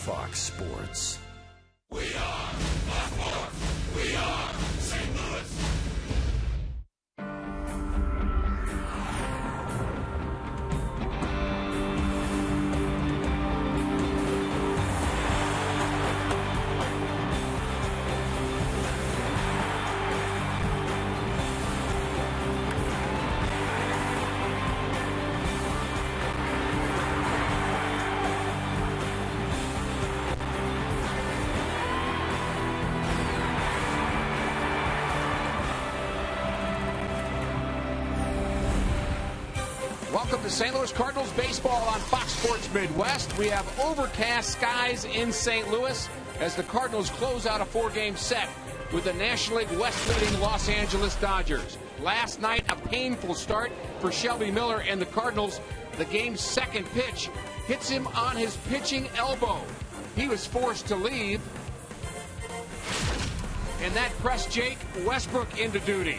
Fox Sports. We are Buffalo. We are St. Louis. Welcome to St. Louis Cardinals baseball on Fox Sports Midwest. We have overcast skies in St. Louis as the Cardinals close out a 4-game set with the National League West leading Los Angeles Dodgers. Last night, a painful start for Shelby Miller and the Cardinals. The game's second pitch hits him on his pitching elbow. He was forced to leave, and that pressed Jake Westbrook into duty.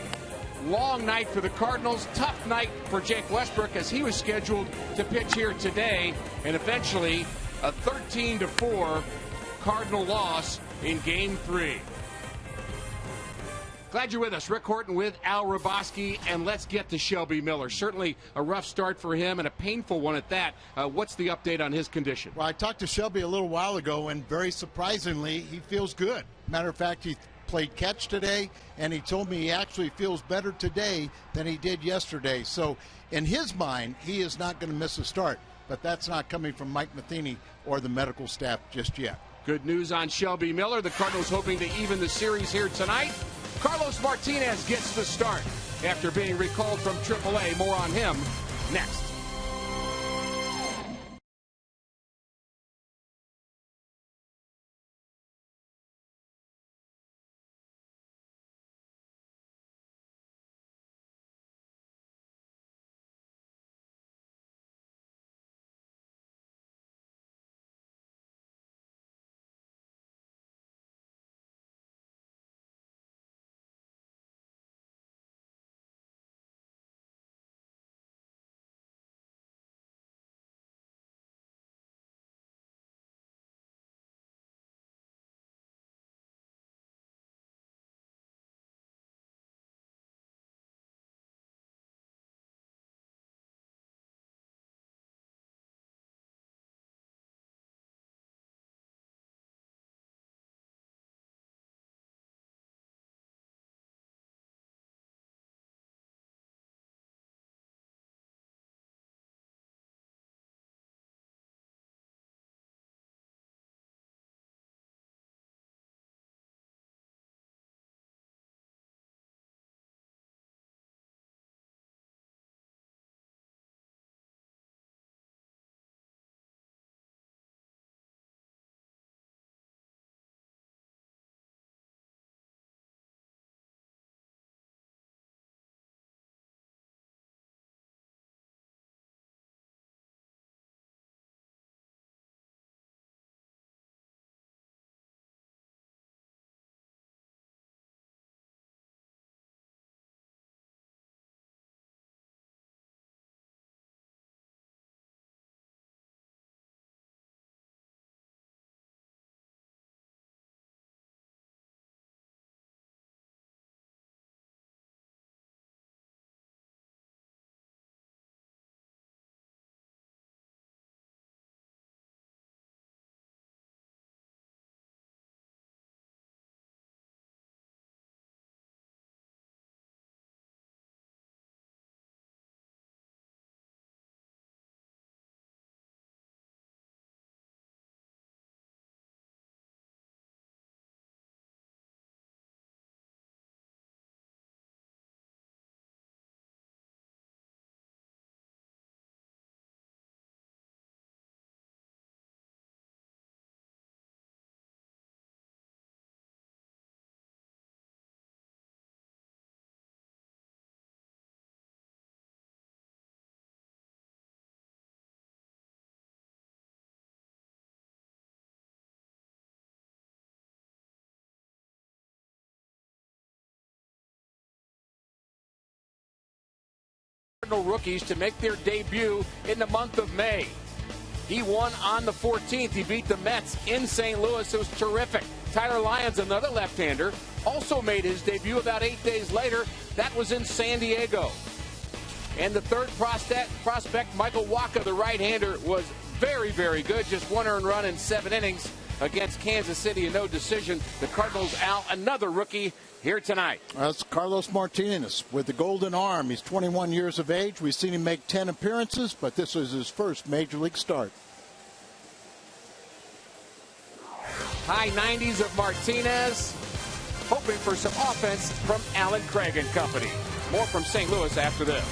Long night for the Cardinals, tough night for Jake Westbrook as he was scheduled to pitch here today, and eventually a 13-4 Cardinal loss in Game 3. Glad you're with us. Rick Horton with Al Raboski, and let's get to Shelby Miller. Certainly a rough start for him and a painful one at that. What's the update on his condition? Well, I talked to Shelby a little while ago, and very surprisingly, he feels good. Matter of fact, he played catch today, and he told me he actually feels better today than he did yesterday. So in his mind, he is not going to miss a start, but that's not coming from Mike Matheny or the medical staff just yet. Good news on Shelby Miller. The Cardinals hoping to even the series here tonight. Carlos Martinez gets the start after being recalled from AAA. More on him next. Cardinal rookies to make their debut in the month of May. He won on the 14th. He beat the Mets in St. Louis. It was terrific. Tyler Lyons, another left-hander, also made his debut about 8 days later. That was in San Diego. And the third prospect, Michael Wacha, the right-hander, was very, very good. Just one earned run in 7 innings against Kansas City, and no decision. The Cardinals out another rookie here tonight. That's Carlos Martinez with the golden arm. He's 21 years of age. We've seen him make 10 appearances, but this was his first major league start. High 90s of Martinez, hoping for some offense from Alan Craig and company. More from St. Louis after this.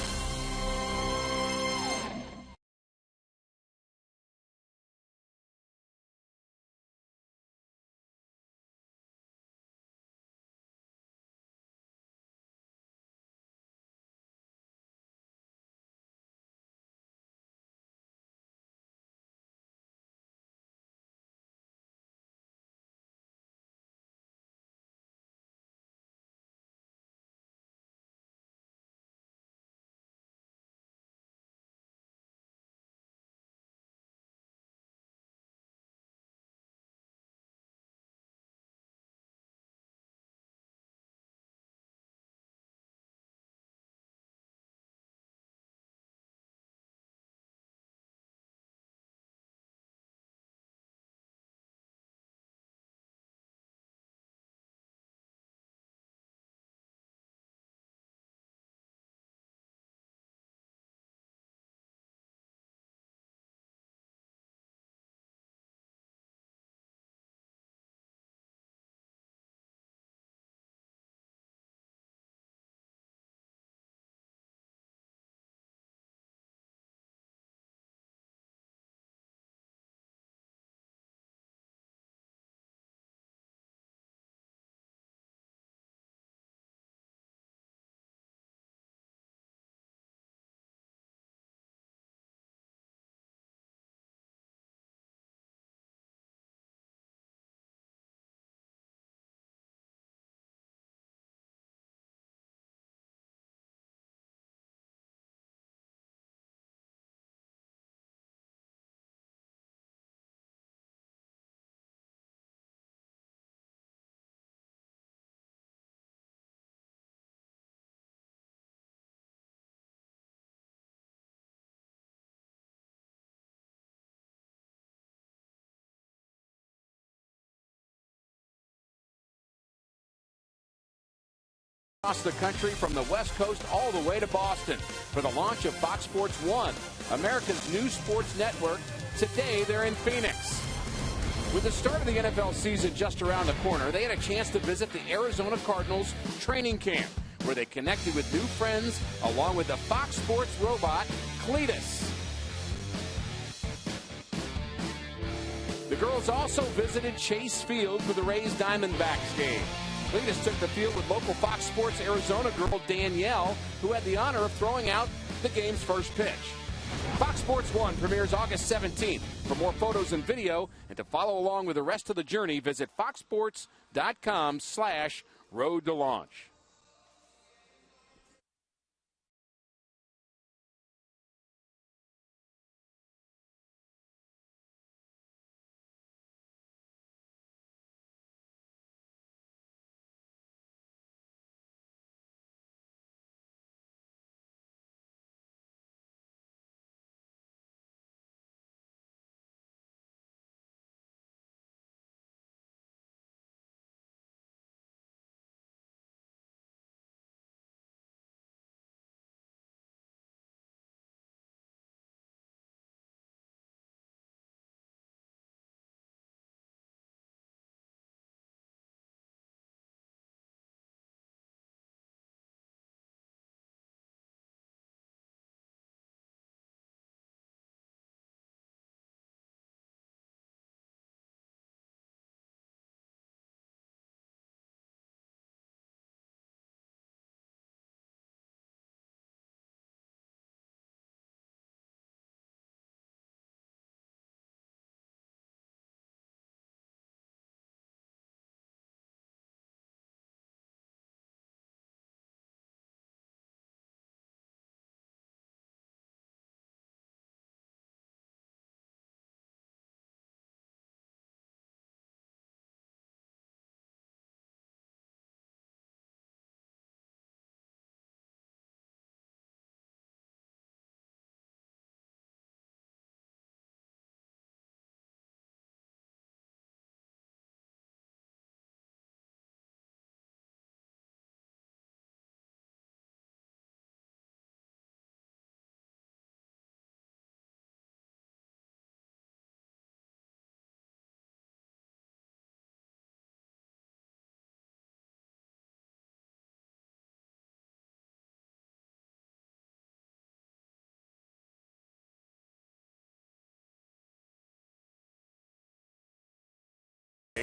Across the country from the West Coast all the way to Boston for the launch of Fox Sports 1, America's new sports network. Today they're in Phoenix. With the start of the NFL season just around the corner, they had a chance to visit the Arizona Cardinals training camp, where they connected with new friends along with the Fox Sports robot, Cletus. The girls also visited Chase Field for the Rays Diamondbacks game. Cletus took the field with local Fox Sports Arizona girl Danielle, who had the honor of throwing out the game's first pitch. Fox Sports 1 premieres August 17th. For more photos and video and to follow along with the rest of the journey, visit foxsports.com/road to launch.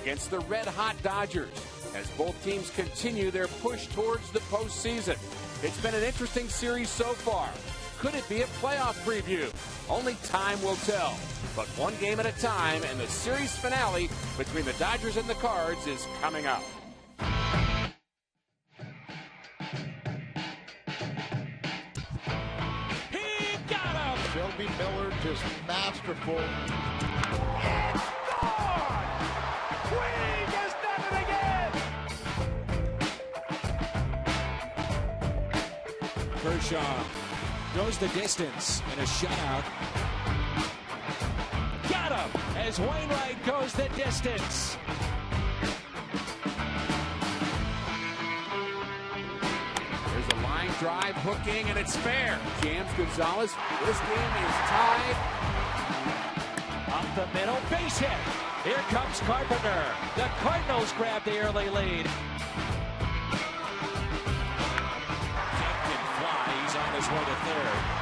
against the red-hot Dodgers as both teams continue their push towards the postseason. It's been an interesting series so far. Could it be a playoff preview? Only time will tell. But one game at a time, and the series finale between the Dodgers and the Cards is coming up. He got him! Shelby Miller just masterful. It's gone! Queen has done it again! Kershaw goes the distance in a shutout. Got him! As Wainwright goes the distance. There's a line drive, hooking, and it's fair. Jams Gonzalez. This game is tied. Up the middle, base hit. Here comes Carpenter. The Cardinals grab the early lead. Can fly. He's on his way to third.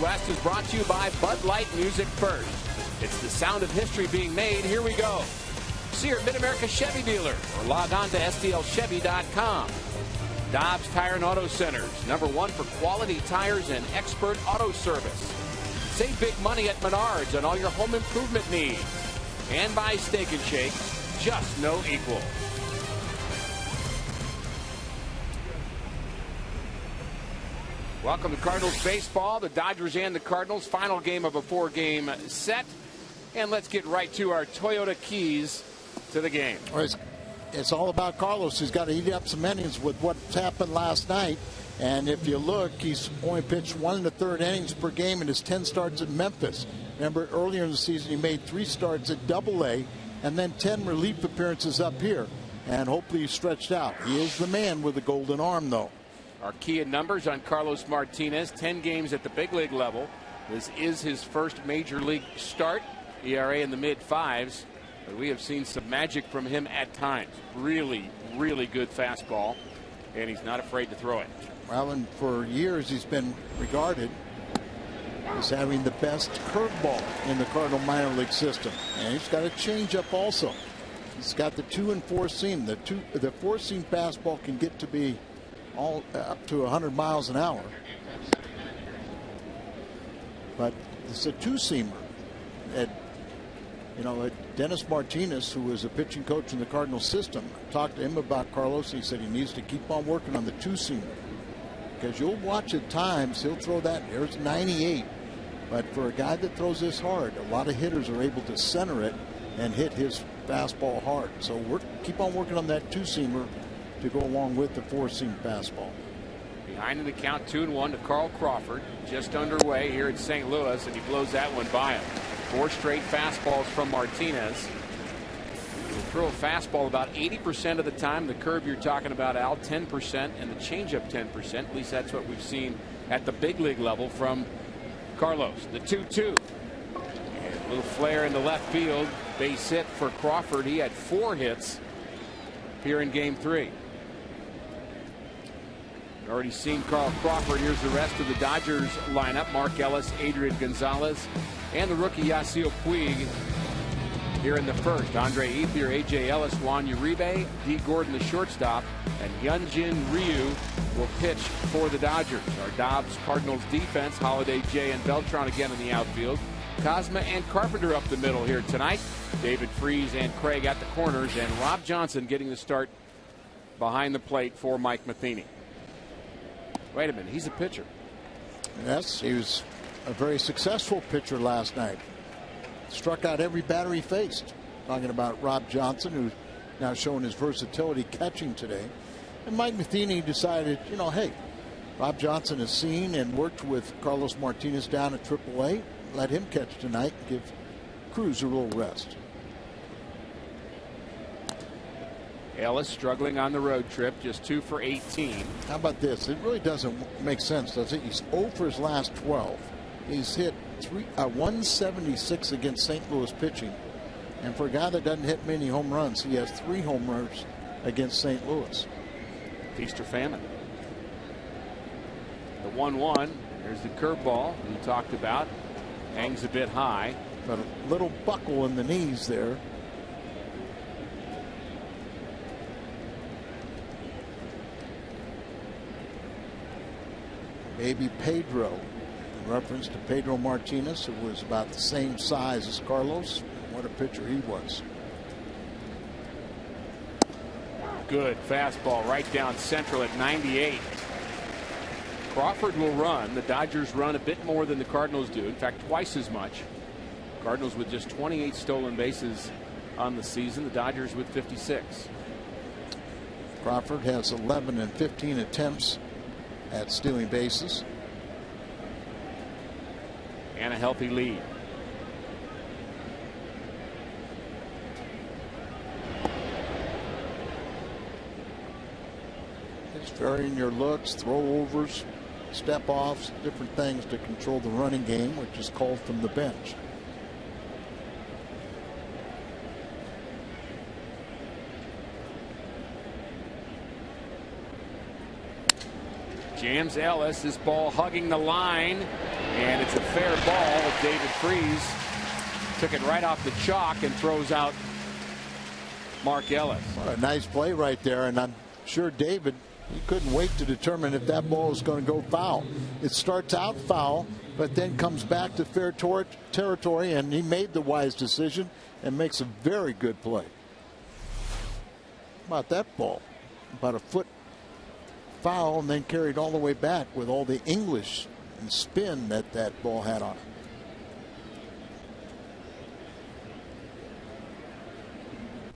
West is brought to you by Bud Light Music First. It's the sound of history being made. Here we go. See your Mid-America Chevy dealer or log on to stlchevy.com. Dobbs Tire and Auto Centers, #1 for quality tires and expert auto service. Save big money at Menards on all your home improvement needs. And by Steak and Shake, just no equal. Welcome to Cardinals baseball. The Dodgers and the Cardinals, final game of a 4-game set. And let's get right to our Toyota keys to the game. Well, it's all about Carlos. He's got to eat up some innings with what's happened last night. And if you look, he's only pitched 1 1/3 innings per game in his 10 starts at Memphis. Remember, earlier in the season, he made 3 starts at AA and then 10 relief appearances up here. And hopefully he's stretched out. He is the man with the golden arm, though. Our key in numbers on Carlos Martinez, 10 games at the big league level. This is his first major league start. ERA in the mid-5s. But we have seen some magic from him at times. Really, really good fastball. And he's not afraid to throw it. Well, and for years he's been regarded is having the best curveball in the Cardinal minor league system. And he's got a changeup also. He's got the 2 and 4 seam. The 4 seam fastball can get to be all up to 100 miles an hour. But it's a 2 seamer. Dennis Martinez, who was a pitching coach in the Cardinal system, talked to him about Carlos. He said he needs to keep on working on the 2 seamer, because you'll watch at times he'll throw that. There's 98. But for a guy that throws this hard, a lot of hitters are able to center it and hit his fastball hard. So keep on working on that 2 seamer to go along with the 4 seam fastball. Behind in the count, 2-1 to Carl Crawford. Just underway here at St. Louis, and he blows that one by him. 4 straight fastballs from Martinez. He'll throw a fastball about 80% of the time. The curve you're talking about, Al, 10%, and the changeup 10%. At least that's what we've seen at the big league level from Carlos. The 2-2. A little flare in the left field. Base hit for Crawford. He had 4 hits here in Game 3. Already seen Carl Crawford. Here's the rest of the Dodgers lineup. Mark Ellis, Adrian Gonzalez, and the rookie Yasiel Puig here in the first. Andre Ethier, A.J. Ellis, Juan Uribe, D. Gordon, the shortstop, and Hyunjin Ryu will pitch for the Dodgers. Our Dobbs Cardinals defense, Holiday, Jay, and Beltran again in the outfield. Cosma and Carpenter up the middle here tonight. David Freese and Craig at the corners, and Rob Johnson getting the start behind the plate for Mike Matheny. Wait a minute, he's a pitcher. Yes, he was a very successful pitcher last night. Struck out every batter he faced. Talking about Rob Johnson, who's now showing his versatility catching today. And Mike Matheny decided, hey, Rob Johnson has seen and worked with Carlos Martinez down at AAA. Let him catch tonight and give Cruz a little rest. Ellis struggling on the road trip, just 2 for 18. How about this? It really doesn't make sense, does it? He's 0 for his last 12. He's hit 176 against St. Louis pitching. And for a guy that doesn't hit many home runs, he has 3 home runs against St. Louis. Feast or famine. The 1-1. There's the curveball we talked about. Hangs a bit high. But a little buckle in the knees there. Baby Pedro, in reference to Pedro Martinez, who was about the same size as Carlos. What a pitcher he was. Good fastball right down central at 98. Crawford will run. The Dodgers run a bit more than the Cardinals do. In fact, twice as much. Cardinals with just 28 stolen bases on the season. The Dodgers with 56. Crawford has 11 and 15 attempts at stealing bases. And a healthy lead. Just varying your looks, throwovers, step offs, different things to control the running game, which is called from the bench. Jams Ellis, this ball hugging the line, and it's a fair ball. David Freese took it right off the chalk and throws out Mark Ellis. What a nice play right there, and I'm sure David, he couldn't wait to determine if that ball is going to go foul. It starts out foul, but then comes back to fair territory, and he made the wise decision and makes a very good play. How about that ball? About a foot foul, and then carried all the way back with all the English and spin that ball had on it.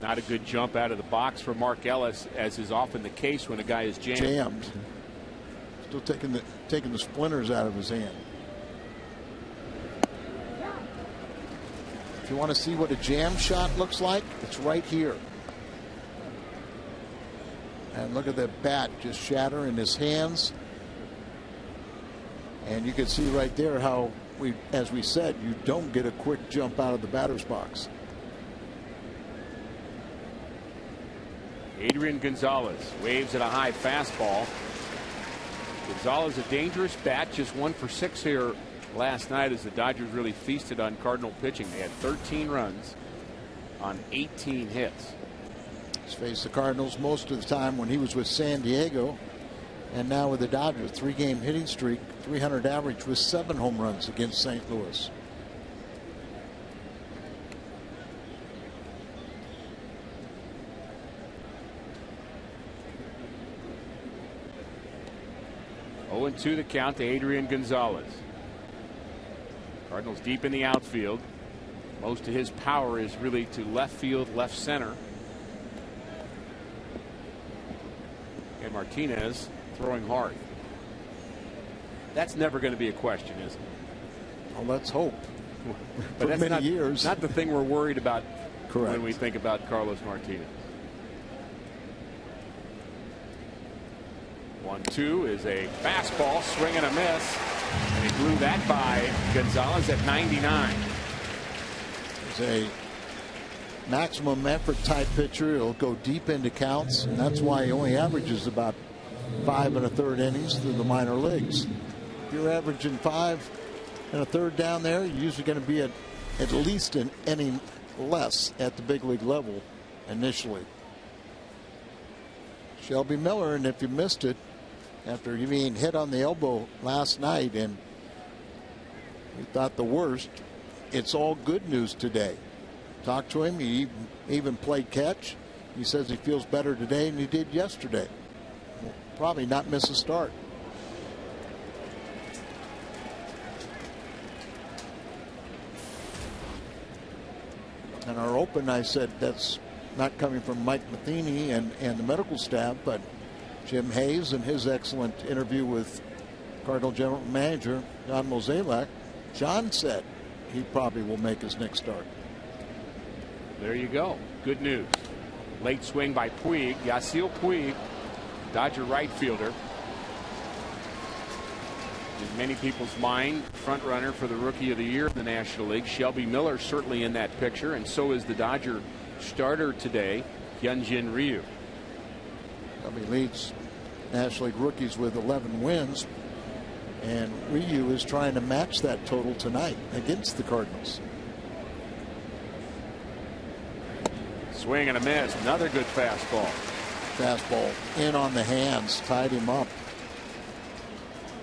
Not a good jump out of the box for Mark Ellis, as is often the case when a guy is jammed. Still taking the splinters out of his hand. If you want to see what a jam shot looks like, it's right here. And look at that bat just shatter in his hands. And you can see right there how, as we said, you don't get a quick jump out of the batter's box. Adrian Gonzalez waves at a high fastball. Gonzalez, a dangerous bat, just 1 for 6 here last night as the Dodgers really feasted on Cardinal pitching. They had 13 runs on 18 hits. He's faced the Cardinals most of the time when he was with San Diego, and now with the Dodgers. 3-game hitting streak, 300 average with 7 home runs against St. Louis. Oh, 0-2 the count to Adrian Gonzalez. Cardinals deep in the outfield. Most of his power is really to left field, left center. And Martinez throwing hard. That's never going to be a question, is it? Well, let's hope. But For that's many years. Not the thing we're worried about. Correct. When we think about Carlos Martinez. 1-2 is a fastball, swing and a miss, and he blew that by Gonzalez at 99. It's a maximum effort type pitcher. He'll go deep into counts, and that's why he only averages about 5 1/3 innings through the minor leagues. If you're averaging 5 1/3 down there, you're usually going to be at least an inning less at the big league level initially. Shelby Miller, and if you missed it, after being hit on the elbow last night and we thought the worst, it's all good news today. Talked to him. He even played catch. He says he feels better today than he did yesterday. Will probably not miss a start. And our open, I said that's not coming from Mike Matheny and the medical staff, but Jim Hayes and his excellent interview with Cardinal General Manager John Mozeliak. John said he probably will make his next start. There you go. Good news. Late swing by Puig. Yasiel Puig, Dodger right fielder. In many people's mind, front runner for the Rookie of the Year in the National League. Shelby Miller certainly in that picture, and so is the Dodger starter today, Hyunjin Ryu. He leads National League rookies with 11 wins, and Ryu is trying to match that total tonight against the Cardinals. Swing and a miss. Another good fastball. Fastball in on the hands, tied him up.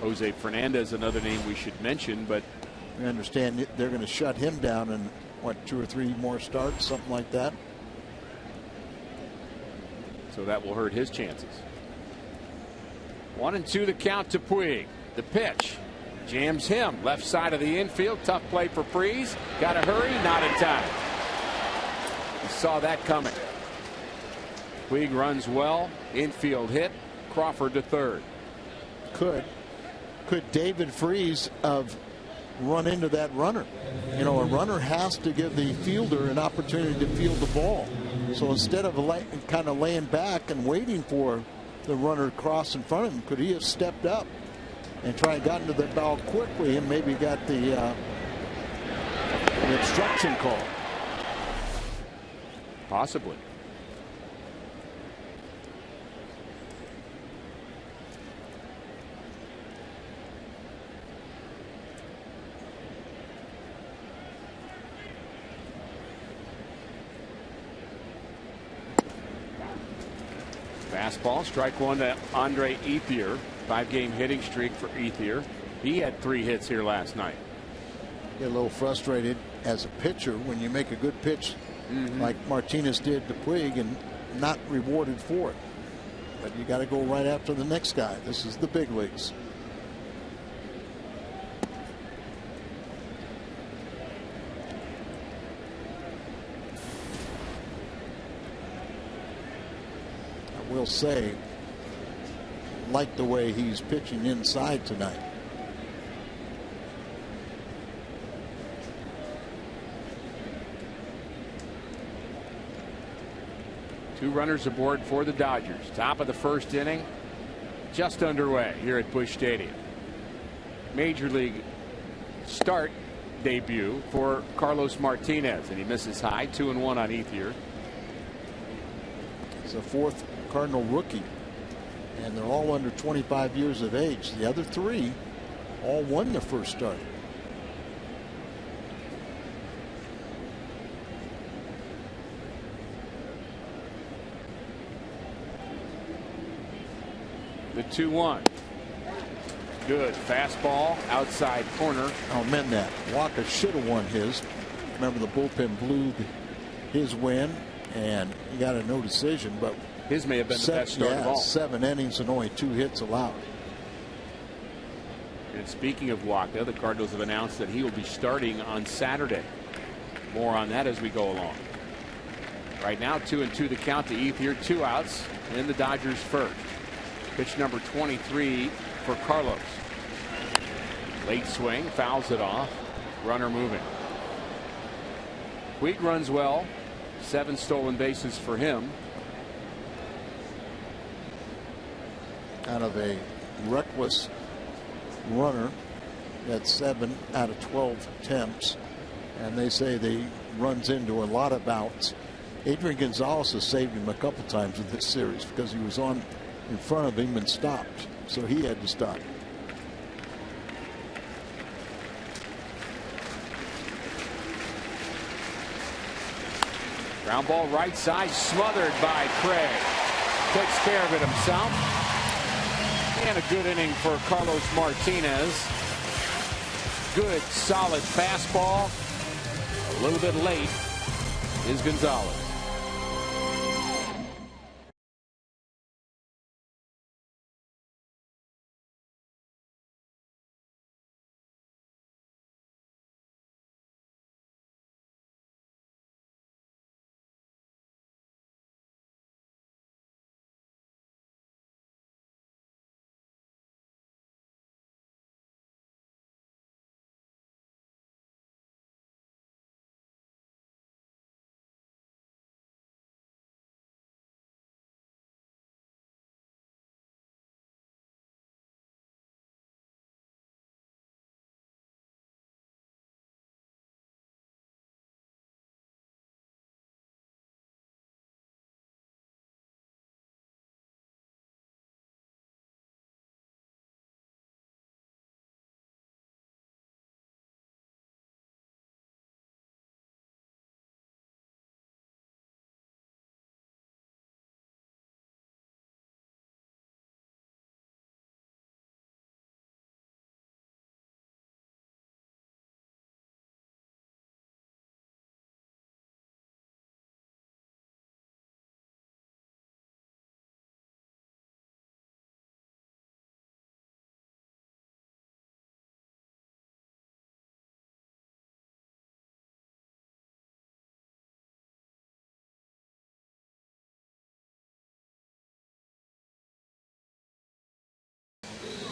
Jose Fernandez, another name we should mention, but we understand they're going to shut him down in what, 2 or 3 more starts, something like that. So that will hurt his chances. 1-2 the count to Puig. The pitch jams him left side of the infield. Tough play for Freese. Got to hurry, not in time. He saw that coming. Puig runs well. Infield hit. Crawford to third. Could David Freese have run into that runner? You know, a runner has to give the fielder an opportunity to field the ball. So instead of kind of laying back and waiting for the runner to cross in front of him, could he have stepped up and tried to get into the ball quickly and maybe got the obstruction call? Possibly. Fastball, strike one to Andre Ethier. 5-game hitting streak for Ethier. He had 3 hits here last night. Get a little frustrated as a pitcher when you make a good pitch like Martinez did to Puig and not rewarded for it. But you got to go right after the next guy. This is the big leagues. Will say, like the way he's pitching inside tonight. Two runners aboard for the Dodgers. Top of the first inning, just underway here at Busch Stadium. Major League start debut for Carlos Martinez, and he misses high. 2-1 on Ethier. He's a 4th Cardinal rookie, and they're all under 25 years of age. The other 3 all won their first start. The 2-1. Good fastball outside corner. I'll amend that. Walker should have won his. Remember, the bullpen blew his win, and he got a no decision. But his may have been the best start of all. 7 innings and only 2 hits allowed. And speaking of Waka, the Cardinals have announced that he will be starting on Saturday. More on that as we go along. Right now, 2-2 the count to Ethier, 2 outs, and the Dodgers first. Pitch number 23 for Carlos. Late swing, fouls it off. Runner moving. Puig runs well. 7 stolen bases for him. Out of a reckless runner, that's 7 out of 12 attempts, and they say they runs into a lot of outs. Adrian Gonzalez has saved him a couple times in this series because he was on in front of him and stopped, so he had to stop. Ground ball right side, smothered by Craig. Takes care of it himself. And a good inning for Carlos Martinez. Good, solid fastball. A little bit late is Gonzalez.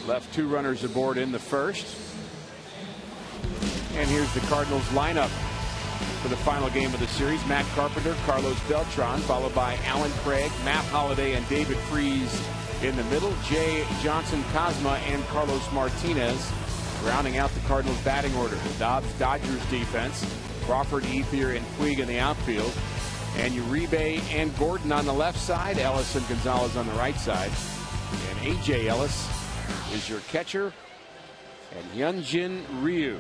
Left 2 runners aboard in the first. And here's the Cardinals lineup for the final game of the series. Matt Carpenter, Carlos Beltran, followed by Alan Craig, Matt Holliday, and David Freese in the middle. Jay Johnson, Cosma, and Carlos Martinez rounding out the Cardinals batting order. The Dodgers defense, Crawford, Ethier, and Puig in the outfield. And Uribe and Gordon on the left side. Ellis and Gonzalez on the right side. And A.J. Ellis is your catcher, and Hyunjin Ryu.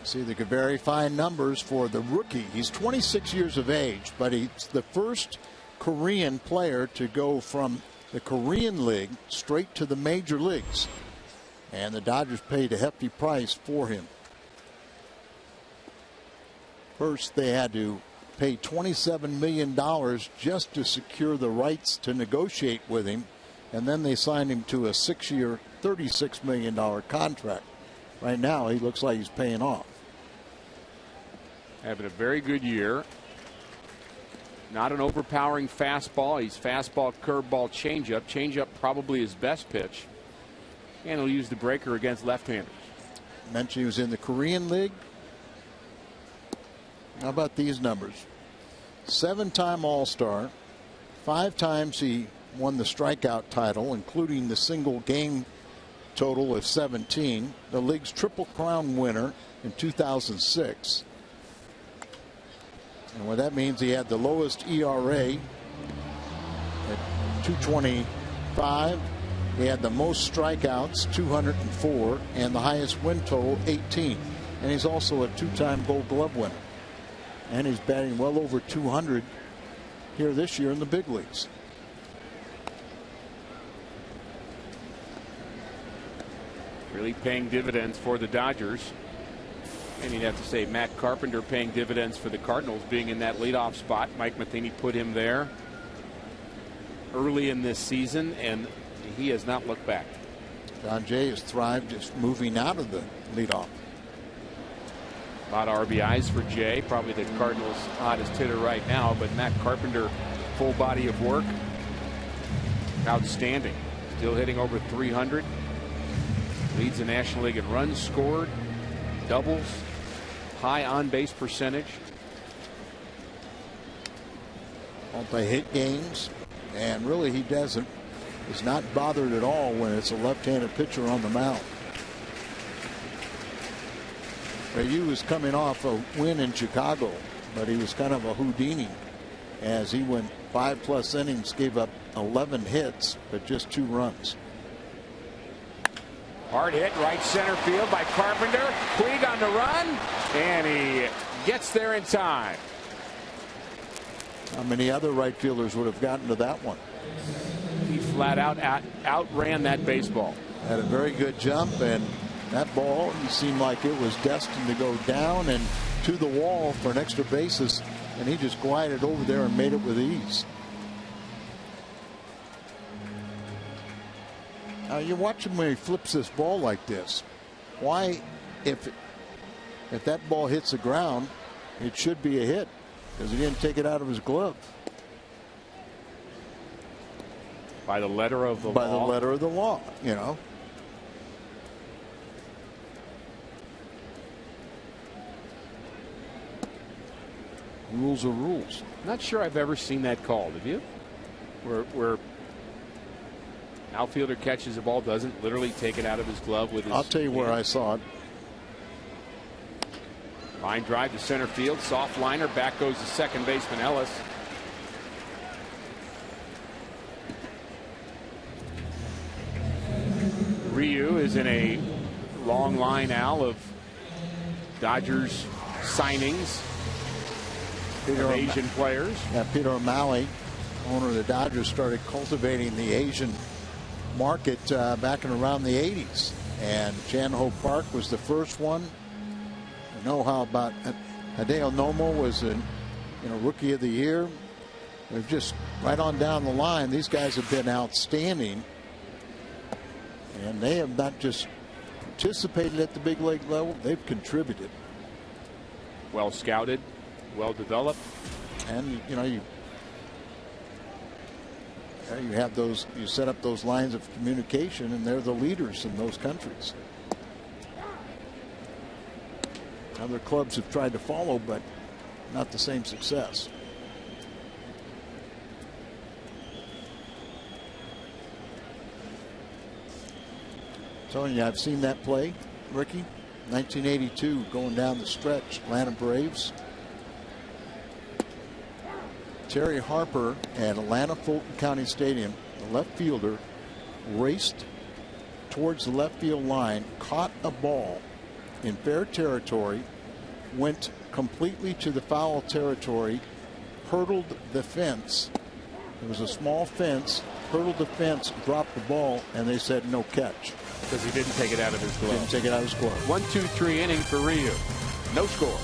See the very fine numbers for the rookie. He's 26 years of age, but he's the first Korean player to go from the Korean League straight to the major leagues. And the Dodgers paid a hefty price for him. First, they had to pay $27 million just to secure the rights to negotiate with him. And then they signed him to a 6-year, $36 million contract. Right now, he looks like he's paying off. Having a very good year. Not an overpowering fastball. He's fastball, curveball, changeup. Changeup probably his best pitch. And he'll use the breaker against left-handers. Mentioned he was in the Korean League. How about these numbers? 7-time All-Star. 5 times he won the strikeout title, including the single game total of 17. The league's Triple Crown winner in 2006. And what that means, he had the lowest ERA at 2.25. He had the most strikeouts, 204, and the highest win total, 18. And he's also a 2-time Gold Glove winner. And he's batting well over 200 here this year in the big leagues. Really paying dividends for the Dodgers. And you'd have to say Matt Carpenter paying dividends for the Cardinals, being in that leadoff spot. Mike Matheny put him there early in this season, and he has not looked back. John Jay has thrived just moving out of the leadoff. A lot of RBIs for Jay, probably the Cardinals' hottest hitter right now, but Matt Carpenter, full body of work, outstanding. Still hitting over 300. Leads the National League in runs scored, doubles, high on-base percentage. Multi-hit games, and really he is not bothered at all when it's a left-handed pitcher on the mound. He was coming off a win in Chicago, but he was kind of a Houdini as he went 5+ innings, gave up 11 hits, but just 2 runs. Hard hit right center field by Carpenter. Puig on the run, and he gets there in time. How many other right fielders would have gotten to that one? He flat out outran that baseball. Had a very good jump, and that ball, he seemed like it was destined to go down and to the wall for an extra basis, and he just glided over there and made it with ease. You watch him when he flips this ball like this. Why, if that ball hits the ground, it should be a hit because he didn't take it out of his glove. By the letter of the law. By the letter of the law, you know. Rules are rules. Not sure I've ever seen that called. Have you? Where outfielder catches the ball, doesn't literally take it out of his glove with his. I'll tell you where I saw it. Line drive to center field, soft liner, back goes to second baseman Ellis. Ryu is in a long line, Al, of Dodgers signings of Asian players. Yeah, Peter O'Malley, owner of the Dodgers, started cultivating the Asian market back in around the 80s, and Chan Ho Park was the first one. You know how about Hideo Nomo was a rookie of the year. They've just right on down the line. These guys have been outstanding, and they have not just participated at the big league level, they've contributed. Well scouted, well developed, and you have those, you set up those lines of communication, and they're the leaders in those countries. Other clubs have tried to follow, but not the same success. Telling you, I've seen that play, Ricky. 1982, going down the stretch, Atlanta Braves. Terry Harper at Atlanta Fulton County Stadium, the left fielder raced towards the left field line, caught a ball in fair territory, went completely to the foul territory, hurdled the fence. It was a small fence, hurdled the fence, dropped the ball, and they said no catch. Because he didn't take it out of his glove. Didn't take it out of his glove. 1-2-3 inning for Ryu. No score.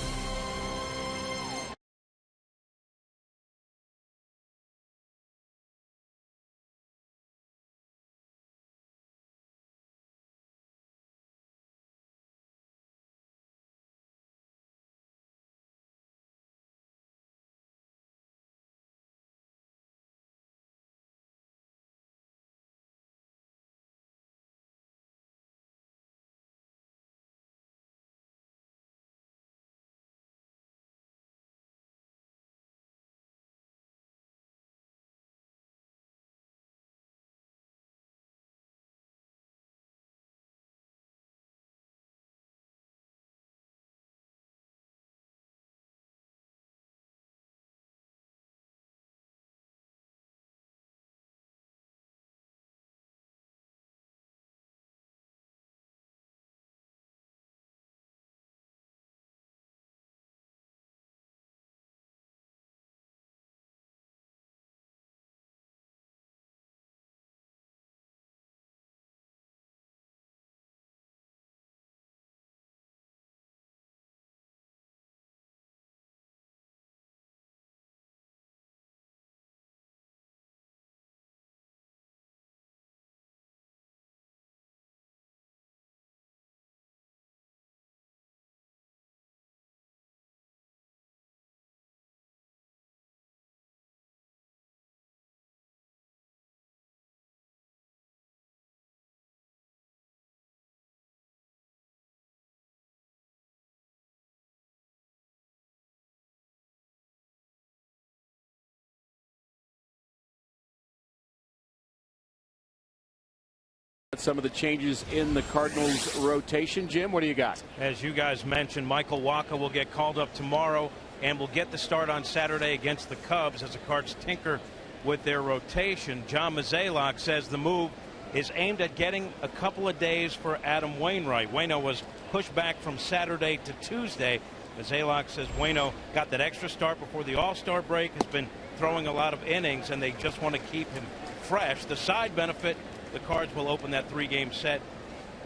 Some of the changes in the Cardinals rotation. Jim, what do you got? As you guys mentioned, Michael Wacha will get called up tomorrow and will get the start on Saturday against the Cubs as the Cards tinker with their rotation. John Mozeliak says the move is aimed at getting a couple of days for Adam Wainwright. Waino was pushed back from Saturday to Tuesday. Mozeliak says Waino got that extra start before the All-Star break, has been throwing a lot of innings, and they just want to keep him fresh. The side benefit, the Cards will open that 3-game set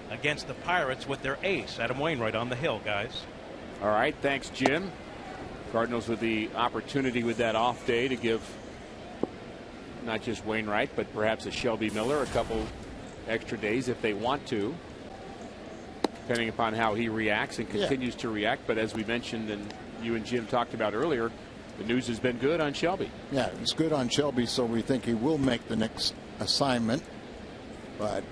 against the Pirates with their ace, Adam Wainwright, on the hill, guys. All right, thanks, Jim. Cardinals with the opportunity with that off day to give not just Wainwright, but perhaps a Shelby Miller a couple extra days if they want to, depending upon how he reacts and continues to react. But as we mentioned and you and Jim talked about earlier, the news has been good on Shelby. Yeah, it's good on Shelby, so we think he will make the next assignment. But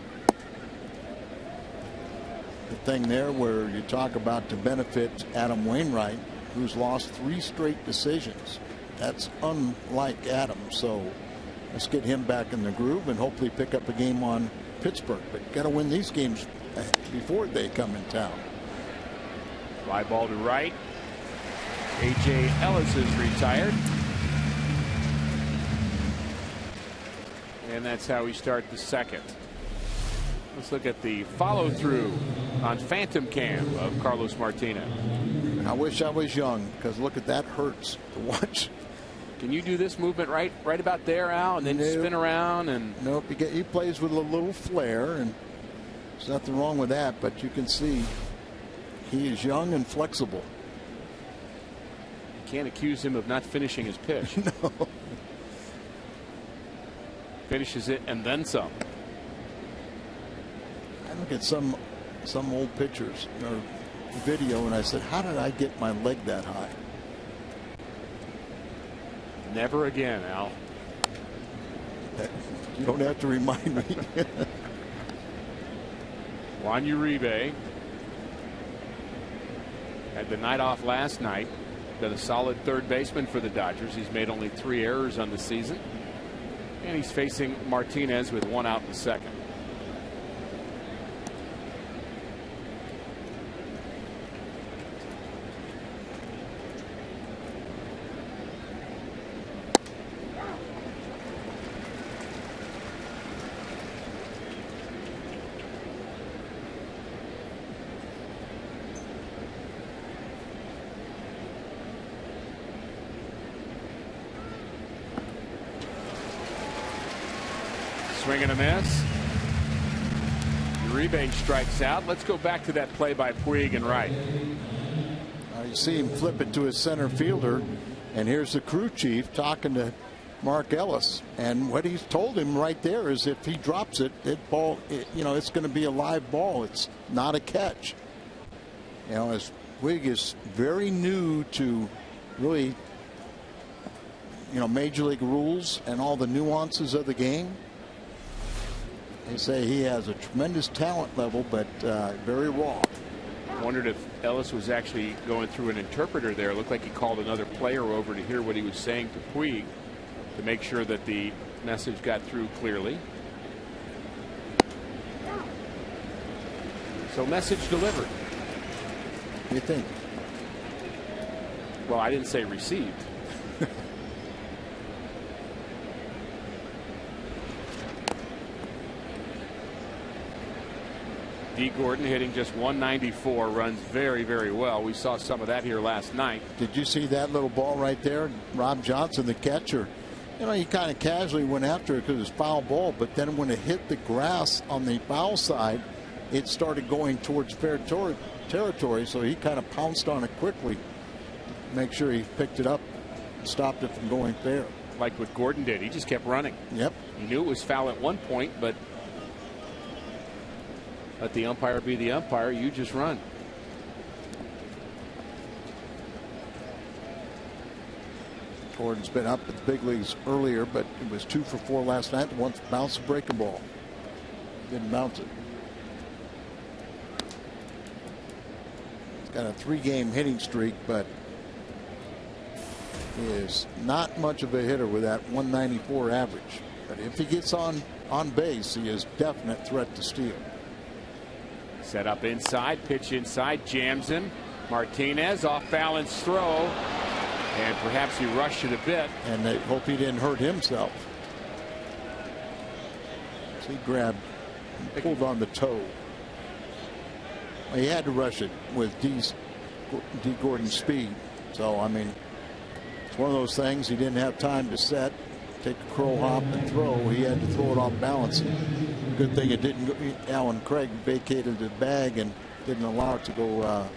the thing there where you talk about to benefit Adam Wainwright, who's lost 3 straight decisions, that's unlike Adam. So let's get him back in the groove and hopefully pick up a game on Pittsburgh. But got to win these games before they come in town. Fly ball to right. A.J. Ellis is retired. And that's how we start the second. Let's look at the follow through on Phantom Cam of Carlos Martinez. I wish I was young, because look at that, hurts to watch. Can you do this movement right about there, Al, and then spin around? And nope, he plays with a little flair, and there's nothing wrong with that. But you can see he is young and flexible. You can't accuse him of not finishing his pitch. No. Finishes it and then some. I look at some old pictures or video, and I said, how did I get my leg that high? Never again, Al. You don't have to remind me. Juan Uribe had the night off last night. Been a solid third baseman for the Dodgers. He's made only 3 errors on the season. And he's facing Martinez with 1 out in the second. Swing and a miss. Uribe strikes out. Let's go back to that play by Puig and Wright. You see him flip it to his center fielder, and here's the crew chief talking to Mark Ellis, and what he's told him right there is if he drops it, it's going to be a live ball. It's not a catch. As Puig is very new to really major league rules and all the nuances of the game. They say he has a tremendous talent level, but very raw. Wondered if Ellis was actually going through an interpreter there. It looked like he called another player over to hear what he was saying to Puig to make sure that the message got through clearly. So message delivered. You think? Well, I didn't say received. D. Gordon hitting just 194, runs very, very well. We saw some of that here last night. Did you see that little ball right there? Rob Johnson, the catcher, he kind of casually went after it because it was foul ball, but then when it hit the grass on the foul side, it started going towards fair territory, so he kind of pounced on it quickly to make sure he picked it up and stopped it from going fair. Like what Gordon did. He just kept running. Yep. He knew it was foul at one point, but let the umpire be the umpire. You just run. Gordon's been up at the big leagues earlier, but it was 2 for 4 last night. Once bounced a breaking ball. Didn't bounce it. He's got a 3-game hitting streak, but he is not much of a hitter with that 194 average. But if he gets on on base, he is definite threat to steal. Set up inside, pitch inside, jams him. Martinez off balance throw, and perhaps he rushed it a bit. And they hope he didn't hurt himself. So he grabbed and pulled on the toe. He had to rush it with D. Gordon's speed. So I mean, it's one of those things. He didn't have time to set, take a crow hop and throw. He had to throw it off balance. Good thing it didn't go. Alan Craig vacated the bag and didn't allow it to go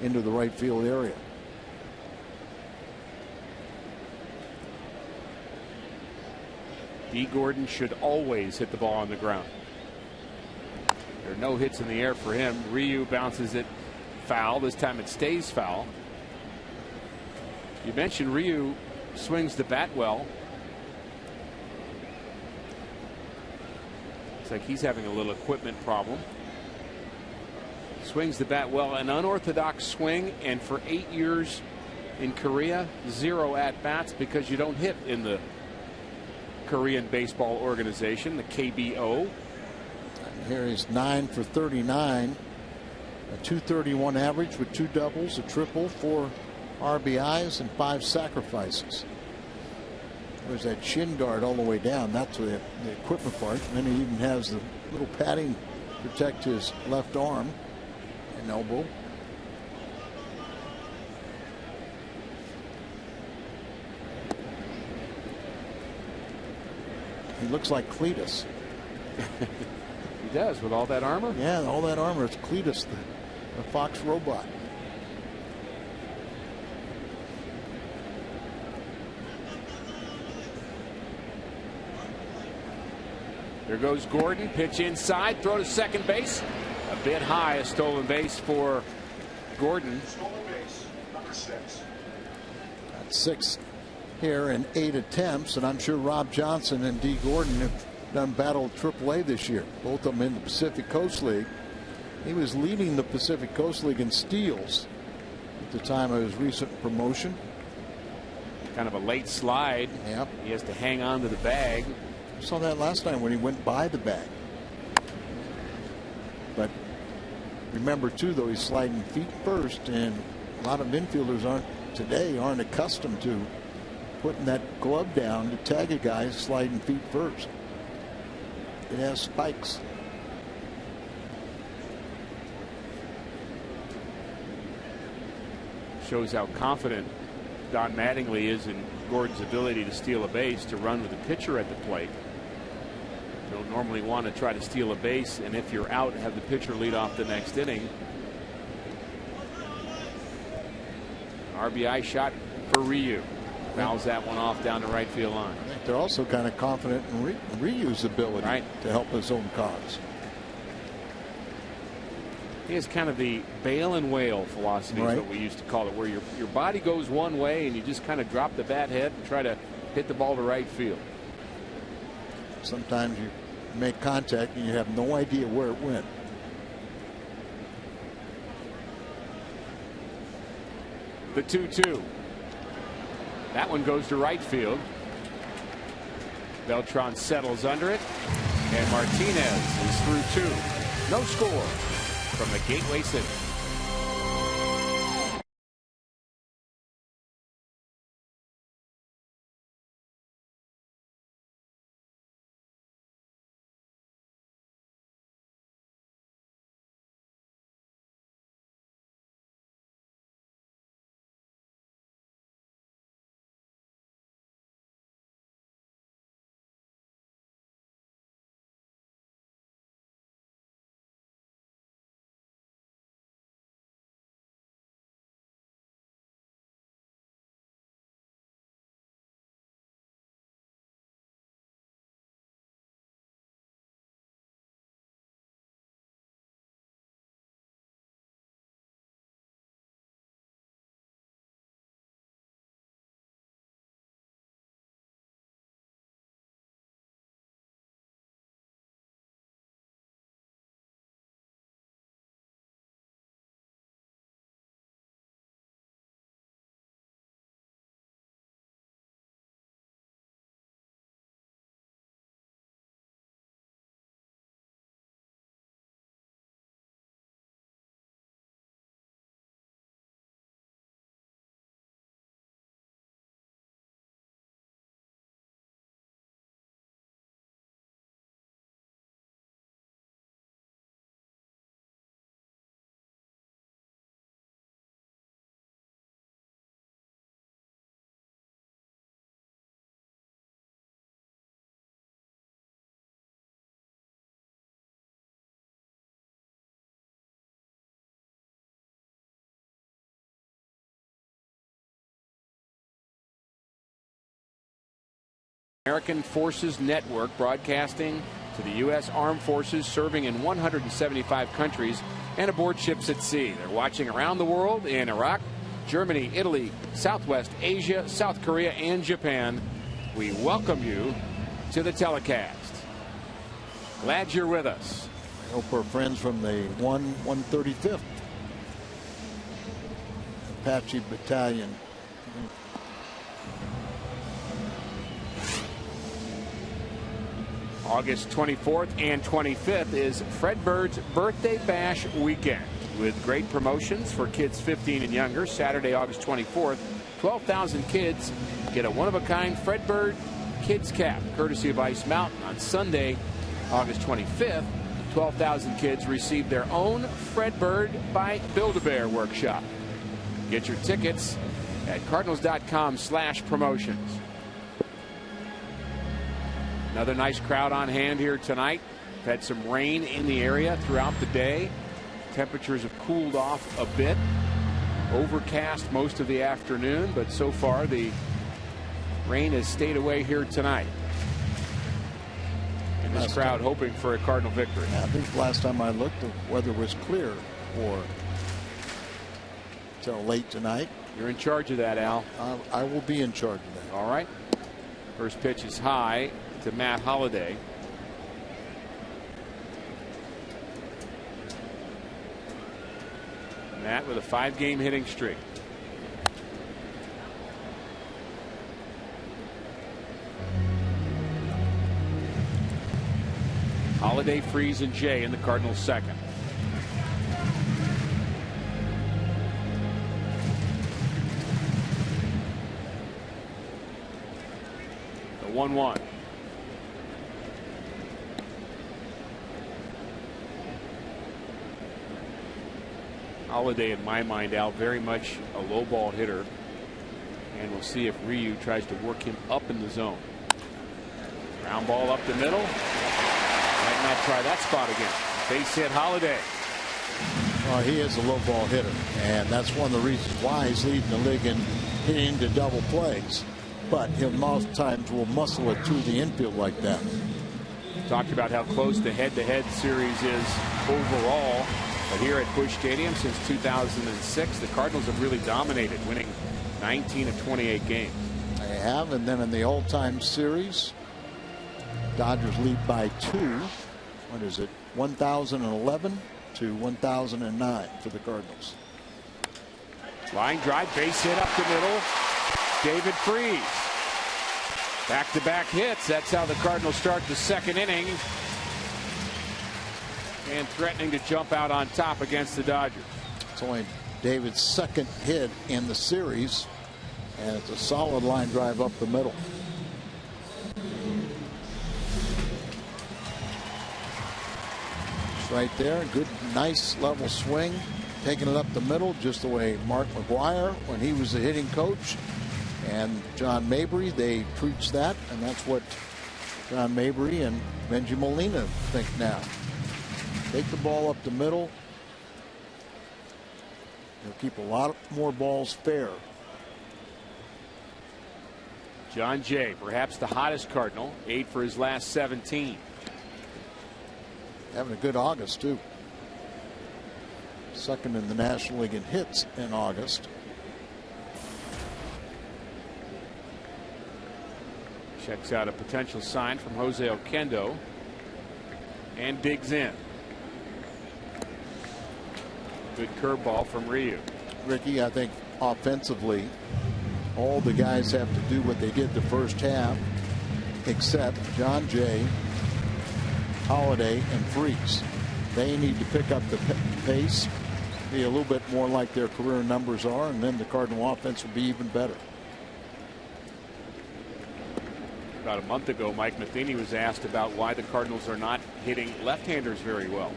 into the right field area. D. Gordon should always hit the ball on the ground. There are no hits in the air for him. Ryu bounces it foul. This time it stays foul. You mentioned Ryu swings the bat well. Looks like he's having a little equipment problem. Swings the bat well. An unorthodox swing, and for 8 years in Korea, 0 at-bats because you don't hit in the Korean baseball organization, the KBO. And here he's 9 for 39, a 231 average with 2 doubles, a triple, 4 RBIs, and 5 sacrifices. There's that shin guard all the way down. That's the equipment part. And then he even has the little padding to protect his left arm and elbow. He looks like Cletus. He does, with all that armor? Yeah, all that armor. It's Cletus, the Fox robot. There goes Gordon. Pitch inside. Throw to second base. A bit high. A stolen base for Gordon. That's 6 here in 8 attempts, and I'm sure Rob Johnson and D. Gordon have done battle AAA this year. Both of them in the Pacific Coast League. He was leading the Pacific Coast League in steals at the time of his recent promotion. Kind of a late slide. Yep. He has to hang on to the bag. Saw that last time when he went by the bag. But remember too, though, he's sliding feet first, and a lot of infielders aren't accustomed to putting that glove down to tag a guy sliding feet first. It has spikes. Shows how confident Don Mattingly is in Gordon's ability to steal a base, to run with the pitcher at the plate. You don't normally want to try to steal a base, and if you're out, have the pitcher lead off the next inning. RBI shot for Ryu. Fouls that one off down the right field line. I think they're also kind of confident in Ryu's ability to help his own cause. He has kind of the bail and wail philosophy, is what we used to call it, where your body goes one way and you just kind of drop the bat head and try to hit the ball to right field. Sometimes you make contact and you have no idea where it went. The 2-2. That one goes to right field. Beltran settles under it, and Martinez is through 2. No score from the Gateway City. American Forces Network, broadcasting to the U.S. Armed Forces, serving in 175 countries and aboard ships at sea. They're watching around the world in Iraq, Germany, Italy, Southwest Asia, South Korea, and Japan. We welcome you to the telecast. Glad you're with us. I hope we're friends from the 135th Apache Battalion. August 24th and 25th is Fred Bird's Birthday Bash weekend with great promotions for kids 15 and younger. Saturday, August 24th, 12,000 kids get a one-of-a-kind Fred Bird Kids Cap, courtesy of Ice Mountain. On Sunday, August 25th, 12,000 kids receive their own Fred Bird by Build-A-Bear workshop. Get your tickets at cardinals.com/promotions. Another nice crowd on hand here tonight. We've had some rain in the area throughout the day. Temperatures have cooled off a bit. Overcast most of the afternoon, but so far the rain has stayed away here tonight. And this crowd hoping for a Cardinal victory. I think last time I looked, the weather was clear for till late tonight. You're in charge of that, Al. I will be in charge of that. All right. First pitch is high to Matt Holliday. Matt with a 5-game hitting streak. Holliday, Freese, and Jay in the Cardinals' second. The 1-1. Holliday, in my mind, Al, very much a low ball hitter, and we'll see if Ryu tries to work him up in the zone. Ground ball up the middle. Might not try that spot again. Base hit, Holliday. Well, he is a low ball hitter, and that's one of the reasons why he's leading the league in hitting into double plays. But he'll most times will muscle it through the infield like that. Talked about how close the head-to-head series is overall. But here at Busch Stadium since 2006, the Cardinals have really dominated, winning 19 of 28 games. They have, and then in the all-time series, Dodgers lead by 2. What is it? 1,011 to 1,009 for the Cardinals. Line drive, base hit up the middle. David Freese. Back-to-back hits. That's how the Cardinals start the second inning. And threatening to jump out on top against the Dodgers. It's only David's second hit in the series, and it's a solid line drive up the middle. It's right there. Good, nice level swing. Taking it up the middle, just the way Mark McGuire, when he was the hitting coach, and John Mabry, they preach that, and that's what John Mabry and Benji Molina think now. Take the ball up the middle. You'll keep a lot more balls fair. John Jay, perhaps the hottest Cardinal, 8 for his last 17. Having a good August, too. Second in the National League in hits in August. Checks out a potential sign from Jose Oquendo and digs in. Good curveball from Ryu. Ricky, I think offensively, all the guys have to do what they did the first half, except John Jay, Holliday, and Freese. They need to pick up the pace, be a little bit more like their career numbers are, and then the Cardinal offense will be even better. About a month ago, Mike Matheny was asked about why the Cardinals are not hitting left-handers very well.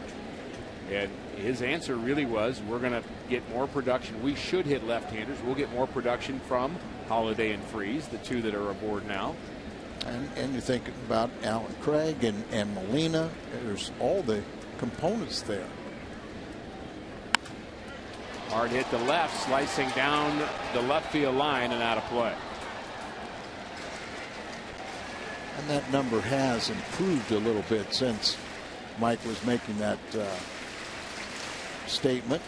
And his answer really was, we're going to get more production. We should hit left-handers. We'll get more production from Holliday and Freese, the two that are aboard now. And you're thinking about Alan Craig and Molina. There's all the components there. Hard hit to left, slicing down the left field line and out of play. And that number has improved a little bit since Mike was making that statement.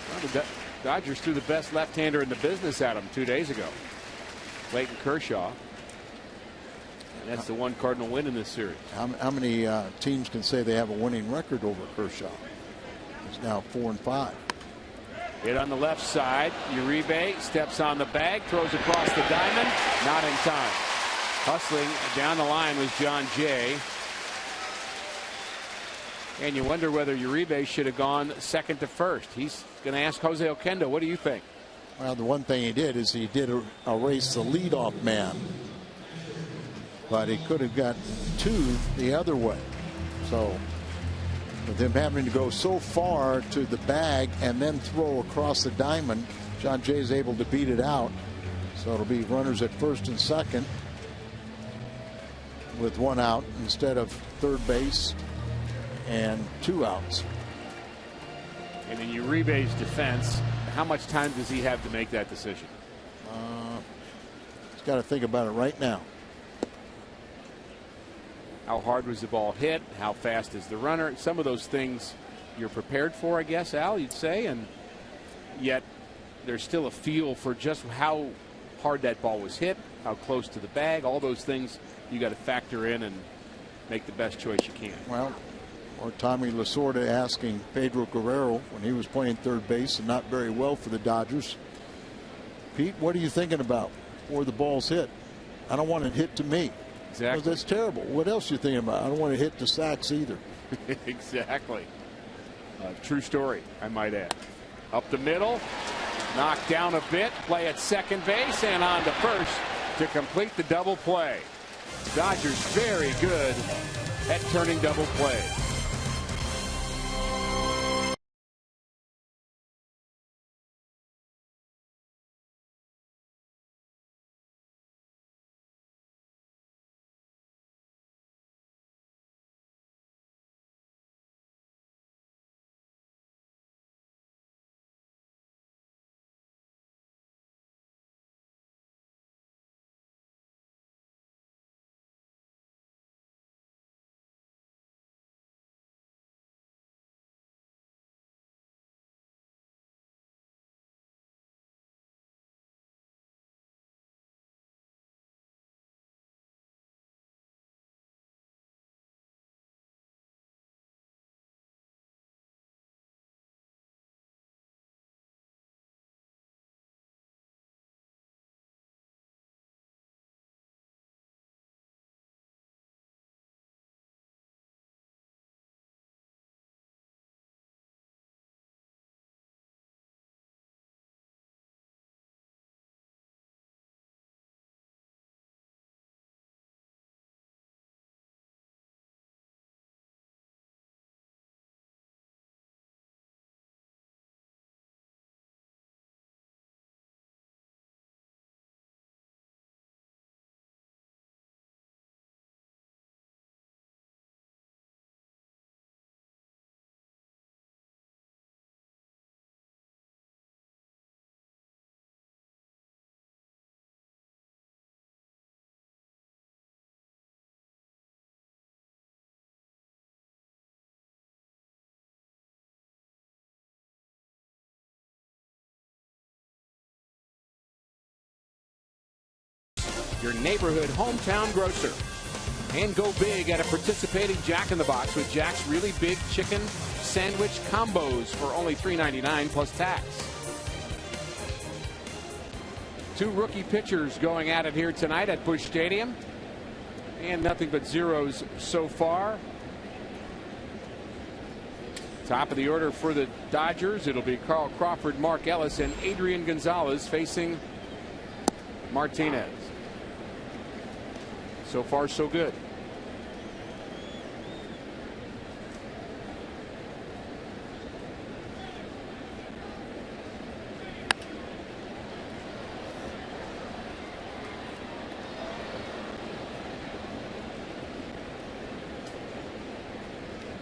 Well, the Dodgers threw the best left-hander in the business at him 2 days ago. Clayton Kershaw. And that's the one Cardinal win in this series. How many teams can say they have a winning record over Kershaw? He's now 4-5. Hit on the left side. Uribe steps on the bag, throws across the diamond. Not in time. Hustling down the line was John Jay. And you wonder whether Uribe should have gone second to first. He's going to ask Jose Oquendo, what do you think? Well, the one thing he did is he did erase the leadoff man. But he could have got two the other way. So with him having to go so far to the bag and then throw across the diamond, John Jay is able to beat it out. So it'll be runners at first and second with one out instead of third base and 2 outs. And in Uribe's defense, how much time does he have to make that decision? He's got to think about it right now. How hard was the ball hit? How fast is the runner? Some of those things you're prepared for, I guess, Al, you'd say, and yet there's still a feel for just how hard that ball was hit, how close to the bag, all those things you got to factor in and make the best choice you can. Well, or Tommy Lasorda asking Pedro Guerrero when he was playing third base and not very well for the Dodgers, Pete, what are you thinking about before the ball's hit? I don't want it hit to me. Exactly. That's terrible. What else are you thinking about? I don't want to hit the sacks either. Exactly. True story, I might add. Up the middle, knocked down a bit, play at second base and on to first to complete the double play. Dodgers very good at turning double plays. Your neighborhood hometown grocer. And go big at a participating Jack in the Box with Jack's really big chicken sandwich combos for only $3.99 plus tax. 2 rookie pitchers going at it here tonight at Busch Stadium. And nothing but zeros so far. Top of the order for the Dodgers. It'll be Carl Crawford, Mark Ellis, and Adrian Gonzalez facing Martinez. So far, so good.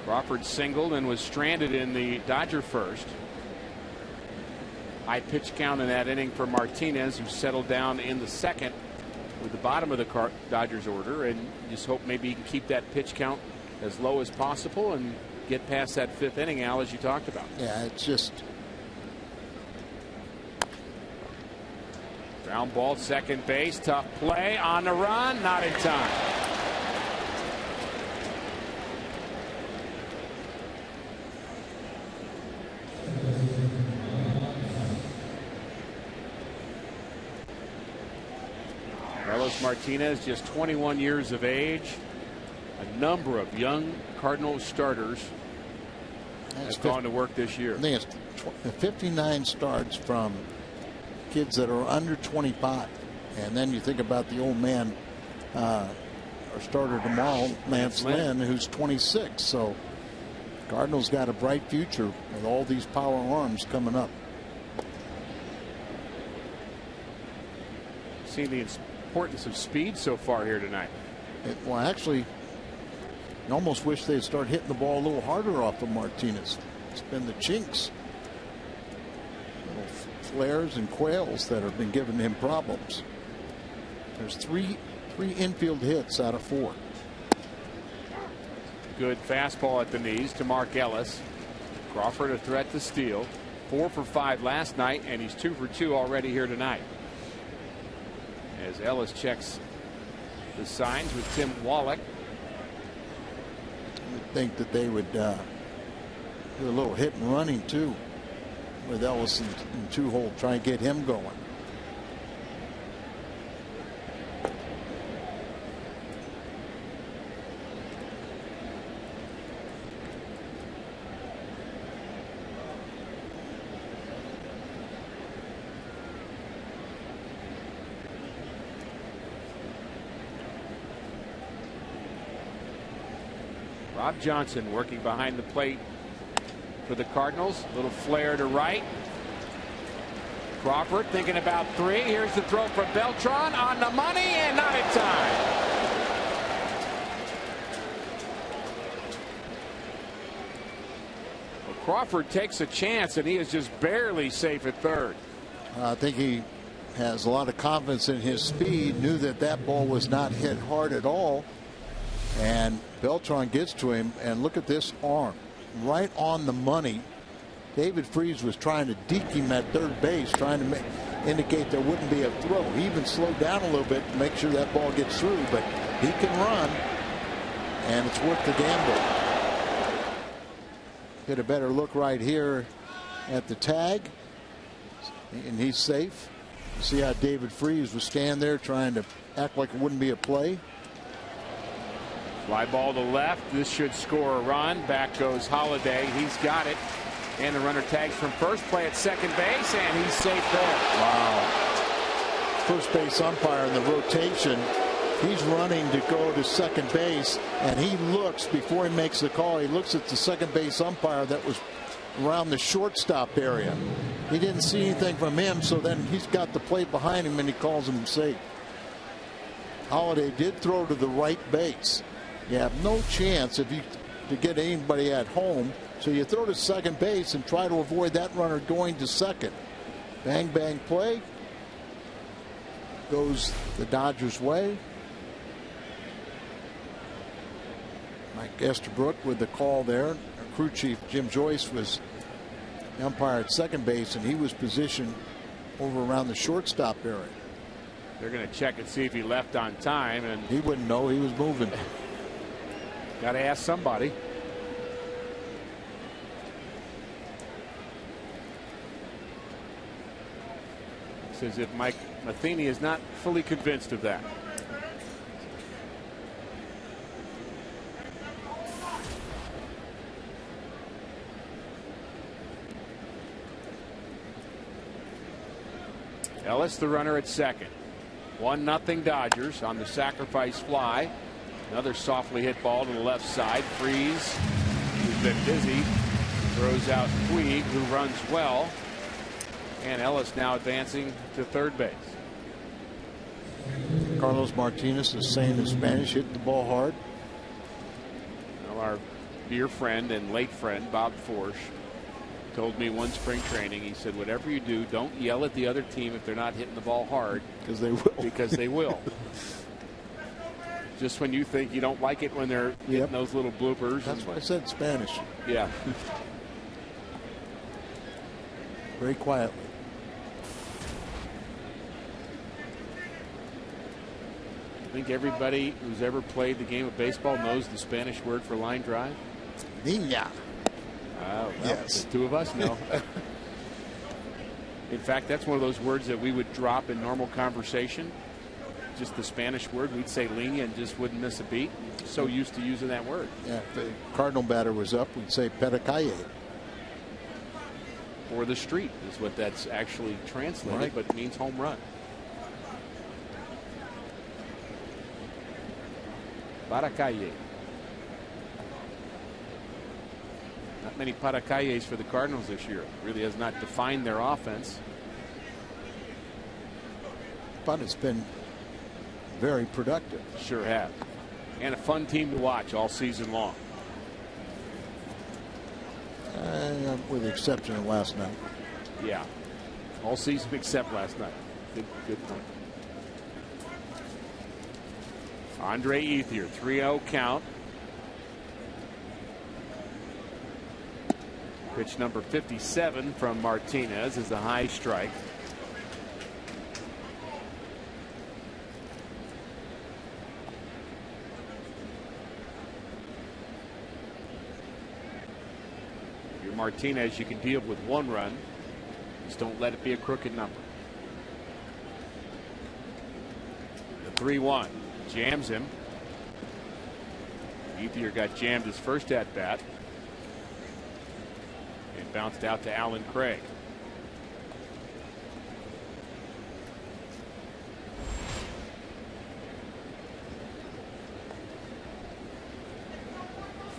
Crawford singled and was stranded in the Dodger first. High pitch count in that inning for Martinez, who settled down in the second with the bottom of the Dodgers order, and just hope maybe he can keep that pitch count as low as possible and get past that 5th inning, Al, as you talked about. Yeah, it's just ground ball, second base, tough play on the run, not in time. Carlos Martinez, just 21 years of age. A number of young Cardinals starters have gone to work this year. I think it's 59 starts from kids that are under 25. And then you think about the old man, our starter tomorrow, LAN AT SLN, who's 26. So Cardinals got a bright future with all these power arms coming up. Seen the importance of speed so far here tonight. Well, actually, I almost wish they'd start hitting the ball a little harder off of Martinez. It's been the chinks, little flares and quails that have been giving him problems. There's three infield hits out of 4. Good fastball at the knees to Mark Ellis. Crawford a threat to steal. 4 for 5 last night, and he's 2 for 2 already here tonight. As Ellis checks the signs with Tim Wallach. I would think that they would do a little hit and running too with Ellis in 2-hole, try and get him going. Rob Johnson working behind the plate for the Cardinals. A little flare to right. Crawford thinking about 3. Here's the throw for Beltran on the money and not in time. Well, Crawford takes a chance, and he is just barely safe at third. I think he has a lot of confidence in his speed, knew that that ball was not hit hard at all. And Beltran gets to him, and look at this arm right on the money. David Freese was trying to deke him at third base, trying to indicate there wouldn't be a throw. He even slowed down a little bit to make sure that ball gets through, but he can run, and it's worth the gamble. Get a better look right here at the tag, and he's safe. See how David Freese was standing there trying to act like it wouldn't be a play. Fly ball to left. This should score a run. Back goes Holiday. He's got it. And the runner tags from first, play at second base, and he's safe there. Wow. First base umpire in the rotation. He's running to go to second base, and he looks, before he makes the call, he looks at the second base umpire that was around the shortstop area. He didn't see anything from him, so then he's got the plate behind him, and he calls him safe. Holiday did throw to the right base. You have no chance if you to get anybody at home, so you throw to second base and try to avoid that runner going to second. Bang bang play goes the Dodgers' way. Mike Estabrook with the call there. Our crew chief Jim Joyce was the umpire at second base, and he was positioned over around the shortstop area. They're going to check and see if he left on time, and he wouldn't know. He was moving. Got to ask somebody. Says if Mike Matheny is not fully convinced of that. Ellis, the runner at second. 1-0 Dodgers on the sacrifice fly. Another softly hit ball to the left side. Freese, who's been busy, throws out Puig, who runs well. And Ellis now advancing to third base. Carlos Martinez is saying in Spanish, hit the ball hard. Well, our dear friend and late friend Bob Forsch told me one spring training, he said, whatever you do, don't yell at the other team if they're not hitting the ball hard. Because they will. Because they will. Just when you think you don't like it when they're hitting those little bloopers. That's why I said Spanish. Yeah. Very quietly. I think everybody who's ever played the game of baseball knows the Spanish word for line drive. Niña. Well, Yes. the two of us know. In fact, that's one of those words that we would drop in normal conversation. Just the Spanish word. We'd say línea and just wouldn't miss a beat. So used to using that word. Yeah, if the Cardinal batter was up, we'd say Petacalle. Or the street is what that's actually translated, Right. but it means home run. Petacalle. Not many Petacalles for the Cardinals this year. Really has not defined their offense. But it's been very productive. Sure have. And a fun team to watch all season long. With the exception of last night. Yeah. All season except last night. Good point. Andre Ethier, 3-0 count. Pitch number 57 from Martinez is the high strike. If you're Martinez, you can deal with one run. Just don't let it be a crooked number. The 3-1 jams him. Ethier got jammed his first at bat. And bounced out to Alan Craig.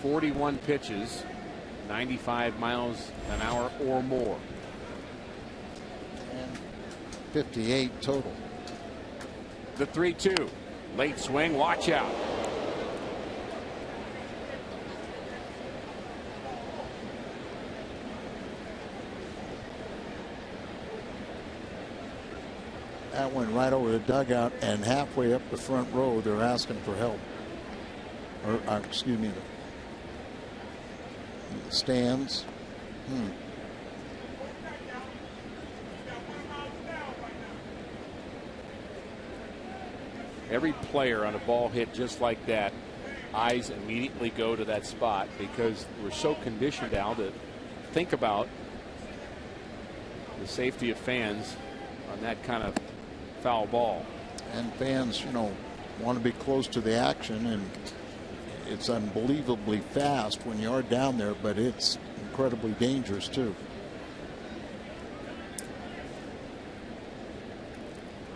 .41 pitches, 95 miles an hour or more. And 58 total. The 3-2. Late swing. Watch out. That went right over the dugout, and halfway up the front row, they're asking for help. Or, excuse me, the stands. Every player on a ball hit just like that, eyes immediately go to that spot because we're so conditioned now to think about the safety of fans on that kind of foul ball. And fans, you know, want to be close to the action, and it's unbelievably fast when you are down there, but it's incredibly dangerous too.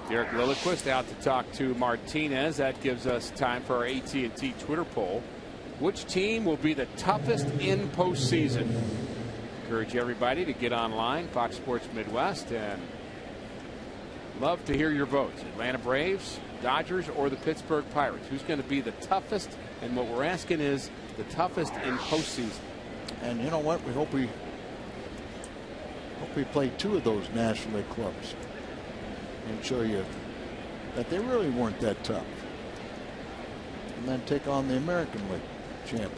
Derek Lilliquist out to talk to Martinez. That gives us time for our AT&T Twitter poll. Which team will be the toughest in postseason? Encourage everybody to get online, Fox Sports Midwest, and love to hear your votes. Atlanta Braves, Dodgers, or the Pittsburgh Pirates? Who's going to be the toughest? And what we're asking is the toughest in postseason. And you know what? We hope we play two of those National League clubs and show you that they really weren't that tough. And then take on the American League champion.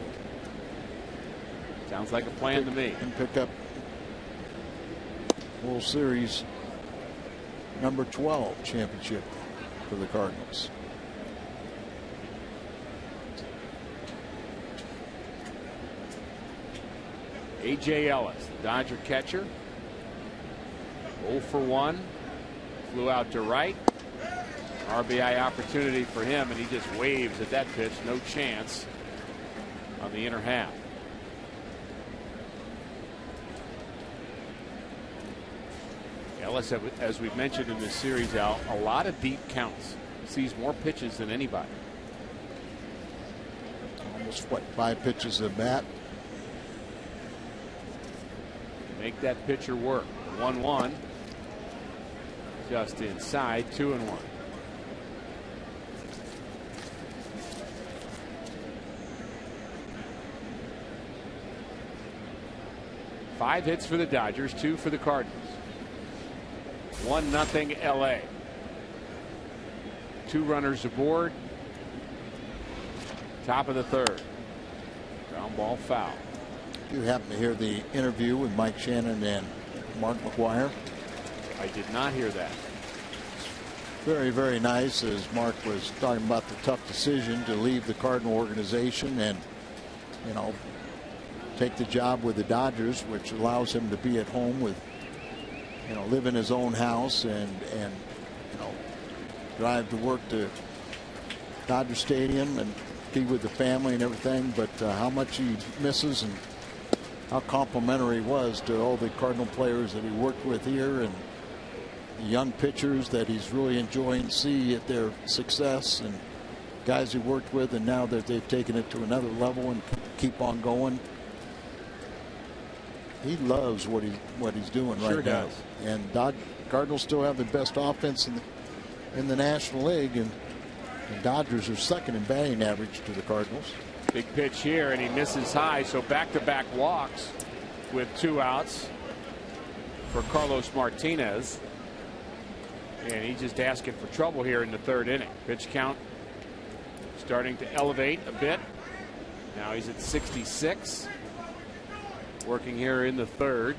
Sounds like a plan to me. And pick up World Series number 12 championship for the Cardinals. A.J. Ellis, the Dodger catcher, 0 for 1. Flew out to right. RBI opportunity for him, and he just waves at that pitch. No chance on the inner half. Ellis, as we've mentioned in this series, Al, a lot of deep counts. Sees more pitches than anybody. Almost, what, 5 pitches at bat? Make that pitcher work. 1-1. Just inside, 2-1. 5 hits for the Dodgers, 2 for the Cardinals. 1-0 LA. 2 runners aboard. Top of the third. Ground ball foul. You happen to hear the interview with Mike Shannon and Mark McGwire? I did not hear that. Very, very nice, as Mark was talking about the tough decision to leave the Cardinal organization and, you know, take the job with the Dodgers, which allows him to be at home with, you know, live in his own house and you know, drive to work to Dodger Stadium and be with the family and everything. But how much he misses and how complimentary he was to all the Cardinal players that he worked with here and the young pitchers that he's really enjoying to see at their success, and guys he worked with, and now that they've taken it to another level and keep on going. He loves what he's doing right now. And Cardinals still have the best offense in the National League, and the Dodgers are second in batting average to the Cardinals. Big pitch here, and he misses high, so back-to-back walks with 2 outs for Carlos Martinez. And he's just asking for trouble here in the 3rd inning. Pitch count starting to elevate a bit. Now he's at 66. Working here in the 3rd.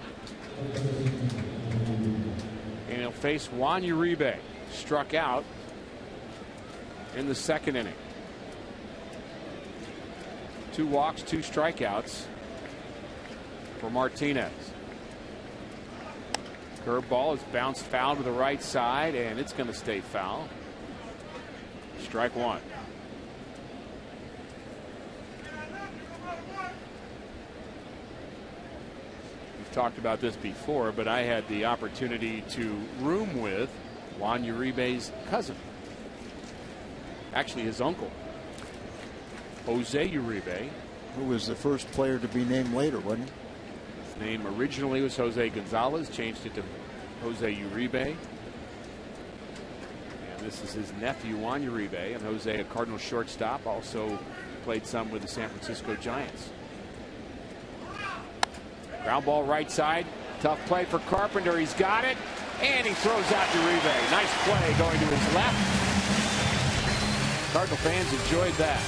And he'll face Juan Uribe. Struck out in the 2nd inning. 2 walks, 2 strikeouts for Martinez. Curveball is bounced foul to the right side, and it's going to stay foul. Strike 1. We've talked about this before, but I had the opportunity to room with Juan Uribe's cousin. Actually, his uncle, Jose Uribe. Who was the first player to be named later, wasn't he? His name originally was Jose Gonzalez, changed it to Jose Uribe. And this is his nephew, Juan Uribe, and Jose, a Cardinal shortstop, also played some with the San Francisco Giants. Ground ball right side. Tough play for Carpenter. He's got it. And he throws out Uribe. Nice play going to his left. Cardinal fans enjoyed that.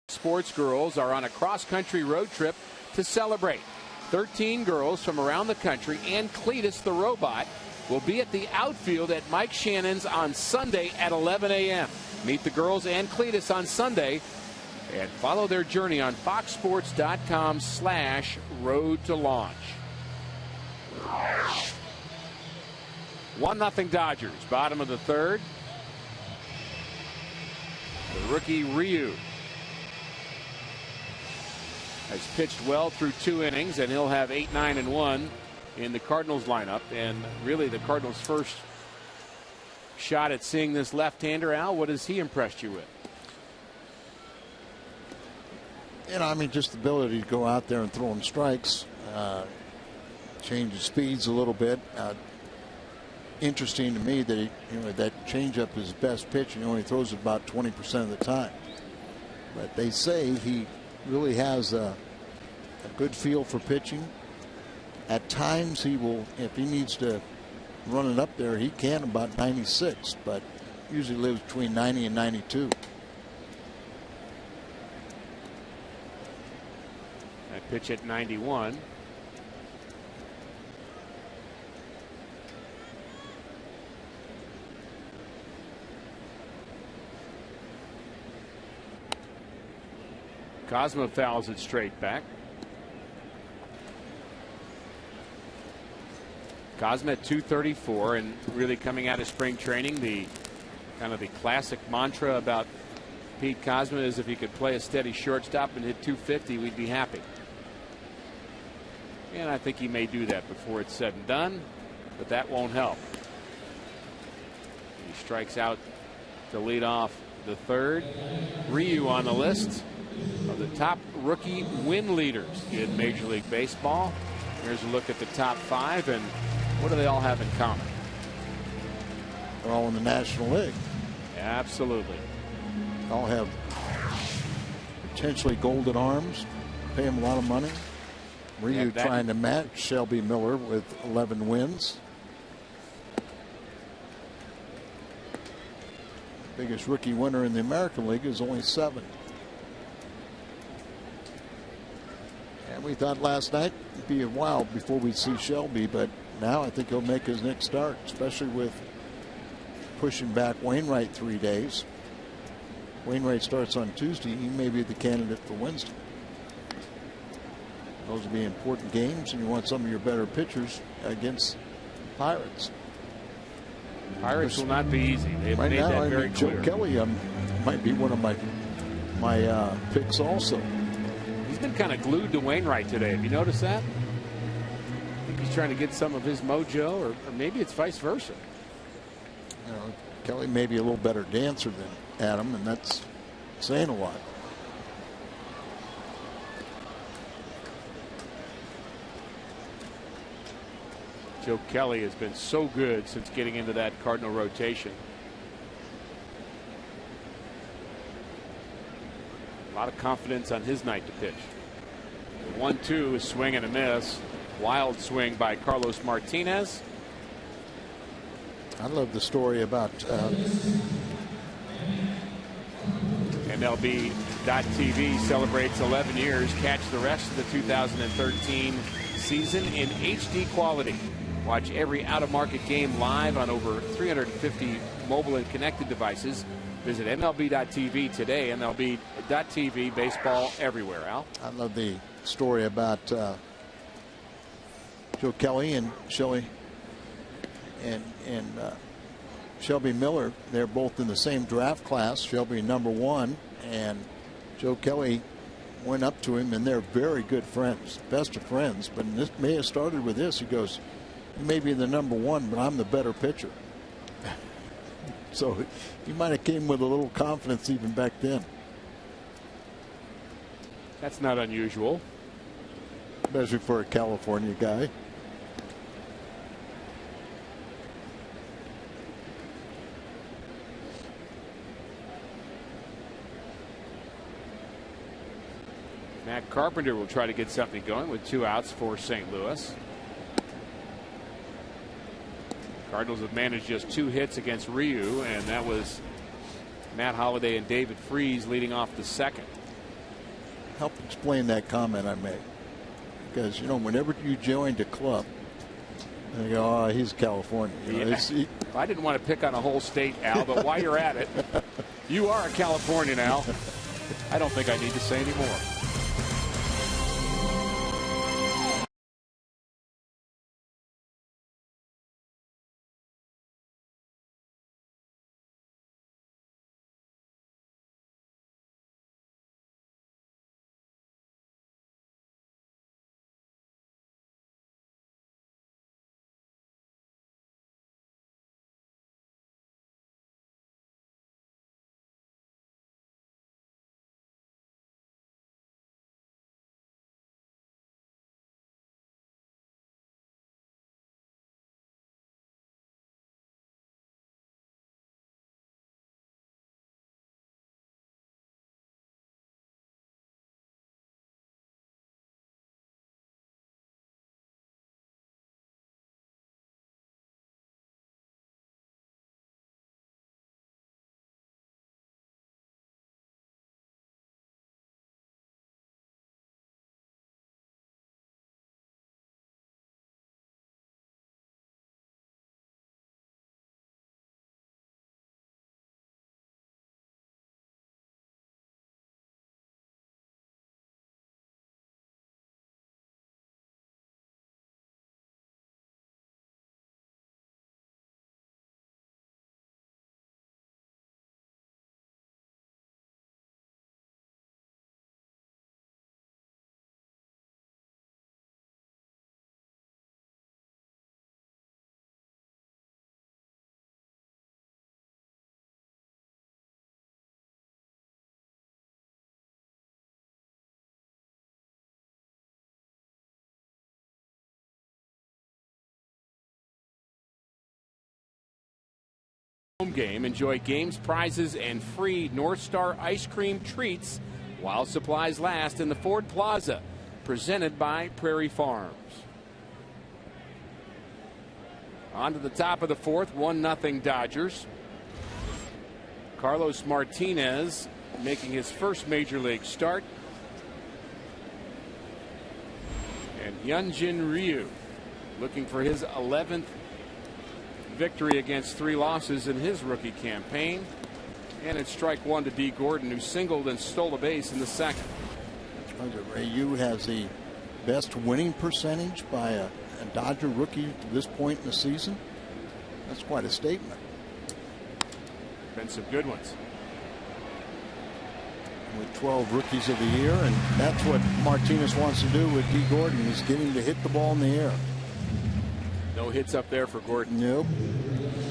Sports girls are on a cross-country road trip to celebrate. 13 girls from around the country and Cletus the robot will be at the outfield at Mike Shannon's on Sunday at 11 a.m. Meet the girls and Cletus on Sunday and follow their journey on foxsports.com/road to launch. 1-0 Dodgers, bottom of the 3rd. The rookie Ryu has pitched well through 2 innings, and he'll have 8, 9, and 1 in the Cardinals lineup. And really the Cardinals' first shot at seeing this left-hander. Al, what has he impressed you with? You know, I mean, just the ability to go out there and throw in strikes, change his speeds a little bit. Interesting to me that that changeup is his best pitch, and he only throws it about 20% of the time. But they say he really has a good feel for pitching. At times he will, if he needs to run it up there, he can about 96, but usually lives between 90 and 92. That pitch at 91. Cosmo fouls it straight back. Cosmo at 234, and really coming out of spring training, the kind of the classic mantra about Pete Cosmo is if he could play a steady shortstop and hit 250, we'd be happy. And I think he may do that before it's said and done, but that won't help. He strikes out to lead off the third. Ryu on the list of the top rookie win leaders in Major League Baseball. Here's a look at the top 5, and what do they all have in common? They're all in the National League. Absolutely. All have potentially golden arms, pay him a lot of money. Ryu trying to match Shelby Miller with 11 wins. Biggest rookie winner in the American League is only 7. And we thought last night it'd be a while before we'd see Shelby, but now I think he'll make his next start, especially with pushing back Wainwright 3 days. Wainwright starts on Tuesday. He may be the candidate for Wednesday. Those will be important games, and you want some of your better pitchers against Pirates. Pirates will not be easy. They've right made now, that very clear. Joe Kelly might be one of my picks also. He's been kind of glued to Wainwright today. Have you noticed that? I think he's trying to get some of his mojo, or maybe it's vice versa. You know, Kelly may be a little better dancer than Adam, and that's saying a lot. Joe Kelly has been so good since getting into that Cardinal rotation. A lot of confidence on his night to pitch. The 1-2 is swing and a miss. Wild swing by Carlos Martinez. I love the story about MLB.TV celebrates 11 years. Catch the rest of the 2013 season in HD quality. Watch every out-of-market game live on over 350 mobile and connected devices. Visit MLB.TV today. MLB.TV, baseball everywhere. Al? I love the story about Joe Kelly and Shelby Shelby Miller. They're both in the same draft class. Shelby #1, and Joe Kelly went up to him, and they're very good friends, best of friends. But this may have started with this. He goes, "You may be the #1, but I'm the better pitcher." So he might have came with a little confidence even back then. That's not unusual, especially for a California guy. Matt Carpenter will try to get something going with 2 outs for St. Louis. Cardinals have managed just 2 hits against Ryu, and that was Matt Holliday and David Freese leading off the second. Help explain that comment I made, because you know, whenever you joined a club, they go, "Oh, he's California." You know, I didn't want to pick on a whole state, Al, but while you're at it, you are a Californian, Al. I don't think I need to say any more. Home game. Enjoy games, prizes, and free North Star ice cream treats while supplies last in the Ford Plaza. Presented by Prairie Farms. On to the top of the fourth, 1-0 Dodgers. Carlos Martinez making his first major league start. And Hyunjin Ryu looking for his 11th victory against 3 losses in his rookie campaign. And it's strike one to D. Gordon, who singled and stole a base in the second. Ryu has the best winning percentage by a Dodger rookie to this point in the season. That's quite a statement. Been some good ones. With 12 rookies of the year, and that's what Martinez wants to do with D. Gordon, is get him to hit the ball in the air. No hits up there for Gordon. Nope.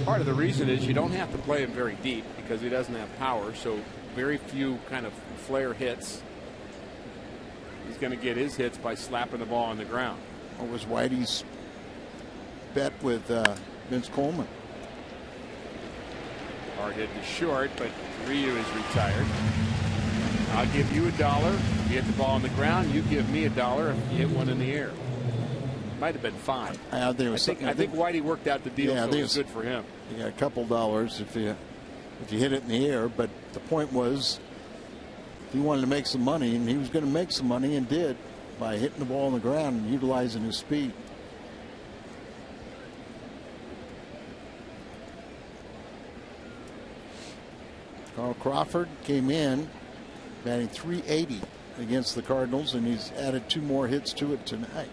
Part of the reason is you don't have to play him very deep because he doesn't have power, so very few kind of flare hits. He's going to get his hits by slapping the ball on the ground. What was Whitey's bet with Vince Coleman? Hard hit to short, but Ryu is retired. I'll give you $1 if you hit the ball on the ground. You give me $1 if you hit one in the air. Might have been $5. I think Whitey worked out the deal, so it was good for him. You got a couple dollars if you hit it in the air, but the point was he wanted to make some money, and he was going to make some money and did by hitting the ball on the ground and utilizing his speed. Carl Crawford came in batting .380 against the Cardinals, and he's added 2 more hits to it tonight.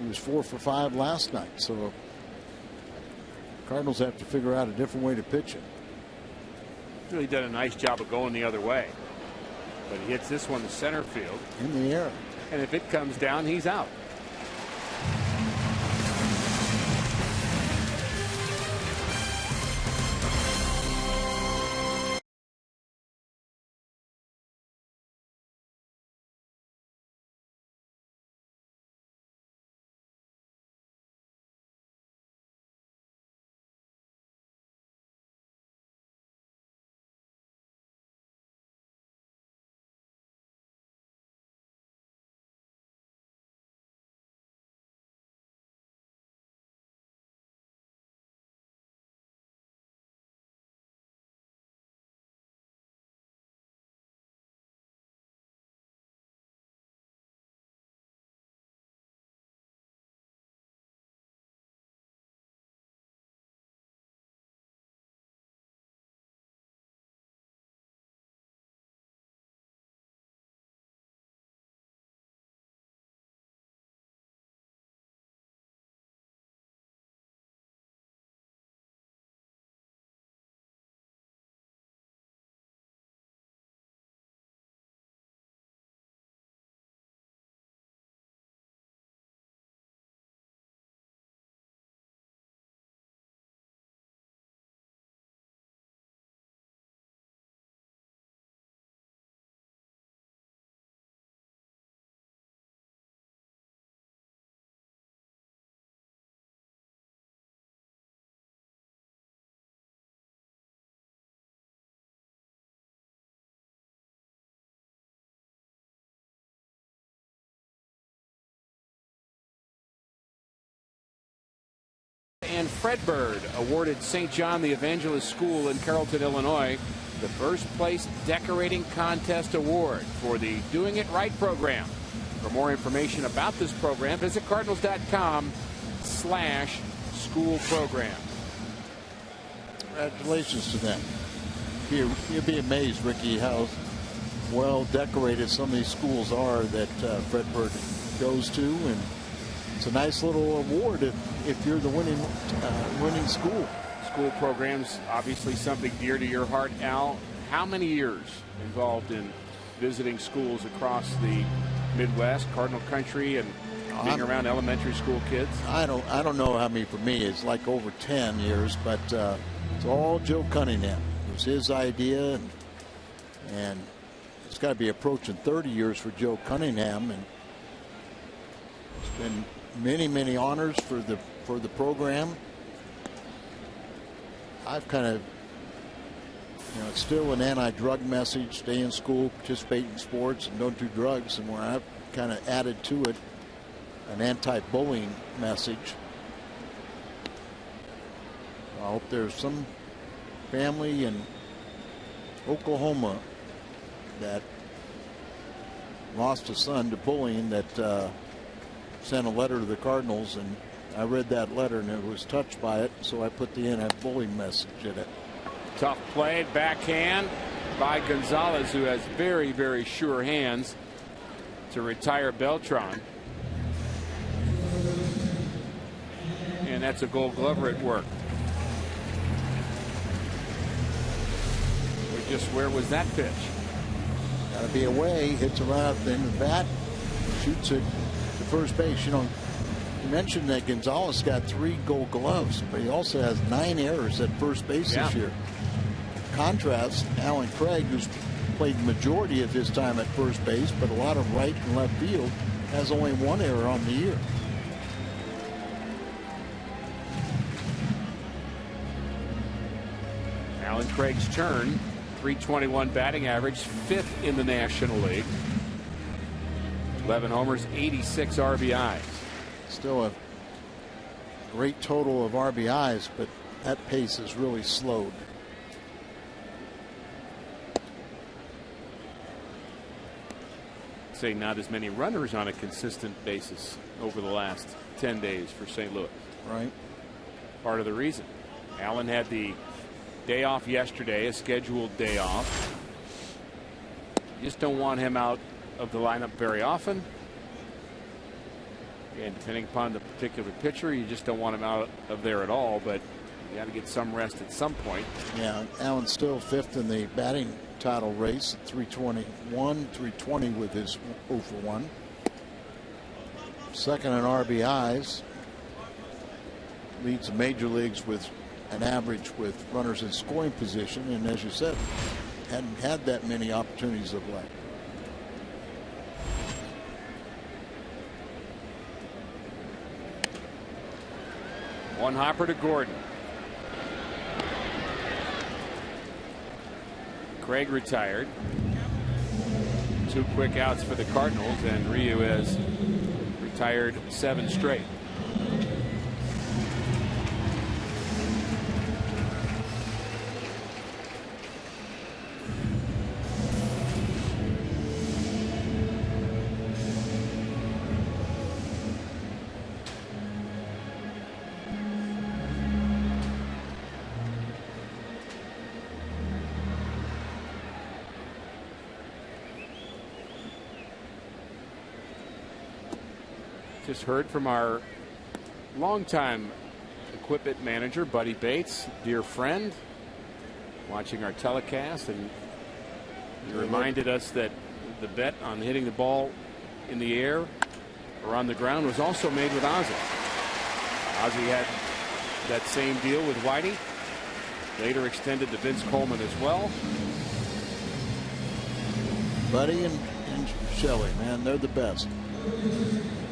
He was 4 for 5 last night, so Cardinals have to figure out a different way to pitch it. Really done a nice job of going the other way, but he hits this one to center field in the air, and if it comes down, he's out. And Fred Bird awarded St. John the Evangelist School in Carrollton, Illinois, the first place decorating contest award for the Doing It Right program. For more information about this program, visit cardinals.com/school program. Congratulations to them. You'll be amazed, Ricky, how well decorated some of these schools are that Fred Bird goes to, and it's a nice little award if you're the winning school. School programs, obviously something dear to your heart, Al. How many years involved in visiting schools across the Midwest, Cardinal Country, and being around elementary school kids? I don't know how many for me. It's like over 10 years, but it's all Joe Cunningham. It was his idea, and it's got to be approaching 30 years for Joe Cunningham, and it's been many honors for the program. I've kind of You know, it's still an anti-drug message. Stay in school, participate in sports, and don't do drugs. And where I've kind of added to it an anti-bullying message. I hope there's some family in Oklahoma that lost a son to bullying that sent a letter to the Cardinals, and I read that letter and it was touched by it, so I put the anti-bullying message in it. Tough play, backhand by Gonzalez, who has very, very sure hands to retire Beltran. And that's a Gold Glover at work. Where was that pitch? Got to be away. Hits around the end of the bat, shoots it to first base. You know, you mentioned that Gonzalez got 3 Gold Gloves, but he also has 9 errors at first base this year. Contrast, Alan Craig, who's played the majority of his time at first base, but a lot of right and left field, has only 1 error on the year. Alan Craig's turn. 321 batting average, 5th in the National League. 11 homers, 86 RBIs. Still a great total of RBIs, but that pace is really slowed. Say not as many runners on a consistent basis over the last 10 days for St. Louis. Right. Part of the reason. Allen had the day off yesterday, a scheduled day off. You just don't want him out of the lineup very often. And depending upon the particular pitcher, you just don't want him out of there at all, but you got to get some rest at some point. Yeah, Allen's still 5th in the batting title race at 321, 320 with his 0 for 1. 2nd in RBIs. Leads the major leagues with an average with runners in scoring position, and as you said, hadn't had that many opportunities of late. One hopper to Gordon. Craig retired. 2 quick outs for the Cardinals, and Ryu has retired 7 straight. Just heard from our longtime equipment manager, Buddy Bates, dear friend, watching our telecast, and he reminded us that the bet on hitting the ball in the air or on the ground was also made with Ozzie. Ozzie had that same deal with Whitey, later extended to Vince Coleman as well. Buddy and Shelley, man, they're the best.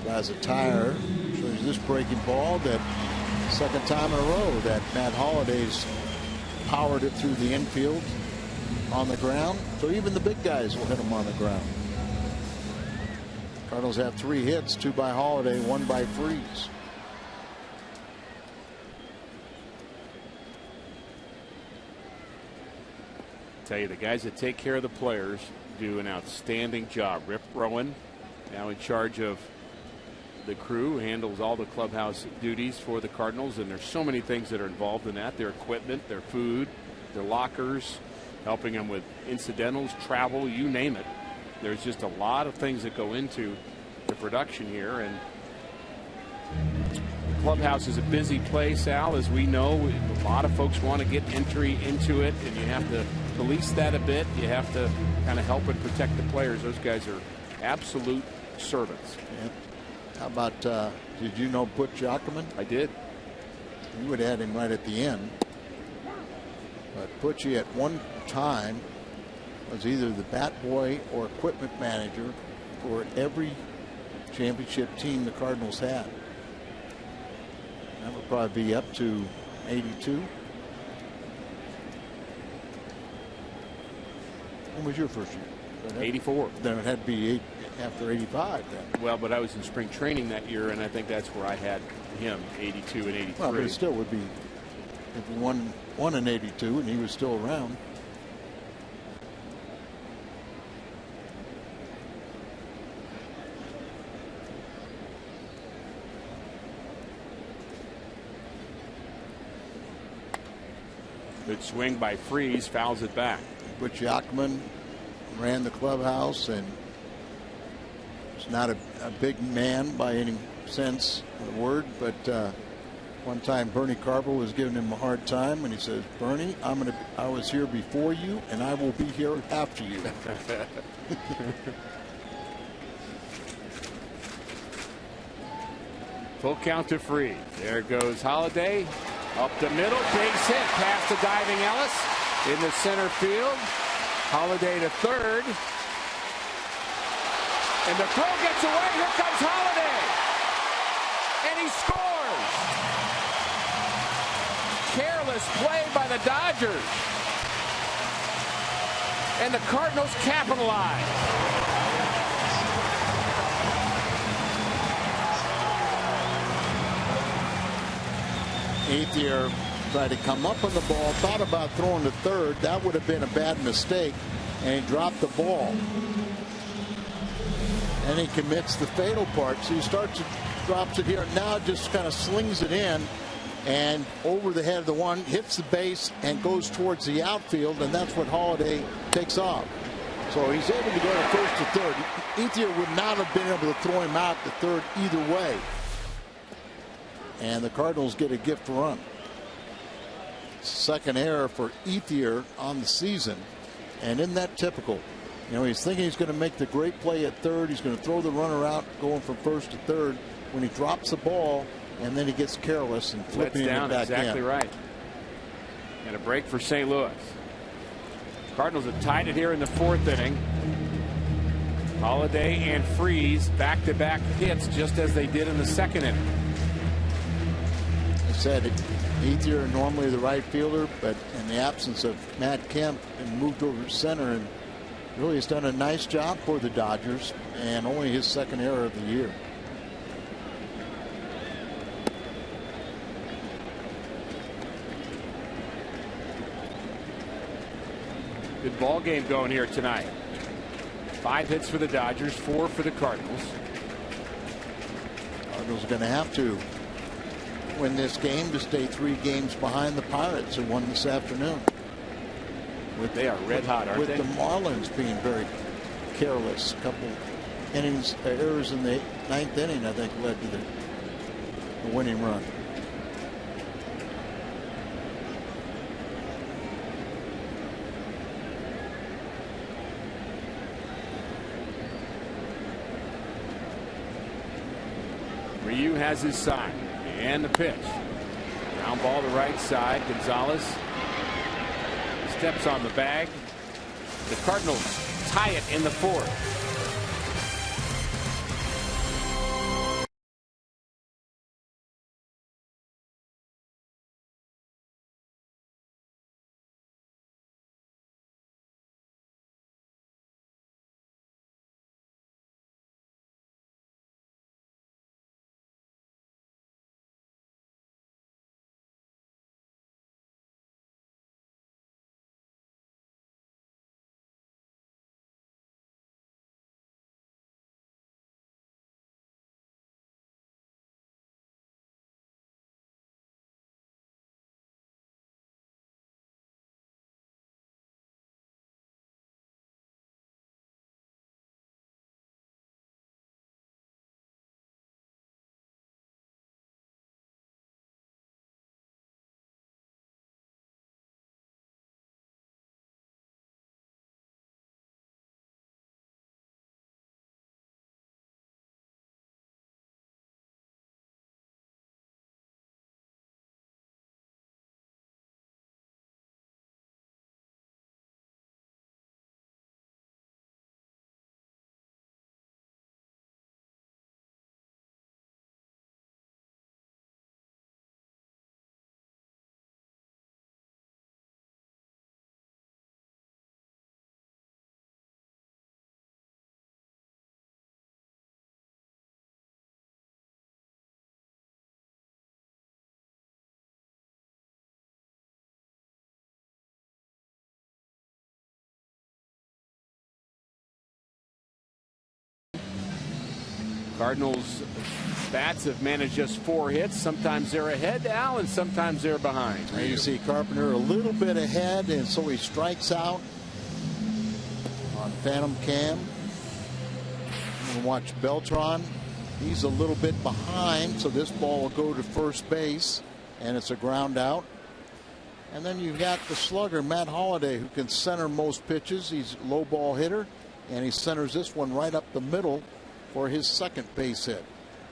As a tire, shows this breaking ball that 2nd time in a row that Matt Holliday's powered it through the infield on the ground, so even the big guys will hit them on the ground. Cardinals have 3 hits, 2 by Holliday, 1 by Freese. Tell you, the guys that take care of the players do an outstanding job. Rip Rowan, now in charge of the crew, handles all the clubhouse duties for the Cardinals, and there's so many things that are involved in that. Their equipment, their food, their lockers, helping them with incidentals, travel, you name it. There's just a lot of things that go into the production here, and the clubhouse is a busy place, Al, as we know. A lot of folks want to get entry into it, and you have to police that a bit. You have to kind of help and protect the players. Those guys are absolute servants. Yeah. How about, did you know Butch Ackerman? I did. You would add him right at the end. But Butchie at one time was either the bat boy or equipment manager for every championship team the Cardinals had. That would probably be up to 82. When was your first year? 84. Then it had to be after 85 then. Well, but I was in spring training that year, and I think that's where I had him, 82 and 83. Well, but it still would be if he won in 82 and he was still around. Good swing by Freeze, fouls it back. Butch Yachman ran the clubhouse, and he's not a big man by any sense of the word, but one time Bernie Carver was giving him a hard time, and he says, Bernie, I was here before you, and I will be here after you. Full count to Freeze. There goes Holiday. Up the middle, base hit past the diving Ellis in the center field. Holiday to third. And the throw gets away. Here comes Holiday. And he scores. Careless play by the Dodgers. And the Cardinals capitalize. Ethier tried to come up on the ball, thought about throwing to third. That would have been a bad mistake, and he dropped the ball. And he commits the fatal part. So he drops it here. Now just kind of slings it in and over the head of the one, hits the base, and goes towards the outfield, and that's what Holiday takes off. So he's able to go to first to third. Ethier would not have been able to throw him out to third either way. And the Cardinals get a gift run. Second error for Ethier on the season. And isn't that typical? You know, he's thinking he's going to make the great play at third. He's going to throw the runner out going from first to third. When he drops the ball, and then he gets careless and flipping it back exactly in. Right. And a break for St. Louis. Cardinals have tied it here in the fourth inning. Holiday and Freeze back-to-back hits just as they did in the second inning. Said Ethier normally the right fielder, but in the absence of Matt Kemp, and moved over to center, and really has done a nice job for the Dodgers, and only his second error of the year. Good ball game going here tonight. 5 hits for the Dodgers, 4 for the Cardinals. Cardinals are going to have to win this game to stay 3 games behind the Pirates, who won this afternoon. They are red hot, aren't they? With the Marlins being very careless. A couple innings, errors in the 9th inning, I think, led to the winning run. Ryu has his sign. And the pitch. Ground ball to right side. Gonzalez steps on the bag. The Cardinals tie it in the fourth. Cardinals bats have managed just 4 hits. Sometimes they're ahead, Al, and sometimes they're behind. Now you see Carpenter a little bit ahead, and so he strikes out on Phantom Cam. I'm going to watch Beltran. He's a little bit behind, so this ball will go to first base, and it's a ground out. And then you've got the slugger, Matt Holliday, who can center most pitches. He's a low ball hitter, and he centers this one right up the middle for his second base hit.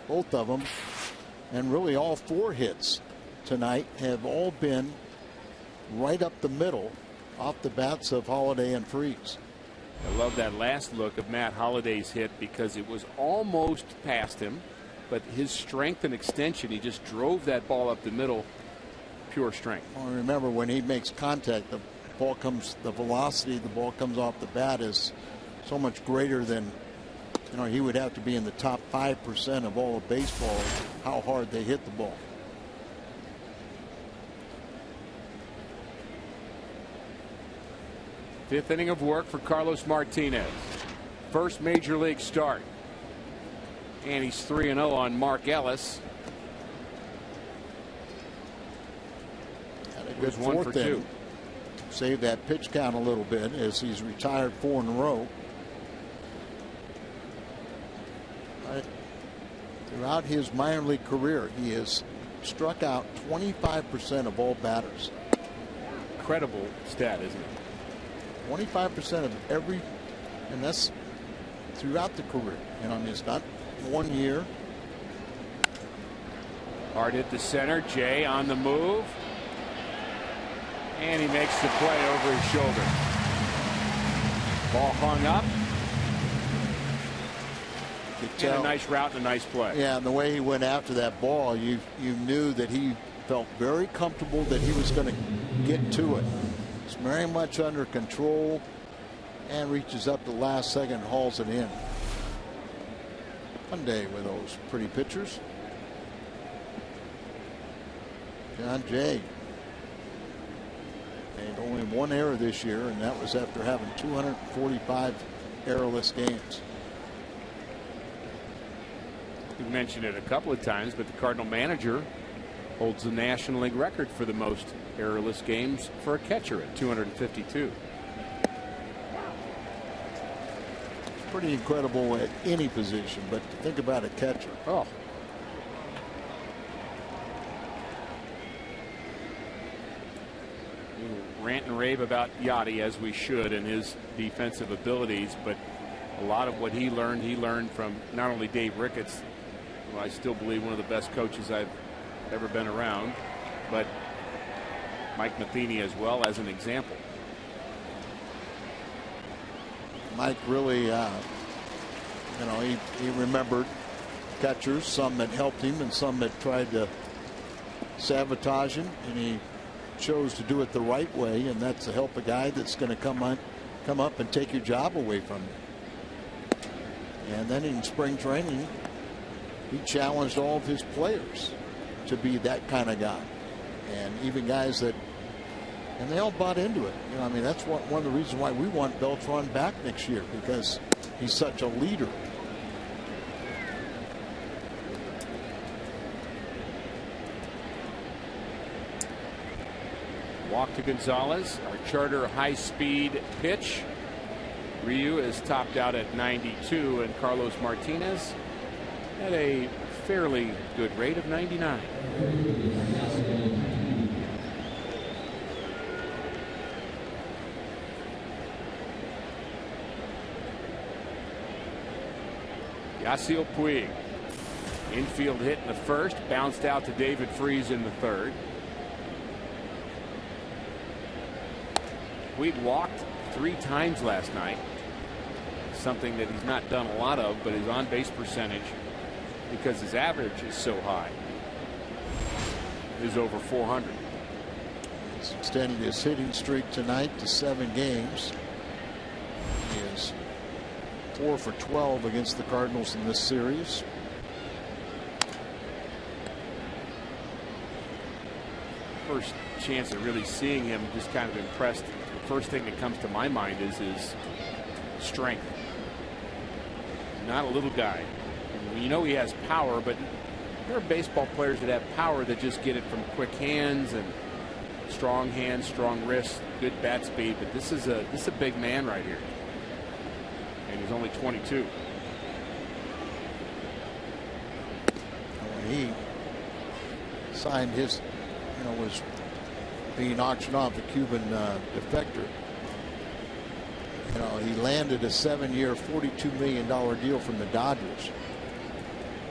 Both of them, and really all 4 hits tonight, have all been right up the middle off the bats of Holliday and Freese. I love that last look of Matt Holliday's hit because it was almost past him, but his strength and extension, he just drove that ball up the middle. Pure strength. Well, remember, when he makes contact, the ball comes, the velocity the ball comes off the bat is so much greater than, you know, he would have to be in the top 5% of all of baseball, how hard they hit the ball. Fifth inning of work for Carlos Martinez. First major league start. And he's 3-0 on Mark Ellis. Had a good fourth inning. Saved that pitch count a little bit as he's retired 4 in a row. Throughout his minor league career, he has struck out 25% of all batters. Incredible stat, isn't it? 25% of every, and that's throughout the career. And I mean, it's not 1 year. Hard hit the center. Jay on the move. And he makes the play over his shoulder. Ball hung up. And a nice route and a nice play. Yeah, and the way he went after that ball, you knew that he felt very comfortable that he was going to get to it. It's very much under control and reaches up the last second, hauls it in. Fun day with those pretty pitchers. John Jay made only 1 error this year, and that was after having 245 errorless games. We mentioned it a couple of times, but the Cardinal manager holds the National League record for the most errorless games for a catcher at 252. It's pretty incredible at any position, but think about a catcher. Oh. We rant and rave about Yachty, as we should, and his defensive abilities, but a lot of what he learned from not only Dave Ricketts, who I still believe one of the best coaches I've ever been around, but Mike Matheny as well as an example. Mike really, you know, he remembered catchers, some that helped him and some that tried to sabotage him, and he chose to do it the right way, and that's to help a guy that's going to come up and take your job away from you. And then in spring training, he challenged all of his players to be that kind of guy, and even guys that, and they all bought into it. You know, I mean, that's one of the reasons why we want Beltran back next year, because he's such a leader. Walk to Gonzalez, our charter high-speed pitch. Ryu is topped out at 92, and Carlos Martinez at a fairly good rate of 99. Yasiel Puig, infield hit in the first, bounced out to David Freese in the third. Puig walked 3 times last night, something that he's not done a lot of, but his on-base percentage, because his average is so high, is over 400. He's extended his hitting streak tonight to 7 games. He is 4 for 12 against the Cardinals in this series. First chance of really seeing him, just kind of impressed. The first thing that comes to my mind is his strength. Not a little guy in You know he has power, but there are baseball players that have power that just get it from quick hands and strong hands, strong wrists, good bat speed. But this is a big man right here, and he's only 22. When he signed his, was being auctioned off, a Cuban defector. He landed a 7-year, $42 million deal from the Dodgers.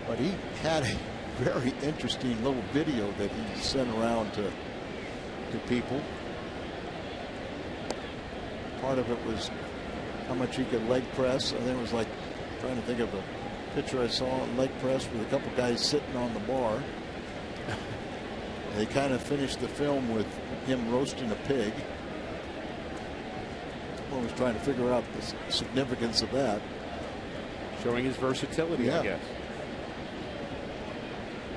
But he had a very interesting little video that he sent around to people. Part of it was how much he could leg press. I think it was like, trying to think of a picture I saw, leg press with a couple guys sitting on the bar. They kind of finished the film with him roasting a pig. I was trying to figure out the significance of that. Showing his versatility, I guess.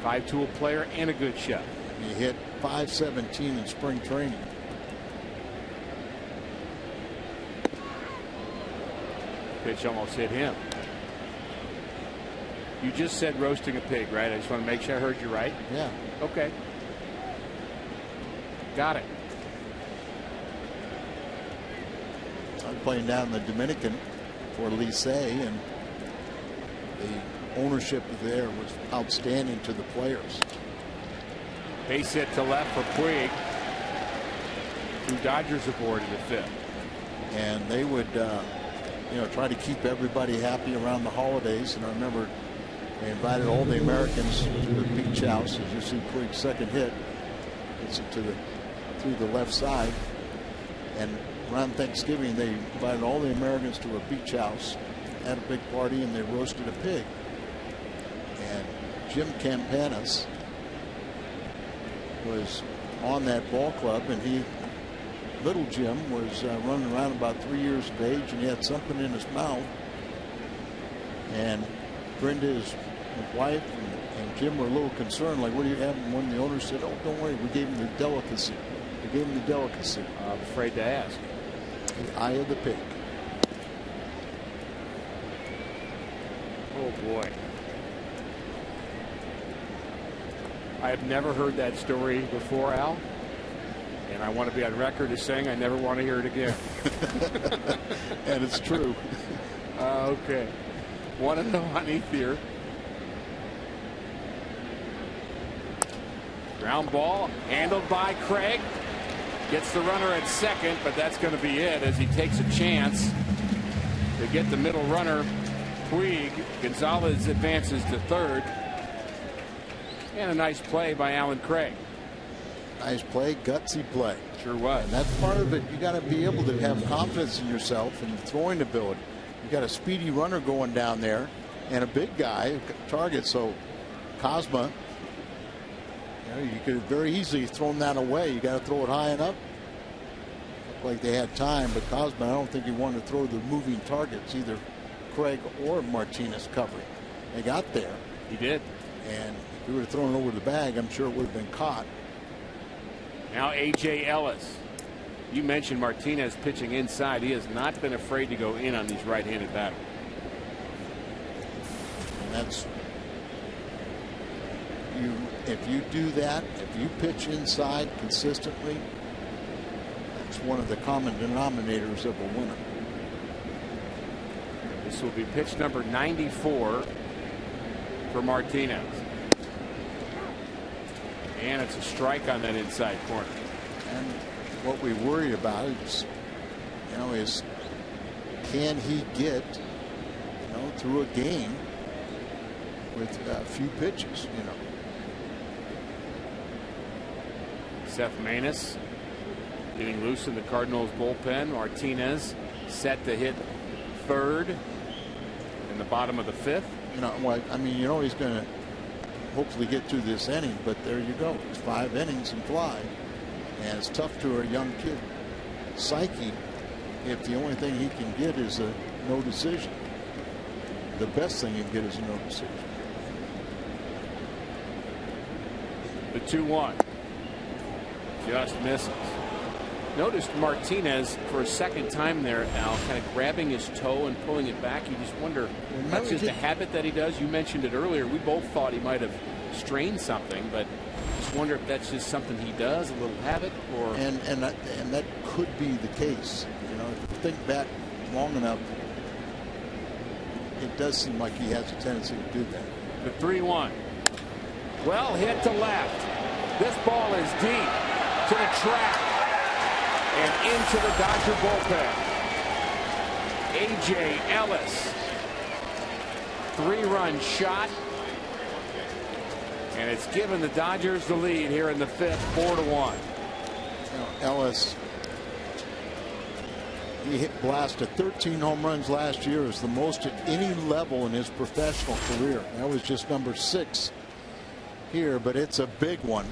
5-tool player and a good shot. He hit .517 in spring training. Pitch almost hit him. You just said roasting a pig, right? I just want to make sure I heard you right. Yeah. Okay. Got it. I'm playing down in the Dominican for Licey, and the ownership there was outstanding to the players. Base hit to left for Puig. 2 Dodgers aboard in the 5th. And they would, try to keep everybody happy around the holidays. And I remember they invited all the Americans to the beach house. As you see, Puig's second hit gets it through the left side. And around Thanksgiving, they invited all the Americans to a beach house, had a big party, and they roasted a pig. And Jim Campanis was on that ball club, and little Jim was running around about 3 years of age, and he had something in his mouth. And Brenda, his wife, and Jim were a little concerned, like, what do you have? And one of the owners said, oh, don't worry, we gave him the delicacy. We gave him the delicacy. I'm afraid to ask. The eye of the pig. Oh, boy. I have never heard that story before, Al. And I want to be on record as saying I never want to hear it again. And it's true. Okay. 1-0 on Ethier. Ground ball handled by Craig. Gets the runner at second, but that's going to be it as he takes a chance to get the middle runner. Puig. Gonzalez advances to third. And a nice play by Alan Craig. Nice play, gutsy play. Sure was. And that's part of it. You got to be able to have confidence in yourself and throwing ability. You got a speedy runner going down there and a big guy target. So Cosma, you could have very easily thrown that away. You got to throw it high enough. Looked like they had time, but Cosma, I don't think he wanted to throw the moving targets, either Craig or Martinez covering. They got there. He did. And if he would have thrown it over the bag, I'm sure it would have been caught. Now A.J. Ellis. You mentioned Martinez pitching inside. He has not been afraid to go in on these right-handed batters. And that's if you do that, if you pitch inside consistently, that's one of the common denominators of a winner. This will be pitch number 94 for Martinez. And it's a strike on that inside corner. And what we worry about is, is can he get, through a game with a few pitches, Seth Maness getting loose in the Cardinals bullpen. Martinez set to hit third in the bottom of the 5th. He's going to hopefully get through this inning, but there you go. It's 5 innings and fly. And it's tough to a young kid psyche if the only thing he can get is a no decision. The best thing he can get is a no decision. The 2-1 just misses. Noticed Martinez for a second time there, Al, kind of grabbing his toe and pulling it back. You just wonder, that's just a habit that he does. You mentioned it earlier. We both thought he might have strained something, but just wonder if that's just something he does, a little habit, or and that could be the case. You know, if you think back long enough, it does seem like he has a tendency to do that. The 3-1. Well hit to left. This ball is deep to the track and into the Dodger bullpen. A.J. Ellis, 3-run shot, and it's given the Dodgers the lead here in the 5th, 4-1. Ellis, he blasted 13 home runs last year. It was the most at any level in his professional career. That was just number 6 here, but it's a big one,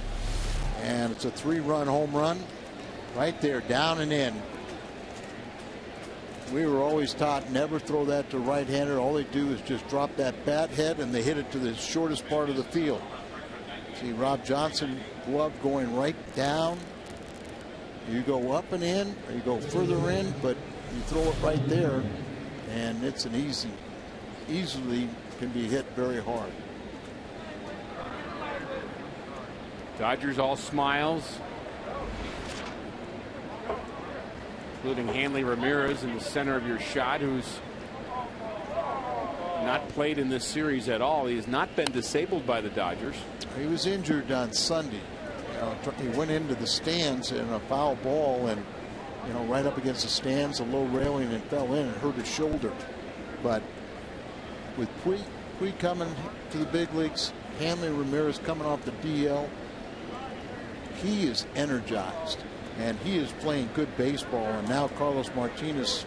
and it's a 3-run home run right there, down and in. We were always taught never throw that to right-hander. All they do is just drop that bat head and they hit it to the shortest part of the field. See Rob Johnson glove going right down. You go up and in, or you go further in, but you throw it right there, and it's an easily can be hit very hard. Dodgers all smiles, including Hanley Ramirez in the center of your shot, who's not played in this series at all. He has not been disabled by the Dodgers. He was injured on Sunday. He went into the stands in a foul ball, and right up against the stands, a low railing, and fell in and hurt his shoulder. But with Puig coming to the big leagues, Hanley Ramirez coming off the DL, he is energized and he is playing good baseball. And now Carlos Martinez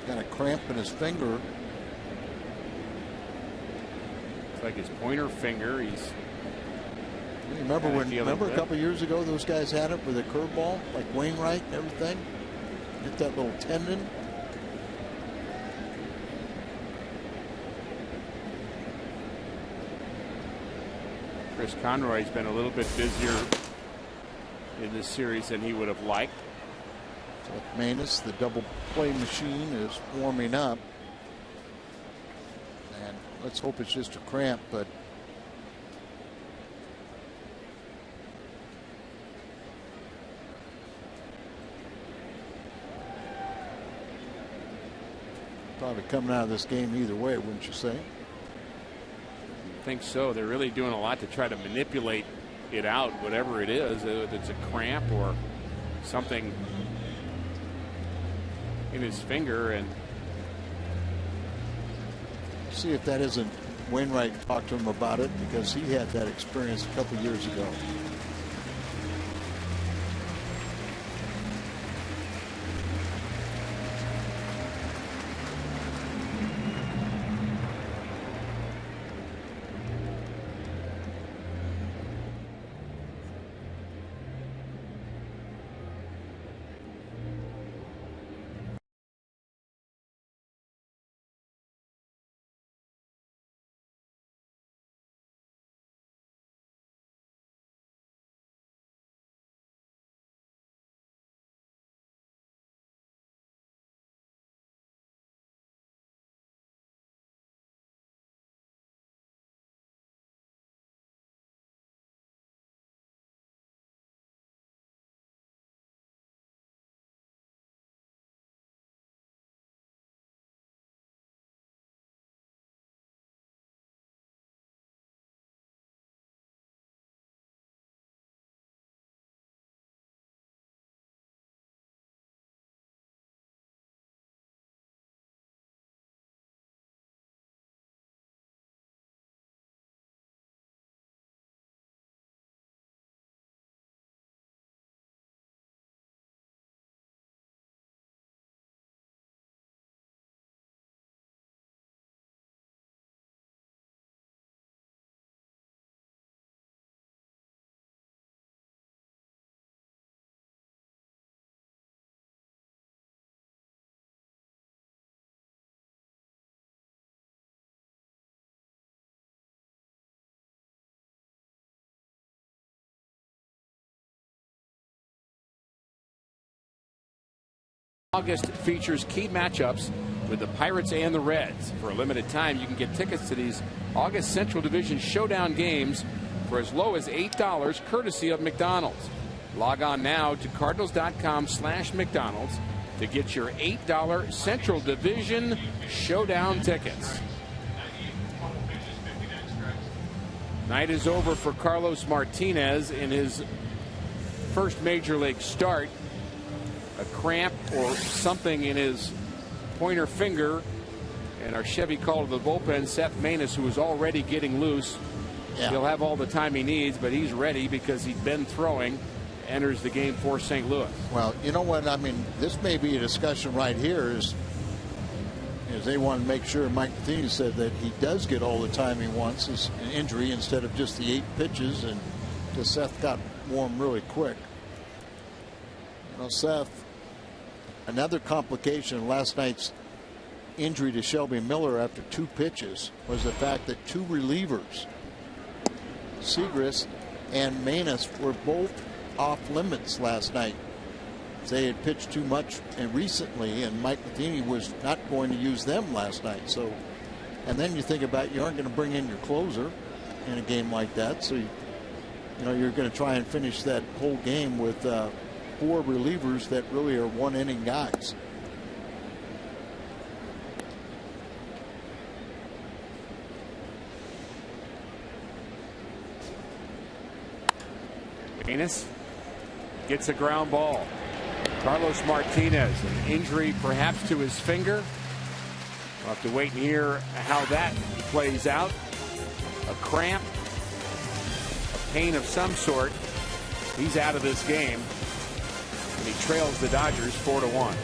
got a cramp in his finger. It's like his pointer finger. He's remember a couple years ago those guys had it with a curveball, like Wainwright and everything, hit that little tendon. Chris Conroy's been a little bit busier in this series than he would have liked. Manus, the double play machine, is warming up, and let's hope it's just a cramp, but probably coming out of this game either way, wouldn't you say? I think so. They're really doing a lot to try to manipulate it out, whatever it is, whether it's a cramp or something in his finger. And see if that isn't Wainwright. Talk to him about it, because he had that experience a couple years ago. August features key matchups with the Pirates and the Reds. For a limited time, you can get tickets to these August Central Division Showdown games for as low as $8, courtesy of McDonald's. Log on now to cardinals.com/McDonald's to get your $8 Central Division Showdown tickets. Night is over for Carlos Martinez in his first major league start. A cramp or something in his pointer finger, and our Chevy call to the bullpen, Seth Maness, who is already getting loose. Yeah. He'll have all the time he needs, but he's ready because he's been throwing. Enters the game for St. Louis. Well, you know what? I mean, this may be a discussion right here is they want to make sure. Mike Matheny said that he does get all the time he wants is an injury instead of just the 8 pitches, and Seth got warm really quick. You know, Seth, another complication of last night's injury to Shelby Miller after 2 pitches was the fact that 2 relievers, Segrist and Maness, were both off limits last night. They had pitched too much and recently, and Mike Matheny was not going to use them last night. So, and then you think about, you aren't going to bring in your closer in a game like that, so you know you're going to try and finish that whole game with 4 relievers that really are 1-inning guys. Maness gets a ground ball. Carlos Martinez, an injury perhaps to his finger. We'll have to wait and hear how that plays out. A cramp, a pain of some sort. He's out of this game, and he trails the Dodgers 4-1.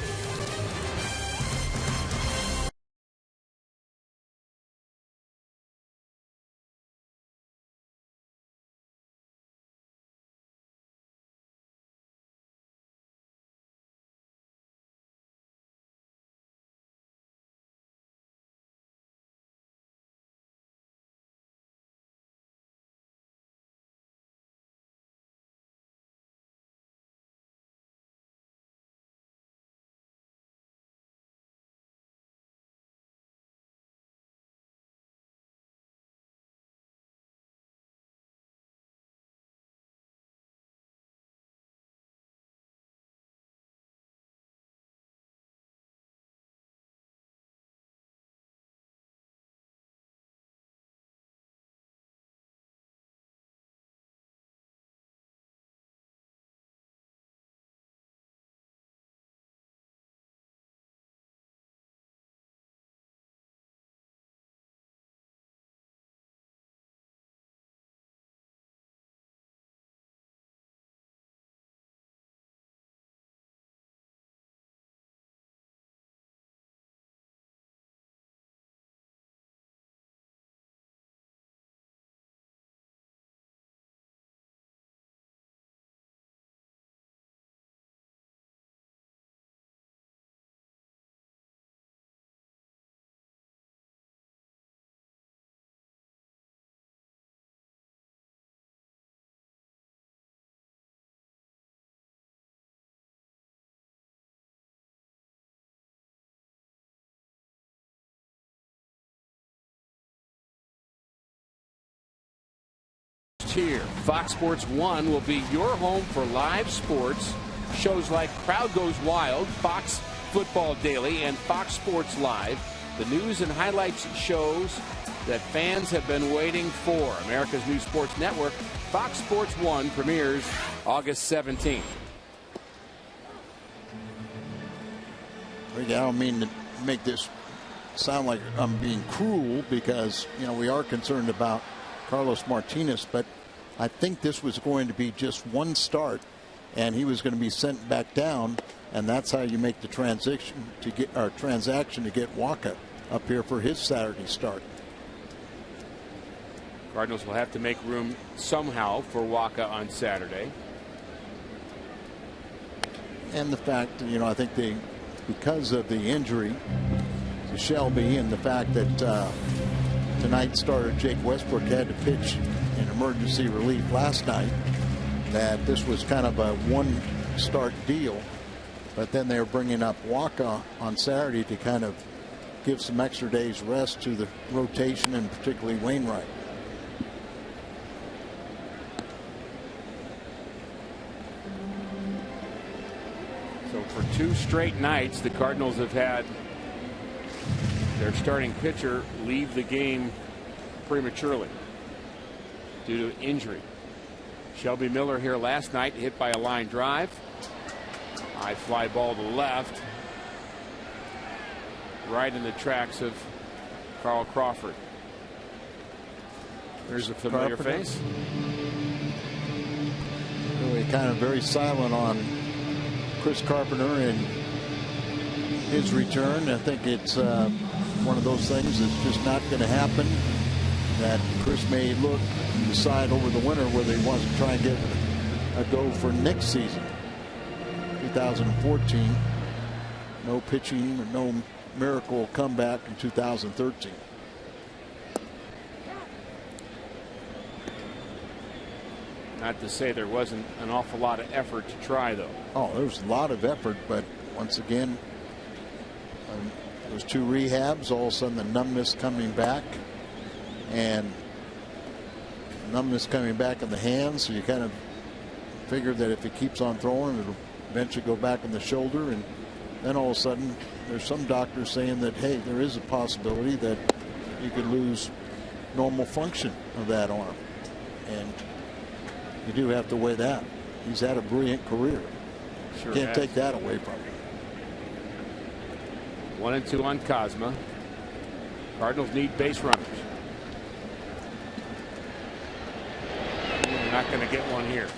Here, Fox Sports 1 will be your home for live sports. Shows like Crowd Goes Wild, Fox Football Daily, and Fox Sports Live. The news and highlights shows that fans have been waiting for. America's new sports network, Fox Sports 1, premieres August 17th. I don't mean to make this sound like I'm being cruel, because you know we are concerned about Carlos Martinez, but I think this was going to be just one start, and he was going to be sent back down, and that's how you make the transaction to get Wacha up here for his Saturday start. Cardinals will have to make room somehow for Wacha on Saturday. And the fact, you know, I think because of the injury to Shelby and the fact that tonight's starter Jake Westbrook had to pitch in emergency relief last night, that this was kind of a one-start deal. But then they're bringing up Waka on Saturday to kind of give some extra days rest to the rotation, and particularly Wainwright. So for 2 straight nights, the Cardinals have had their starting pitcher leave the game prematurely due to injury. Shelby Miller here last night, hit by a line drive. High fly ball to left, right in the tracks of Carl Crawford. There's a familiar face. Really kind of very silent on Chris Carpenter and his return. I think it's one of those things that's just not going to happen. That Chris may look and decide over the winter whether he wants to try and get a go for next season. 2014. No pitching, no miracle comeback in 2013. Not to say there wasn't an awful lot of effort to try, though. Oh, there was a lot of effort, but once again, those 2 rehabs, all of a sudden the numbness coming back, and numbness coming back in the hands, so you kind of figure that if he keeps on throwing, it'll eventually go back in the shoulder. And then all of a sudden there's some doctors saying that, hey, there is a possibility that you could lose normal function of that arm, and you do have to weigh that. He's had a brilliant career. Sure Can't has. take that away from him. 1-2 on Cosma. Cardinals need base runners. They're not going to get one here.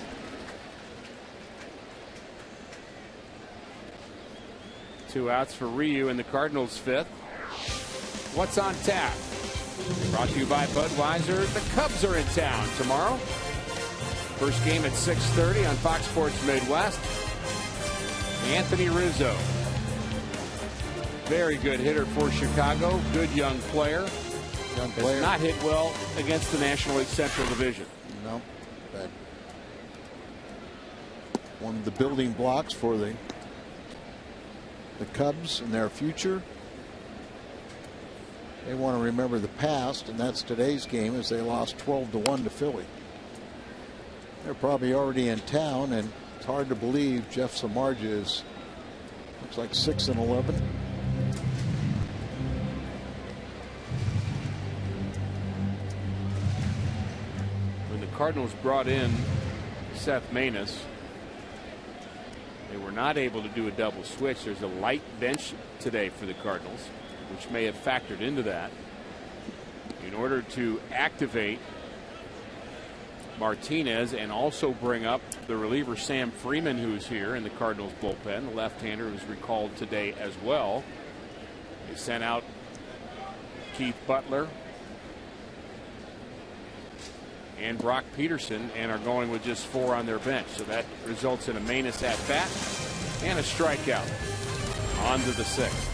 2 outs for Ryu in the Cardinals' 5th. What's on tap? Brought to you by Budweiser. The Cubs are in town tomorrow. First game at 6:30 on Fox Sports Midwest. Anthony Rizzo. Very good hitter for Chicago. Good young player. Has not hit well against the National League Central Division. No. But one of the building blocks for the Cubs and their future. They want to remember the past, and that's today's game, as they lost 12-1 to Philly. They're probably already in town, and it's hard to believe Jeff Samardzija is, looks like 6-11. When the Cardinals brought in Seth Maness, they were not able to do a double switch. There's a light bench today for the Cardinals, which may have factored into that. In order to activate Martinez and also bring up the reliever Sam Freeman, who's here in the Cardinals bullpen, the left-hander who's recalled today as well. They sent out Keith Butler and Brock Peterson and are going with just 4 on their bench. So that results in a Maness at bat and a strikeout. On to the 6th.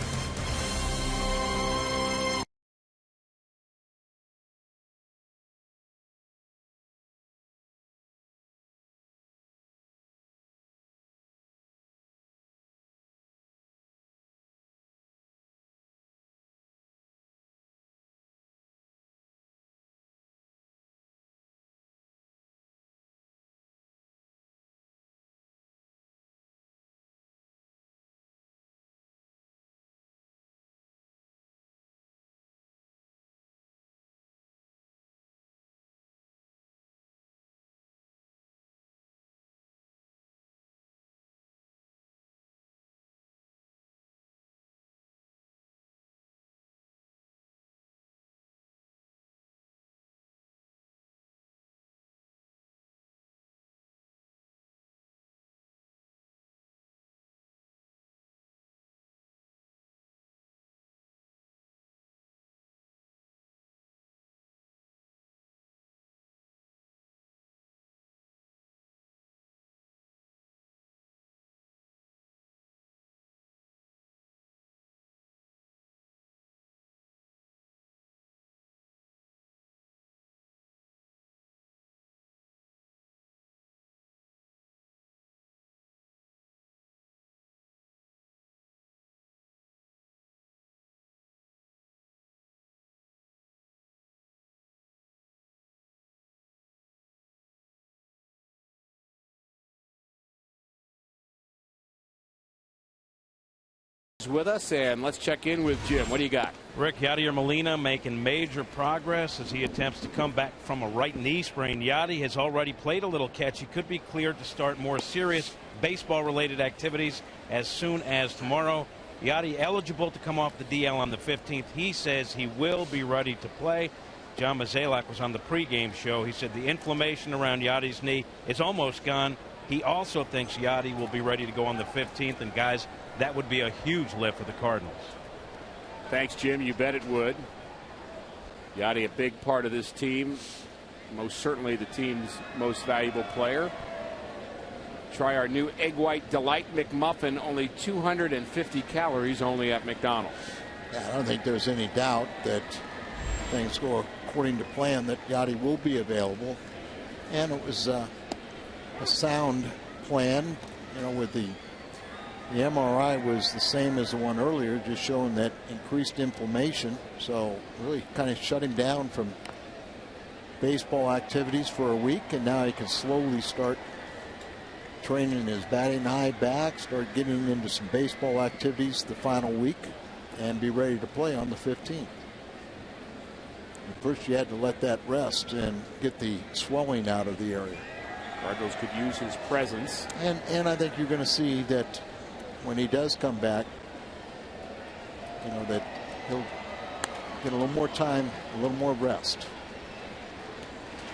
With us, and let's check in with Jim. What do you got? Rick, Yadier Molina making major progress as he attempts to come back from a right knee sprain. Yadi has already played a little catch. He could be cleared to start more serious baseball-related activities as soon as tomorrow. Yadi eligible to come off the DL on the 15th. He says he will be ready to play. John Mozeliak was on the pregame show. He said the inflammation around Yadi's knee is almost gone. He also thinks Yadi will be ready to go on the 15th. And guys, that would be a huge lift for the Cardinals. Thanks, Jim. You bet it would. Yadi, a big part of this team. Most certainly the team's most valuable player. Try our new Egg White Delight McMuffin. Only 250 calories only at McDonald's. Yeah, I don't think there's any doubt that things go according to plan, that Yadi will be available. And it was a sound plan, you know, with the MRI was the same as the one earlier, just showing that increased inflammation. So really kind of shut him down from baseball activities for a week, and now he can slowly start training his batting eye back, start getting into some baseball activities the final week, and be ready to play on the 15th. First you had to let that rest and get the swelling out of the area. Cardinals could use his presence. And I think you're going to see that when he does come back, you know, that he'll get a little more time, a little more rest.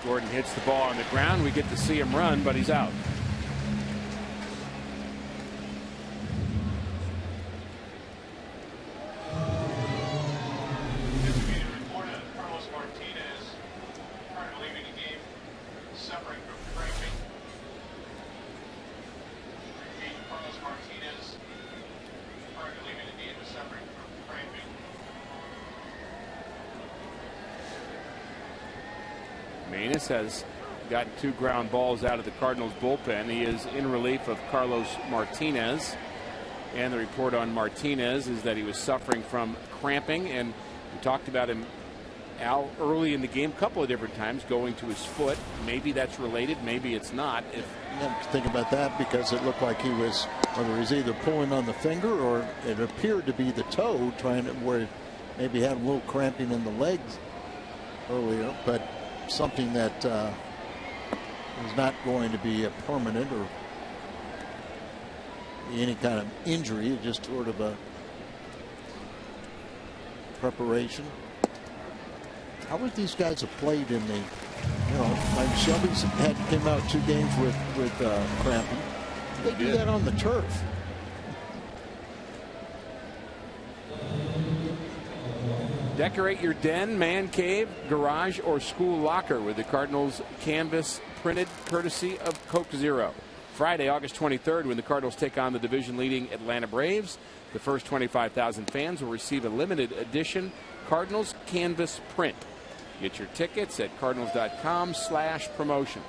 Gordon hits the ball on the ground. We get to see him run, but he's out. Maness has gotten 2 ground balls out of the Cardinals bullpen. He is in relief of Carlos Martinez. And the report on Martinez is that he was suffering from cramping. And we talked about him, Al, early in the game, a couple of different times, going to his foot. Maybe that's related, maybe it's not. You have to think about that, because it looked like he was, whether he was either pulling on the finger or it appeared to be the toe, trying to, where maybe had a little cramping in the legs earlier, but something that is not going to be a permanent or any kind of injury, just sort of a preparation. How would these guys have played in the, you know, like Shelby's came out 2 games with cramping. They do that on the turf. Decorate your den, man cave, garage, or school locker with the Cardinals canvas printed courtesy of Coke Zero. Friday, August 23rd, when the Cardinals take on the division-leading Atlanta Braves, the first 25,000 fans will receive a limited edition Cardinals canvas print. Get your tickets at cardinals.com/promotions.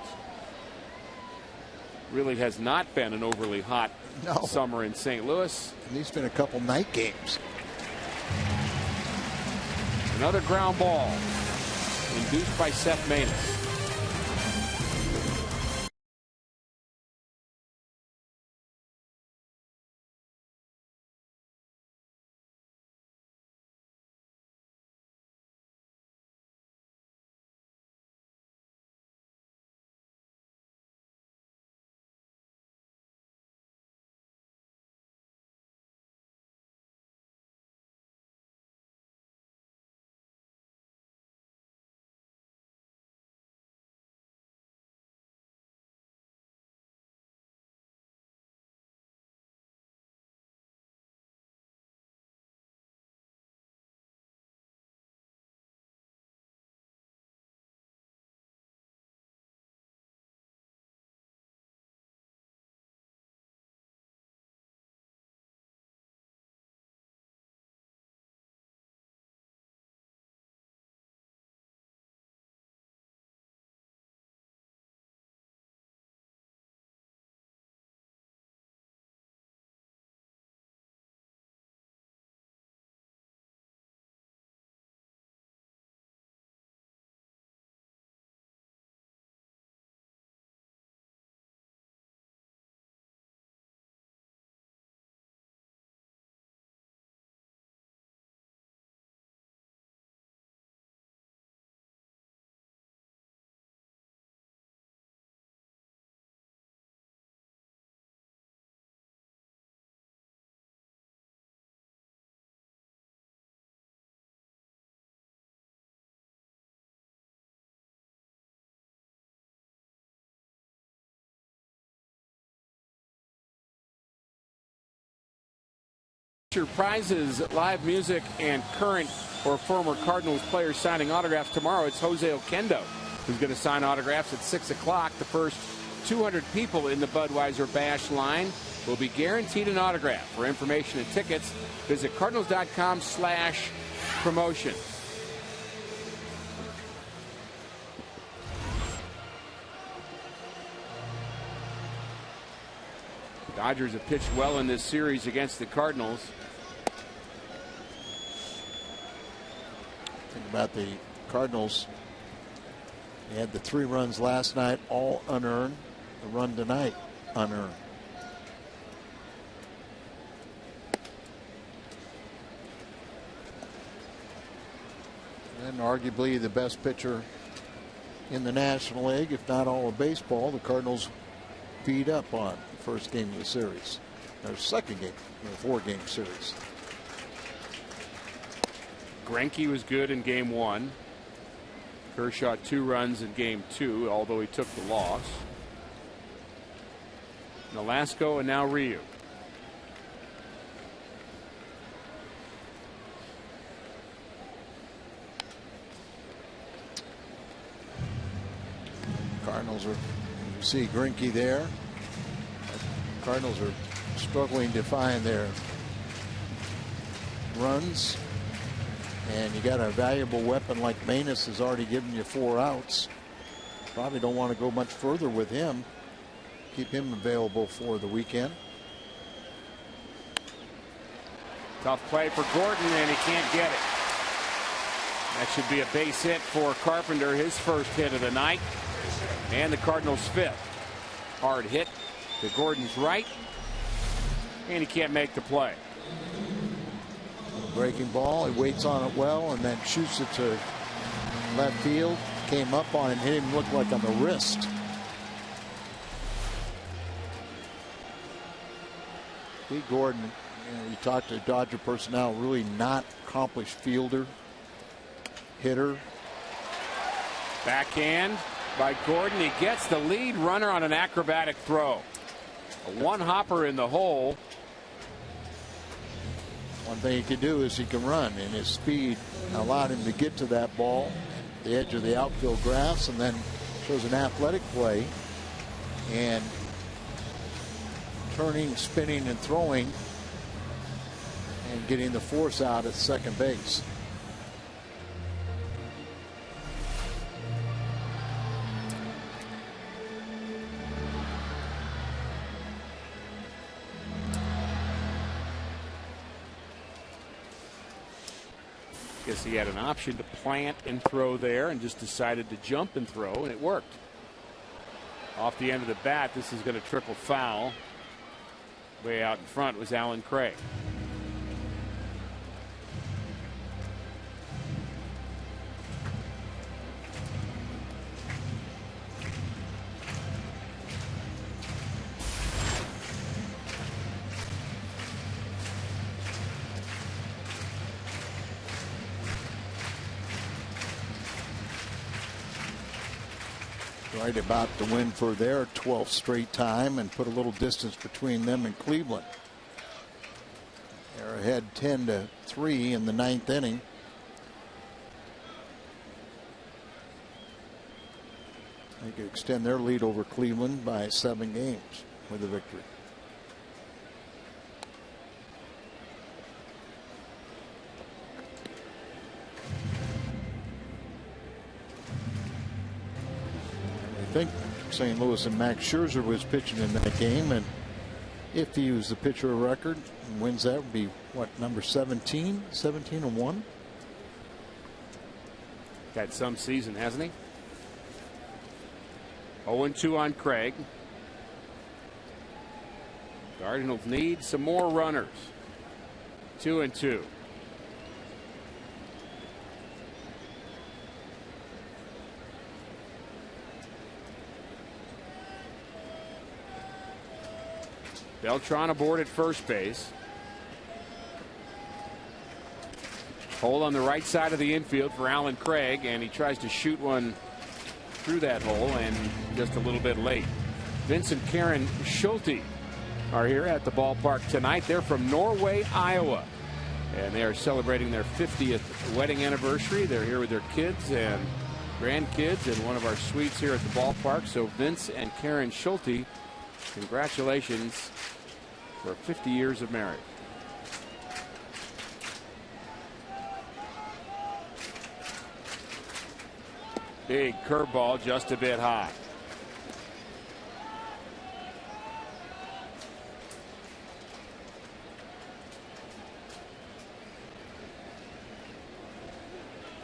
Really has not been an overly hot summer in St. Louis. And there's been a couple night games. Another ground ball induced by Seth Maness. Prizes, live music, and current or former Cardinals players signing autographs tomorrow. It's Jose Oquendo who's going to sign autographs at 6 o'clock. The first 200 people in the Budweiser Bash line will be guaranteed an autograph. For information and tickets, visit cardinals.com/promotion. Dodgers have pitched well in this series against the Cardinals. Think about the Cardinals. They had the 3 runs last night, all unearned. The run tonight, unearned. And arguably the best pitcher in the National League, if not all of baseball. The Cardinals beat up on the first game of the series. Their second game in the 4-game series. Greinke was good in game 1. Kershaw 2 runs in game 2, although he took the loss. Nolasco and now Ryu. Cardinals are, you see Greinke there. Cardinals are struggling to find their runs. And you got a valuable weapon like Manus has already given you 4 outs. Probably don't want to go much further with him. Keep him available for the weekend. Tough play for Gordon, and he can't get it. That should be a base hit for Carpenter, his first hit of the night. And the Cardinals' 5th. Hard hit to Gordon's right. And he can't make the play. Breaking ball, he waits on it well and then shoots it to left field. Came up on it, hit him, looked like on the wrist. Pete Gordon, you talk to Dodger personnel, really not accomplished fielder, hitter. Backhand by Gordon. He gets the lead runner on an acrobatic throw. A one-hopper in the hole. One thing he can do is he can run, and his speed allowed him to get to that ball at the edge of the outfield grass, and then shows an athletic play and turning, spinning, and throwing and getting the force out at second base. Guess he had an option to plant and throw there and just decided to jump and throw, and it worked. Off the end of the bat, this is going to trickle foul. Way out in front was Alan Craig. Right about to win for their 12th straight time and put a little distance between them and Cleveland. They're ahead 10-3 in the 9th inning. They could extend their lead over Cleveland by 7 games with a victory. I think St. Louis and Max Scherzer was pitching in that game, and if he was the pitcher of record and wins that, would be what, number 17 and 1. Had some season, hasn't he? 0-2 on Craig. Cardinals need some more runners. 2-2. Beltran aboard at first base. Hole on the right side of the infield for Alan Craig, and he tries to shoot one through that hole and just a little bit late. Vincent Karen Schulte are here at the ballpark tonight. They're from Norway, Iowa, and they are celebrating their 50th wedding anniversary. They're here with their kids and grandkids in one of our suites here at the ballpark. So Vince and Karen Schulte, congratulations for 50 years of marriage. Big curveball, just a bit high.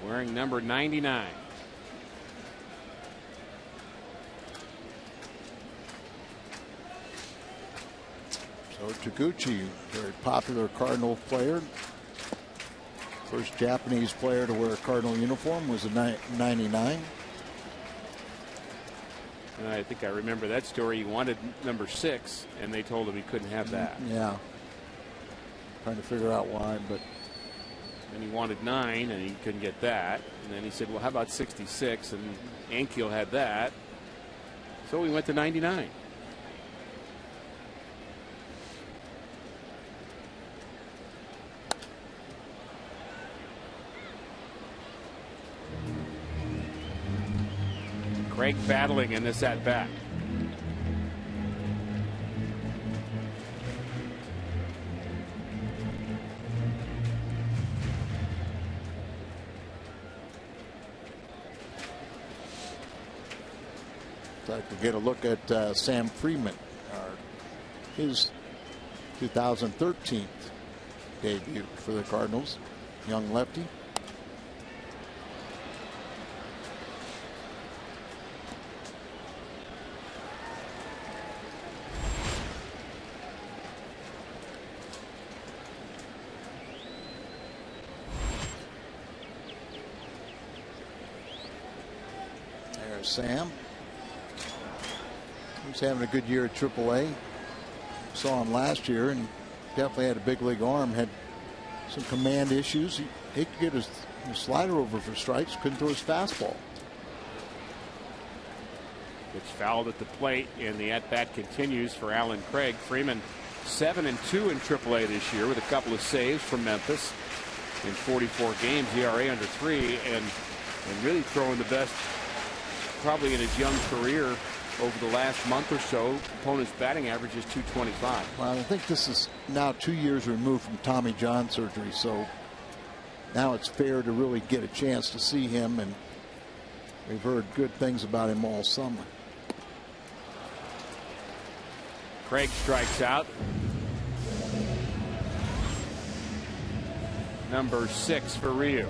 Wearing number 99. So Taguchi, very popular Cardinal player. First Japanese player to wear a Cardinal uniform was a 99. And I think I remember that story. He wanted number 6, and they told him he couldn't have that. Yeah. Trying to figure out why, but. And he wanted 9, and he couldn't get that. And then he said, well, how about 66? And Ankiel had that. So he went to 99. Craig battling in this at bat. Like to get a look at Sam Freeman, his 2013 debut for the Cardinals, young lefty. There's Sam. He's having a good year at AAA. Saw him last year and definitely had a big league arm. Had some command issues. He could get his slider over for strikes. Couldn't throw his fastball. It's fouled at the plate, and the at-bat continues for Alan Craig. Freeman 7-2 in AAA this year with a couple of saves from Memphis in 44 games. ERA under 3, and really throwing the best probably in his young career. Over the last month or so, opponent's batting average is .225. Well, I think this is now 2 years removed from Tommy John surgery, so now it's fair to really get a chance to see him, and we've heard good things about him all summer. Craig strikes out. Number 6 for Ryu.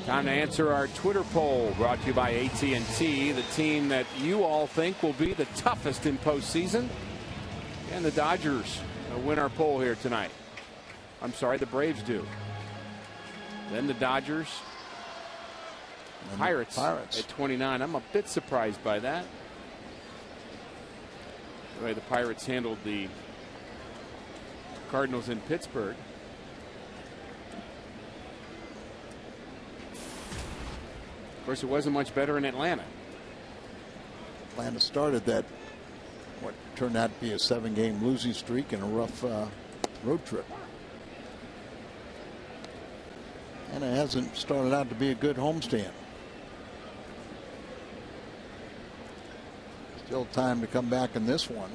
Time to answer our Twitter poll, brought to you by AT&T, the team that you all think will be the toughest in postseason. And the Dodgers win our poll here tonight. I'm sorry, the Braves do. Then the Dodgers. Pirates at 29. I'm a bit surprised by that. The way the Pirates handled the Cardinals in Pittsburgh. Of course, it wasn't much better in Atlanta. Atlanta started that, what turned out to be a 7-game losing streak and a rough road trip. And it hasn't started out to be a good homestand. Still time to come back in this one.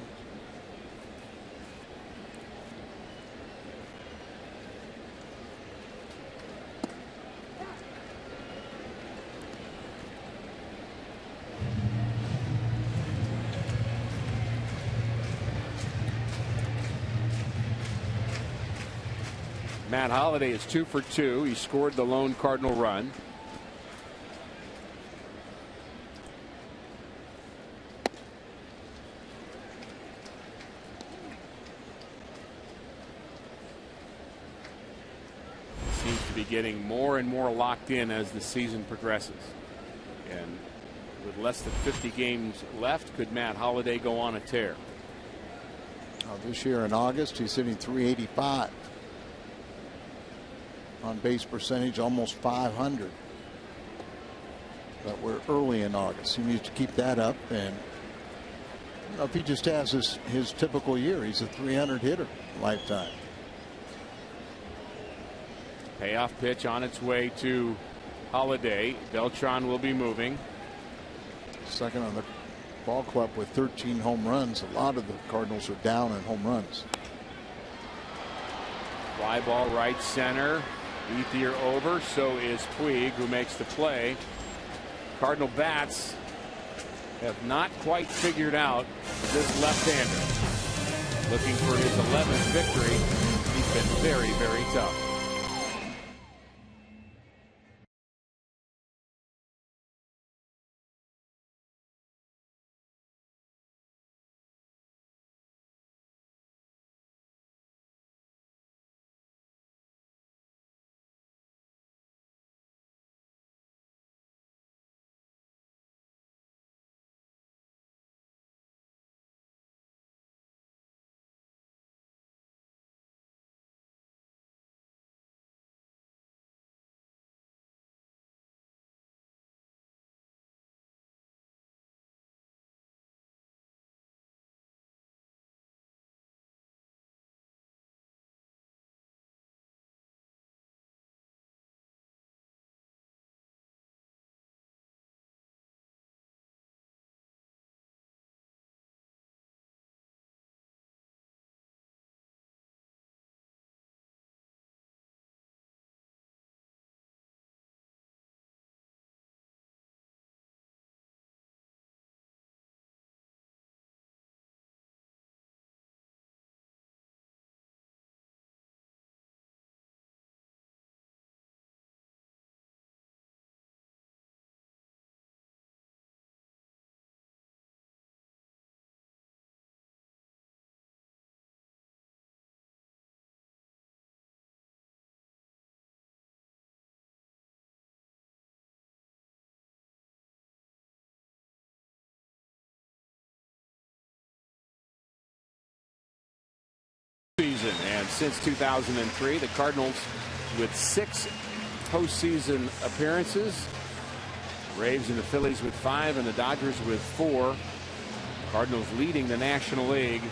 Matt Holliday is 2 for 2. He scored the lone Cardinal run. Seems to be getting more and more locked in as the season progresses. And with less than 50 games left, could Matt Holliday go on a tear? This year in August, he's hitting .385. On base percentage, almost 500. But we're early in August. He needs to keep that up, and know if he just has his typical year. He's a 300 hitter lifetime. Payoff pitch on its way to Holiday. Beltran will be moving. Second on the ball club with 13 home runs. A lot of the Cardinals are down in home runs. Fly ball right center. Ethier over. So is Puig, who makes the play. Cardinal bats have not quite figured out this left-hander. Looking for his 11th victory. He's been very, very tough. Season, and since 2003, the Cardinals with 6 postseason appearances. Braves and the Phillies with 5, and the Dodgers with 4. Cardinals leading the National League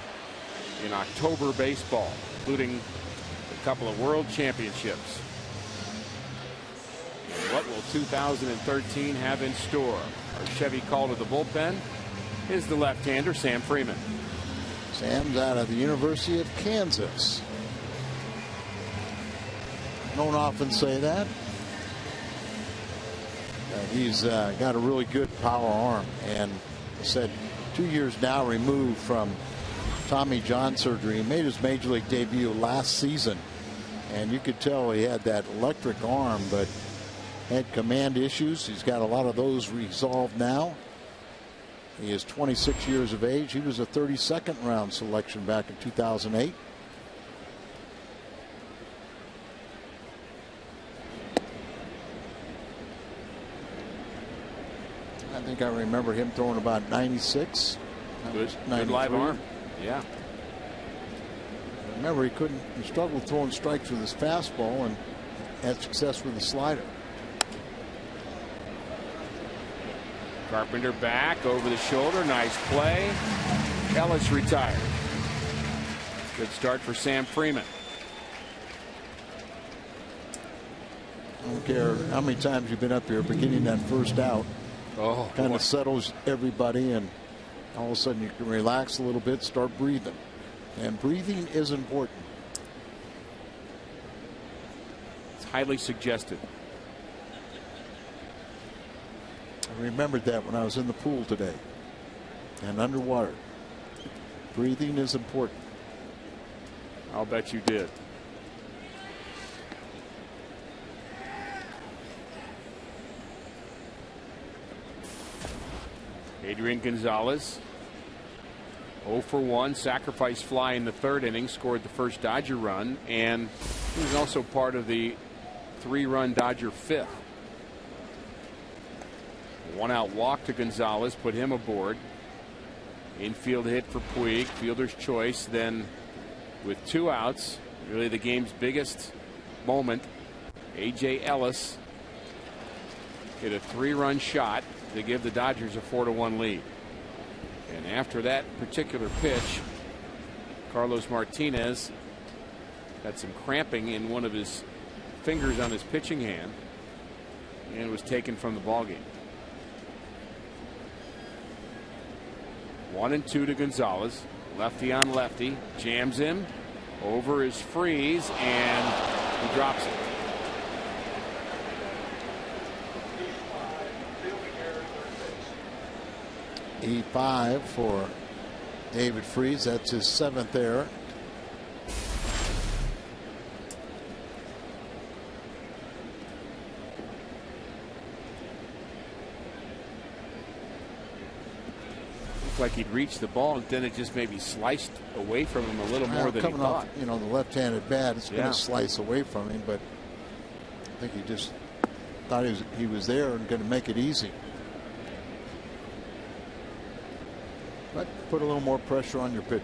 in October baseball, including a couple of World Championships. What will 2013 have in store? Our Chevy call to the bullpen is the left-hander Sam Freeman. Sam's out of the University of Kansas. Don't often say that. He's got a really good power arm, and I said 2 years now removed from Tommy John surgery. He made his major league debut last season, and you could tell he had that electric arm, but had command issues. He's got a lot of those resolved now. He is 26 years of age. He was a 32nd round selection back in 2008. I think I remember him throwing about 96. Good live arm. Yeah. Remember, he struggled throwing strikes with his fastball and had success with the slider. Carpenter back over the shoulder. Nice play. Ellis retired. Good start for Sam Freeman. I don't care how many times you've been up here, beginning that first out kind of settles everybody, and all of a sudden you can relax a little bit, start breathing. And breathing is important. It's highly suggested. I remembered that when I was in the pool today and underwater. Breathing is important. I'll bet you did. Adrian Gonzalez 0 for 1, sacrifice fly in the 3rd inning, scored the first Dodger run, and he was also part of the 3-run Dodger 5th. 1-out walk to Gonzalez, put him aboard. Infield hit for Puig, fielder's choice. Then with 2 outs, really the game's biggest moment, A.J. Ellis hit a 3-run shot to give the Dodgers a 4-1 lead. And after that particular pitch, Carlos Martinez had some cramping in one of his fingers on his pitching hand and was taken from the ballgame. 1-2 to Gonzalez. Lefty on lefty. Jams him. Over is Freeze, and he drops it. E5 for David Freeze. That's his 7th error. Looked like he'd reached the ball, and then it just maybe sliced away from him a little more than he coming thought. off, the left-handed bat, it's going to slice away from him, but I think he just thought he was there and going to make it easy. But put a little more pressure on your pitcher.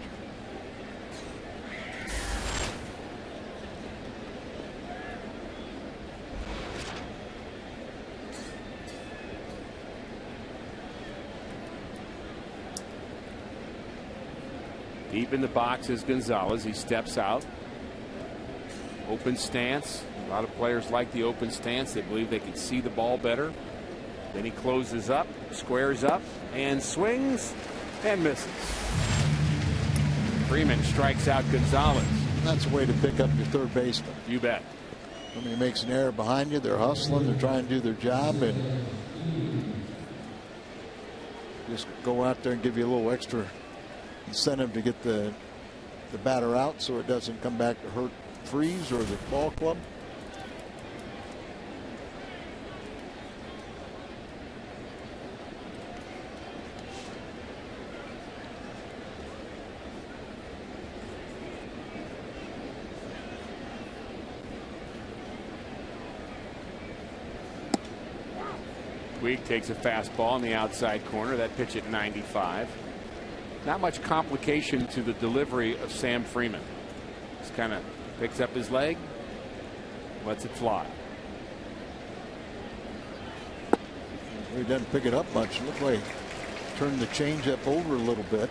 Deep in the box is Gonzalez. He steps out. Open stance. A lot of players like the open stance. They believe they can see the ball better. Then he closes up, squares up, and swings and misses. Freeman strikes out Gonzalez. That's a way to pick up your third baseman. You bet. Somebody makes an error behind you, they're hustling, they're trying to do their job, and just go out there and give you a little extra incentive to get the batter out so it doesn't come back to hurt Freeze or the ball club. Puig takes a fastball in the outside corner. That pitch at 95. Not much complication to the delivery of Sam Freeman. Just kind of picks up his leg, lets it fly. He doesn't pick it up much. It looked like he turned the changeup over a little bit.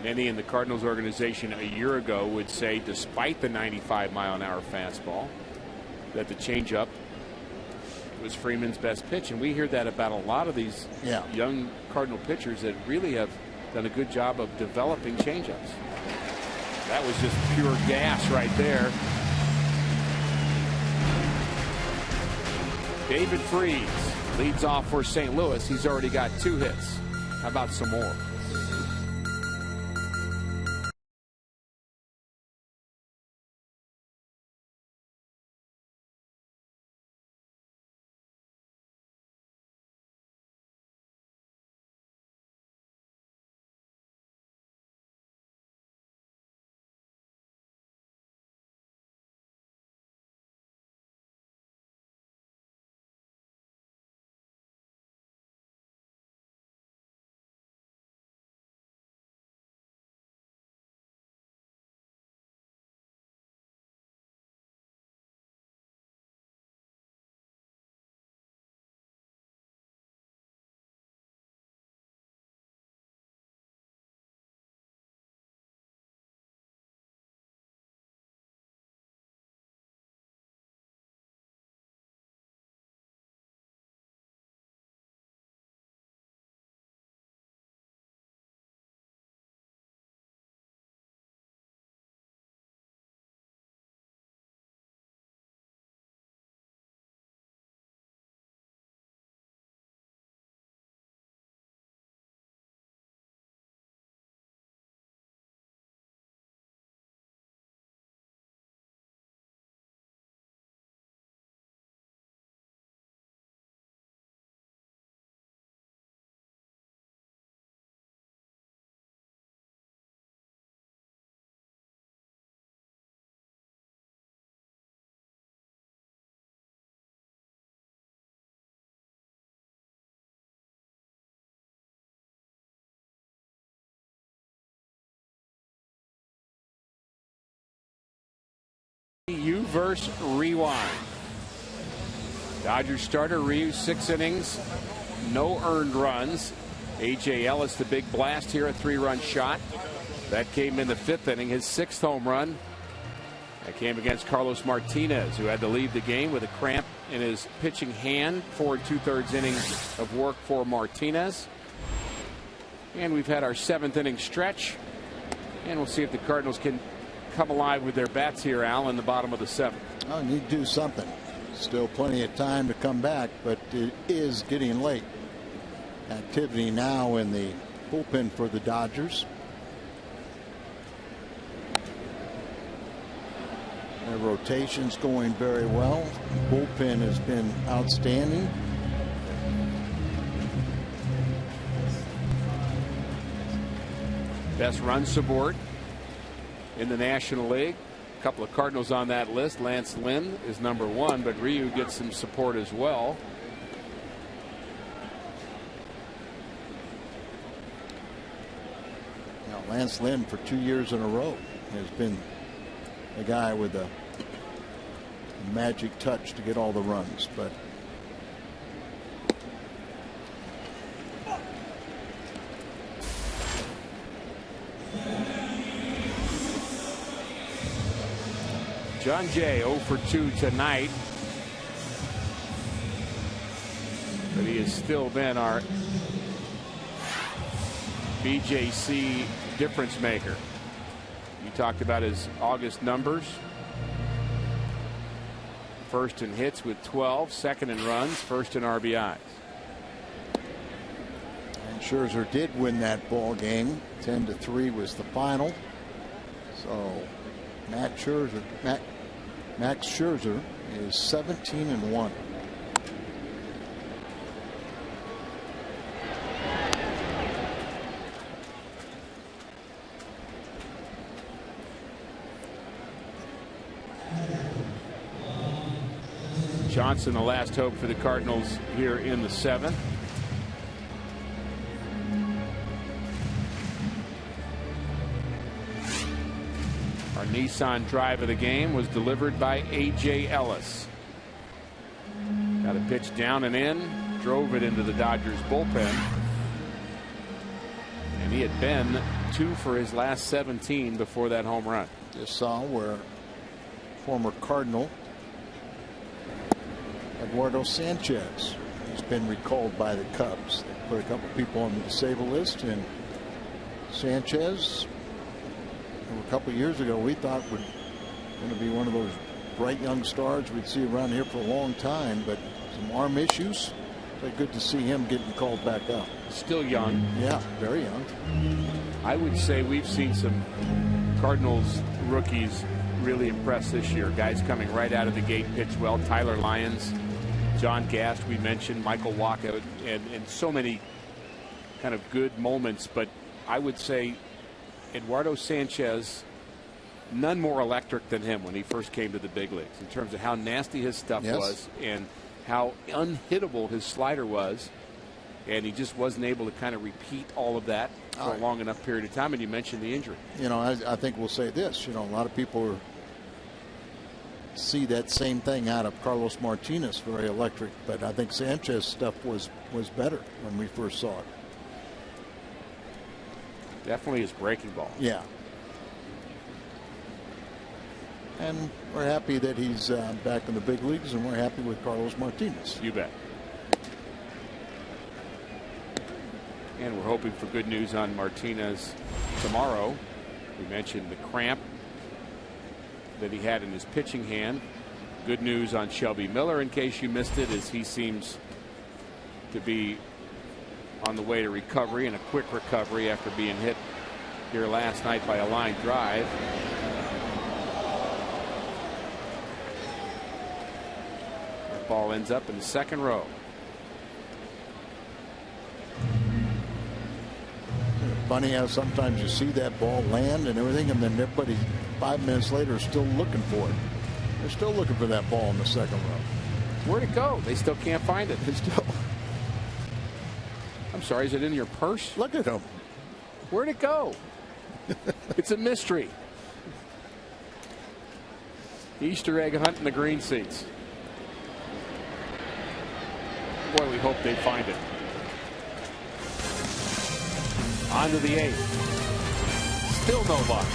Many in the Cardinals organization a year ago would say, despite the 95-mile-an-hour fastball, that the changeup was Freeman's best pitch. And we hear that about a lot of these young Cardinal pitchers that really have done a good job of developing changeups. That was just pure gas right there. David Freeze leads off for St. Louis. He's already got 2 hits. How about some more? U versus Rewind. Dodgers starter Ryu, 6 innings, no earned runs. A.J. Ellis, the big blast here, a 3-run shot. That came in the 5th inning, his 6th home run. That came against Carlos Martinez, who had to leave the game with a cramp in his pitching hand. 4 2/3 innings of work for Martinez. And we've had our 7th inning stretch. And we'll see if the Cardinals can come alive with their bats here, Al, in the bottom of the 7th. Oh, need to do something. Still plenty of time to come back, but it is getting late. Activity now in the bullpen for the Dodgers. Their rotation's going very well. The bullpen has been outstanding. Best run support in the National League. A couple of Cardinals on that list. Lance Lynn is number 1, but Ryu gets some support as well. Now, Lance Lynn for 2 years in a row has been the guy with a magic touch to get all the runs, but John Jay 0 for 2 tonight, but he has still been our BJC difference maker. You talked about his August numbers. First in hits with 12, second in runs, first in RBIs. And Scherzer did win that ball game. 10-3 was the final. So Max Scherzer is 17-1. Johnson, the last hope for the Cardinals here in the 7th. Our Nissan drive of the game was delivered by A.J. Ellis. Got a pitch down and in, drove it into the Dodgers bullpen. And he had been 2 for his last 17 before that home run. Just saw where former Cardinal Eduardo Sanchez has been recalled by the Cubs. They put a couple people on the disabled list, and Sanchez, a couple years ago, we thought was going to be one of those bright young stars we'd see around here for a long time, but some arm issues. So good to see him getting called back up. Still young. Yeah, very young. I would say we've seen some Cardinals rookies really impress this year. Guys coming right out of the gate pitch well. Tyler Lyons, John Gast, we mentioned, Michael Wacha, and so many kind of good moments. But I would say Eduardo Sanchez, none more electric than him when he first came to the big leagues in terms of how nasty his stuff was and how unhittable his slider was. And he just wasn't able to kind of repeat all of that for a long enough period of time. And you mentioned the injury. You know, I think we'll say this. You know, a lot of people see that same thing out of Carlos Martinez, very electric. But I think Sanchez stuff was better when we first saw it. Definitely his breaking ball. Yeah. And we're happy that he's back in the big leagues, and we're happy with Carlos Martinez. You bet. And we're hoping for good news on Martinez tomorrow. We mentioned the cramp that he had in his pitching hand. Good news on Shelby Miller, in case you missed it, as he seems to be on the way to recovery, and a quick recovery after being hit here last night by a line drive. That ball ends up in the second row. Funny how sometimes you see that ball land and everything, and then everybody 5 minutes later is still looking for it. They're still looking for that ball in the second row. Where'd it go? They still can't find it. It's still. I'm sorry, is it in your purse? Look at him. Where'd it go? It's a mystery. Easter egg hunt in the green seats. Boy, we hope they find it. On to the 8th. Still no luck.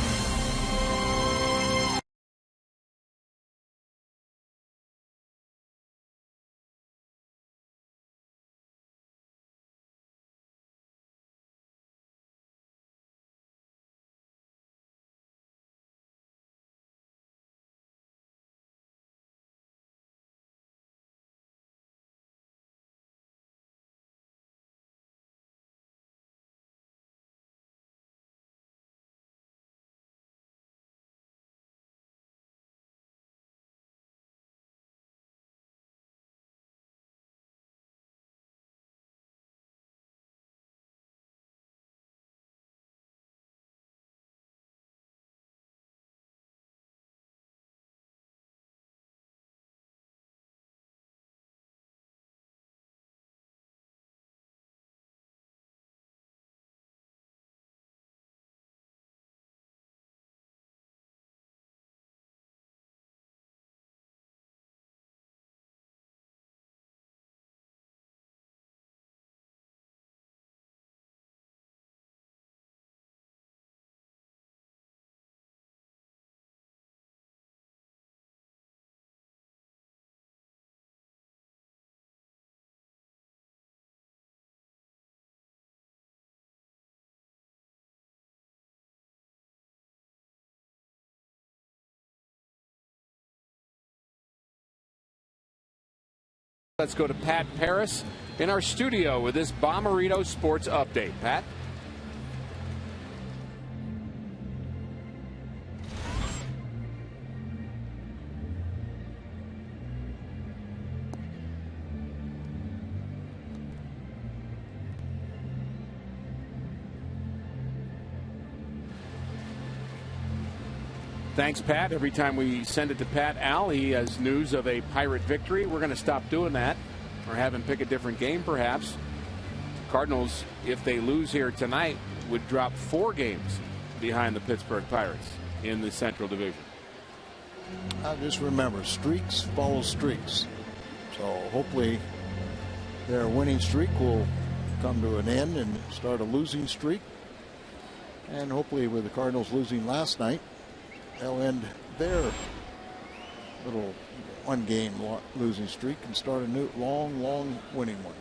Let's go to Pat Paris in our studio with this Bommarito Sports Update. Pat? Thanks, Pat. Every time we send it to Pat, Al, he has news of a Pirate victory. We're going to stop doing that or have him pick a different game, perhaps. Cardinals, if they lose here tonight, would drop 4 games behind the Pittsburgh Pirates in the Central Division. I just remember, streaks follow streaks. So hopefully their winning streak will come to an end and start a losing streak. And hopefully with the Cardinals losing last night, they'll end their little one-game losing streak and start a new long winning one.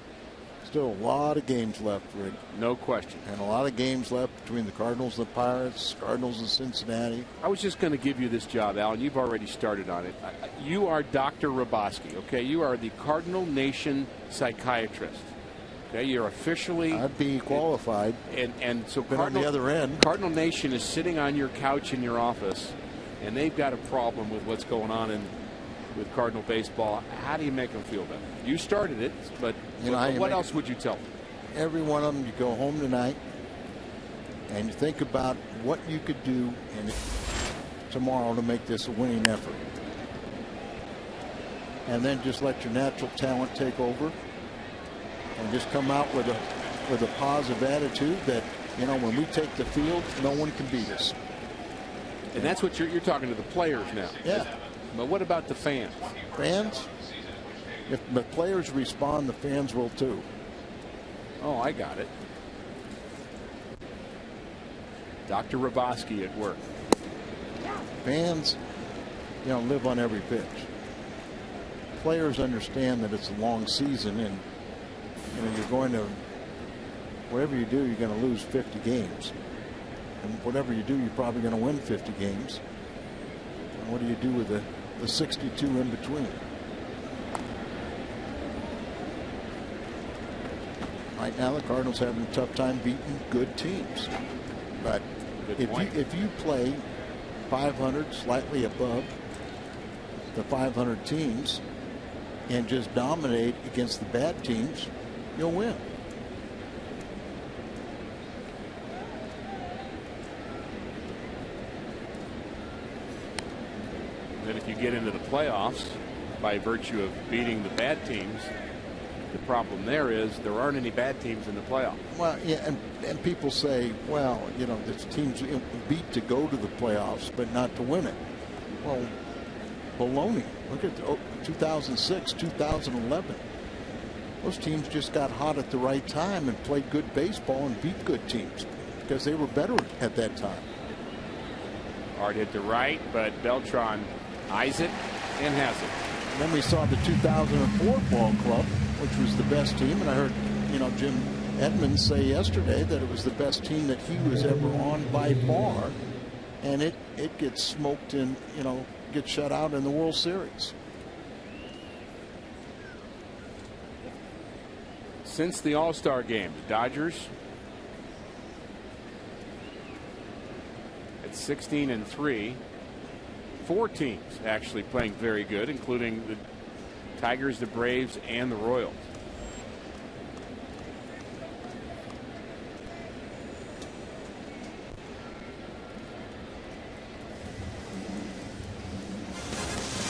Still a lot of games left, Rick. No question. And a lot of games left between the Cardinals and the Pirates, Cardinals and Cincinnati. I was just going to give you this job, Al, and you've already started on it. You are Dr. Roboski, okay? You are the Cardinal Nation psychiatrist. Okay, you're officially. I'd be qualified. And so been on the other end. Cardinal Nation is sitting on your couch in your office, and they've got a problem with what's going on with Cardinal baseball. How do you make them feel better? You started it, but what else would you tell them? Every one of them, you go home tonight and you think about what you could do tomorrow to make this a winning effort. And then just let your natural talent take over and just come out with a positive attitude that, when we take the field, no one can beat us. And that's what you're talking to the players now. Yeah. But what about the fans? Fans? If the players respond, the fans will too. Oh, I got it. Dr. Roboski at work. Fans, live on every pitch. Players understand that it's a long season, and you're going to, whatever you do, you're going to lose 50 games. And whatever you do, you're probably going to win 50 games. And what do you do with the 62 in between? Right now, the Cardinals are having a tough time beating good teams. But if you play 500, slightly above the 500 teams, and just dominate against the bad teams, you'll win. Then if you get into the playoffs by virtue of beating the bad teams, the problem there is there aren't any bad teams in the playoffs. Well, yeah, and people say, well, the teams beat to go to the playoffs, but not to win it. Well, baloney. Look at 2006, 2011. those teams just got hot at the right time and played good baseball and beat good teams because they were better at that time. Hard hit to right, but Beltran eyes it and has it. And then we saw the 2004 ball club, which was the best team, and I heard, Jim Edmonds say yesterday that it was the best team that he was ever on by far, and it gets smoked and gets shut out in the World Series. Since the All-Star game, the Dodgers at 16-3. 4 teams actually playing very good, including the Tigers, the Braves, and the Royals.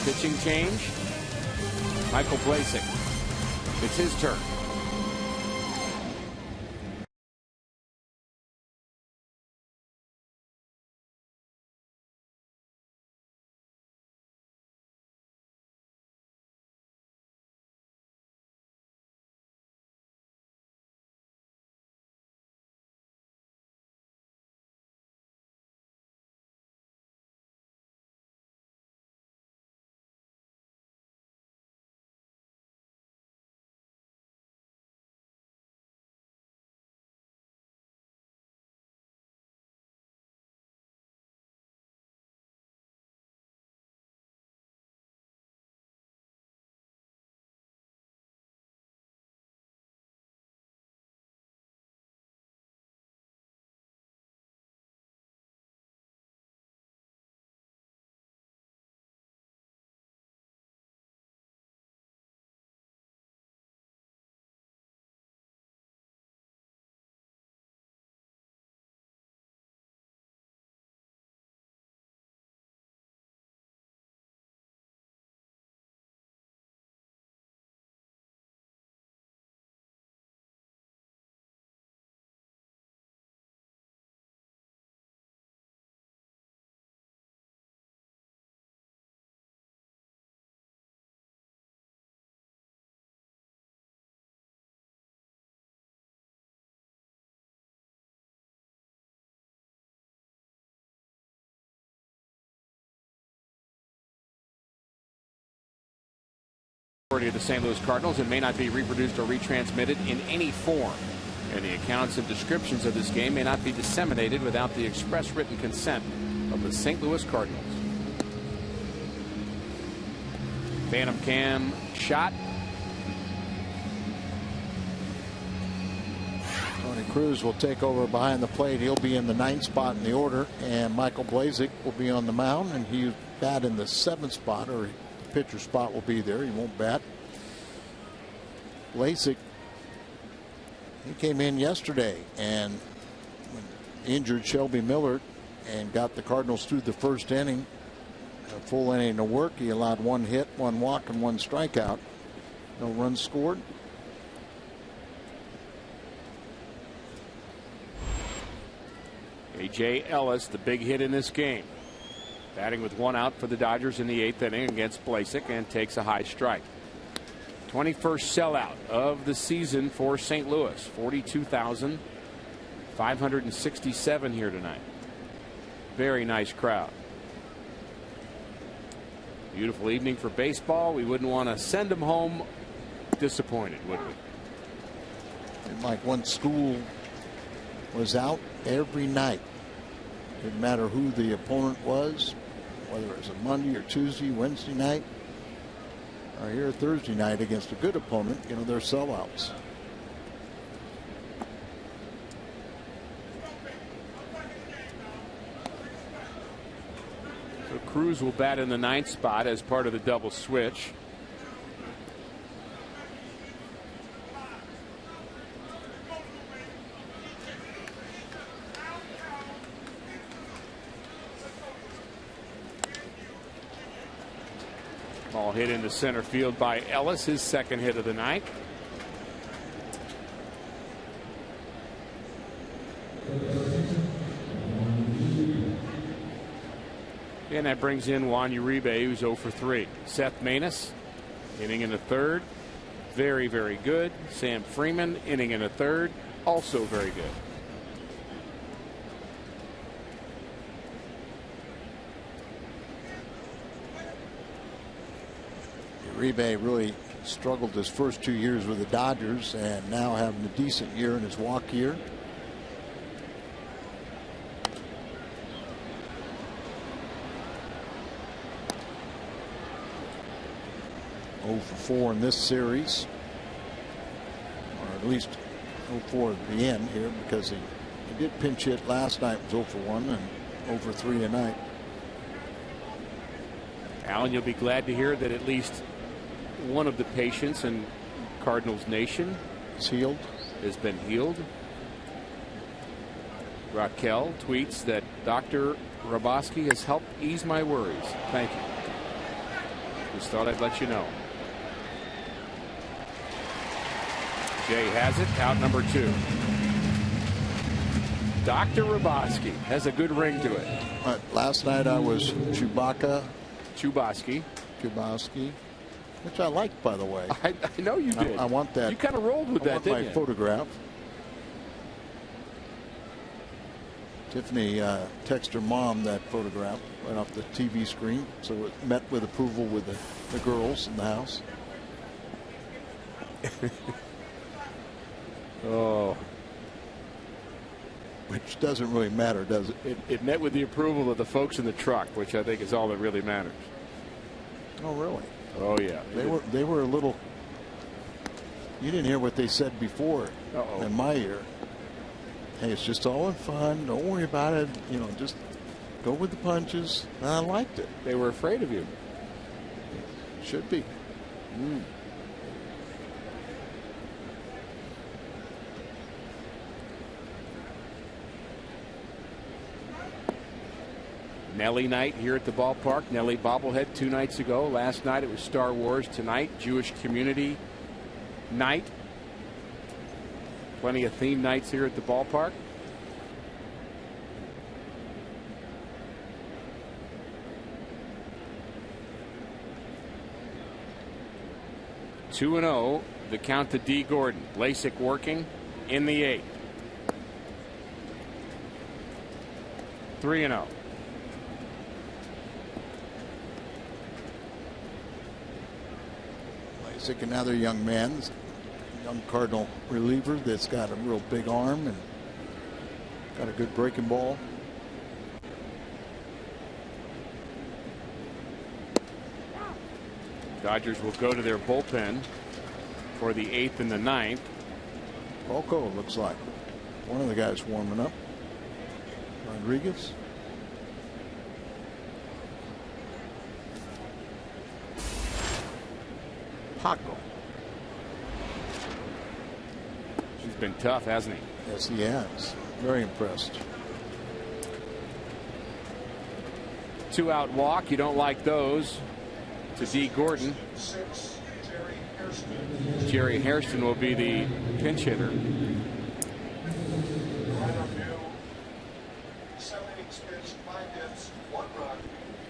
Pitching change. Michael Blasek. It's his turn. Of the St. Louis Cardinals and may not be reproduced or retransmitted in any form. And the accounts and descriptions of this game may not be disseminated without the express written consent of the St. Louis Cardinals. Phantom cam shot. Tony Cruz will take over behind the plate. He'll be in the 9th spot in the order, and Michael Blasek will be on the mound, and he'll bat in the 7th spot, or pitcher spot will be there. He won't bat. Blasek, he came in yesterday and injured Shelby Miller and got the Cardinals through the first inning, a full inning of work. He allowed 1 hit, 1 walk, and 1 strikeout. No runs scored. A.J. Ellis, the big hit in this game. Batting with 1 out for the Dodgers in the 8th inning against Blasek, and takes a high strike. 21st sellout of the season for St. Louis. 42,567 here tonight. Very nice crowd. Beautiful evening for baseball. We wouldn't want to send them home disappointed, would we? And like when school was out every night, didn't matter who the opponent was, whether it was a Monday or Tuesday, Wednesday night, or here Thursday night against a good opponent, they're sellouts. So Cruz will bat in the 9th spot as part of the double switch. Ball hit into center field by Ellis, his 2nd hit of the night. And that brings in Juan Uribe, who's 0 for 3. Seth Maness inning in the 3rd. very, very good. Sam Freeman, inning and a third, also very good. Uribe really struggled his first 2 years with the Dodgers, and now having a decent year in his walk year. Oh for 4 in this series, or at least 0 for at the end here, because he did pinch hit last night, was 0 for 1 and 0 for 3 tonight. Alan, you'll be glad to hear that at least one of the patients in Cardinals Nation is healed. Has been healed. Raquel tweets that Dr. Raboski has helped ease my worries. Thank you. Just thought I'd let you know. Jay has it, out number 2. Dr. Raboski has a good ring to it. Last night I was Chubosky, which I liked, by the way. I know you did. I want that. You kind of rolled with that, didn't you? My photograph. Tiffany texted her mom that photograph right off the TV screen, so it met with approval with the girls in the house. Oh. Which doesn't really matter, does it? It met with the approval of the folks in the truck, which I think is all that really matters. Oh, really? Oh, yeah. They were a little. You didn't hear what they said before. In my ear. Hey, it's just all in fun. Don't worry about it. You know, just go with the punches. And I liked it. They were afraid of you. Should be. Nelly night here at the ballpark. Nelly bobblehead 2 nights ago. Last night it was Star Wars. Tonight, Jewish community night. Plenty of theme nights here at the ballpark. Two and 0. The count to D. Gordon. Lasik working in the 8th. 3 and 0. Another young man, young Cardinal reliever that's got a real big arm and got a good breaking ball. Dodgers will go to their bullpen for the 8th and the 9th. Poco looks like one of the guys warming up. Rodriguez. Paco. He's been tough, hasn't he? Yes, he has. Very impressed. 2-out walk. You don't like those. To D. Gordon. Jerry Hairston will be the pinch hitter. 7 innings pitched, 5 hits, 1 run,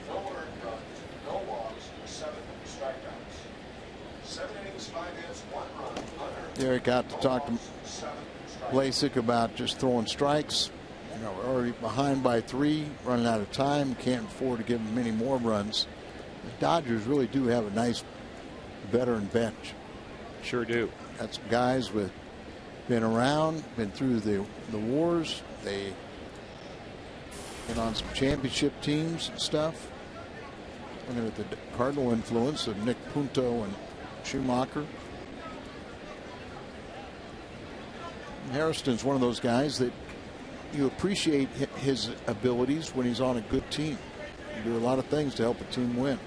no earned runs, no walks, 7 strikeouts. 7 innings, 5 hits, 1 run, unearned. Derek got to talk to Lasik about just throwing strikes. You know, we're already behind by 3, running out of time. Can't afford to give them many more runs. The Dodgers really do have a nice veteran bench. Sure do. Got some guys with been around, been through the wars. They been on some championship teams and stuff. Looking at the Cardinal influence of Nick Punto and Schumacher. Hairston's one of those guys that you appreciate his abilities when he's on a good team. You do a lot of things to help a team win.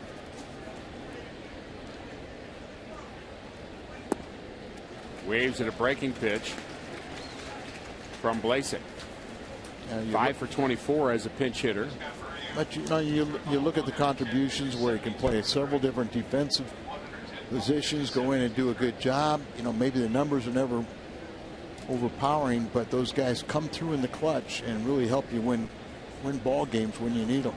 Waves at a breaking pitch from Lasik. 5 for 24 as a pinch hitter. But you know, you look at the contributions where he can play several different defensive positions, go in and do a good job. You know, maybe the numbers are never overpowering, but those guys come through in the clutch and really help you win ball games when you need them.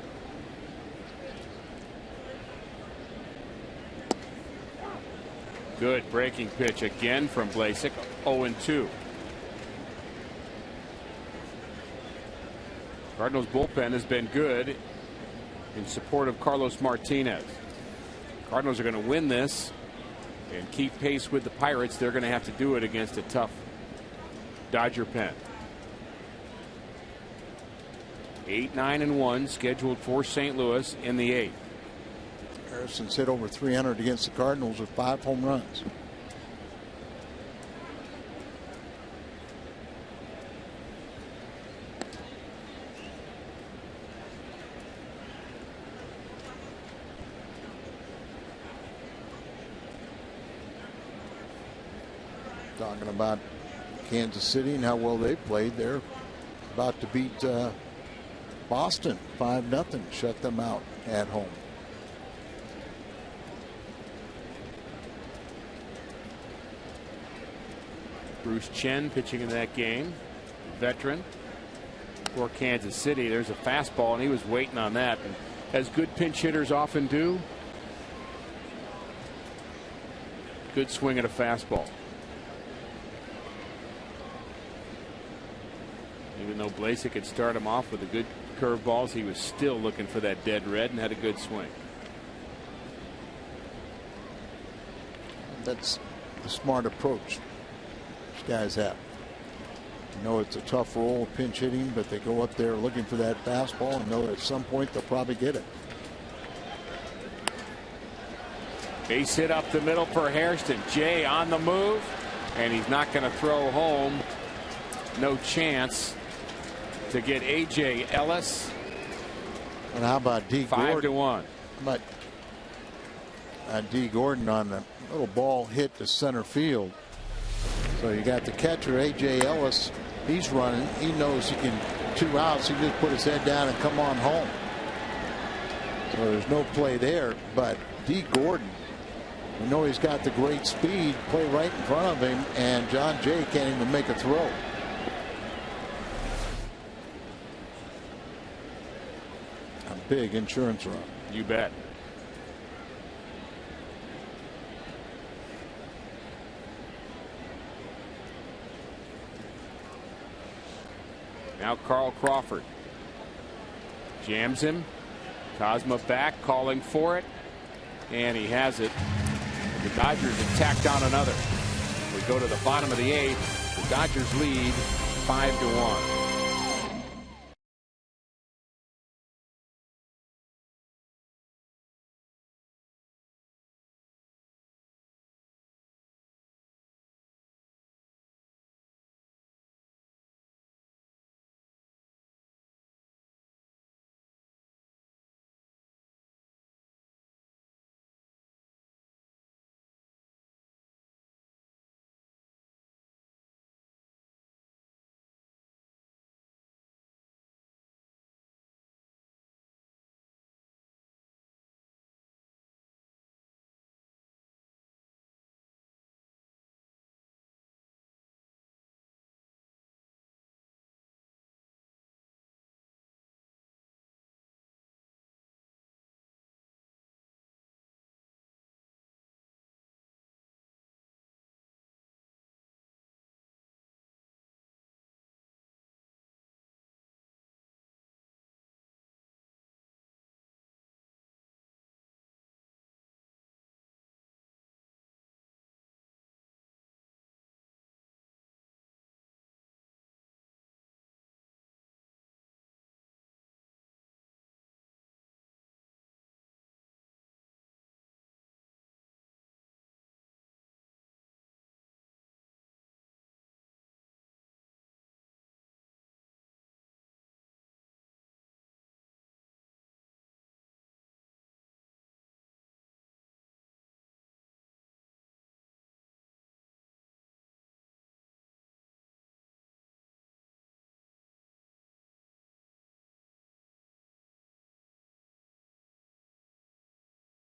Good breaking pitch again from Blasek. 0-2. Cardinals bullpen has been good in support of Carlos Martinez. Cardinals are going to win this and keep pace with the Pirates. They're going to have to do it against a tough Dodger pen. 8-9-1 scheduled for St. Louis in the 8th. Harrison's hit over 300 against the Cardinals with 5 home runs. Talking about Kansas City and how well they played. They're about to beat Boston 5-0, shut them out at home. Bruce Chen pitching in that game, veteran for Kansas City. There's a fastball, and he was waiting on that. And as good pinch hitters often do, good swing at a fastball. Even though Blasek could start him off with a good curveballs, he was still looking for that dead red and had a good swing. That's the smart approach these guys have. You know it's a tough role, pinch hitting, but they go up there looking for that fastball and know that at some point they'll probably get it. Base hit up the middle for Hairston. Jay on the move, and he's not going to throw home. No chance to get A.J. Ellis. And how about D. Gordon? 5-1. How about D. Gordon on the little ball hit to center field? So you got the catcher A.J. Ellis. He's running. He knows he can 2 outs. He can just put his head down and come on home. So there's no play there. But D. Gordon, we know he's got the great speed. Play right in front of him, and John Jay can't even make a throw. Big insurance run. You bet. Now Carl Crawford jams him. Cosma back, calling for it, and he has it. The Dodgers have tacked on another. We go to the bottom of the 8th. The Dodgers lead 5-1.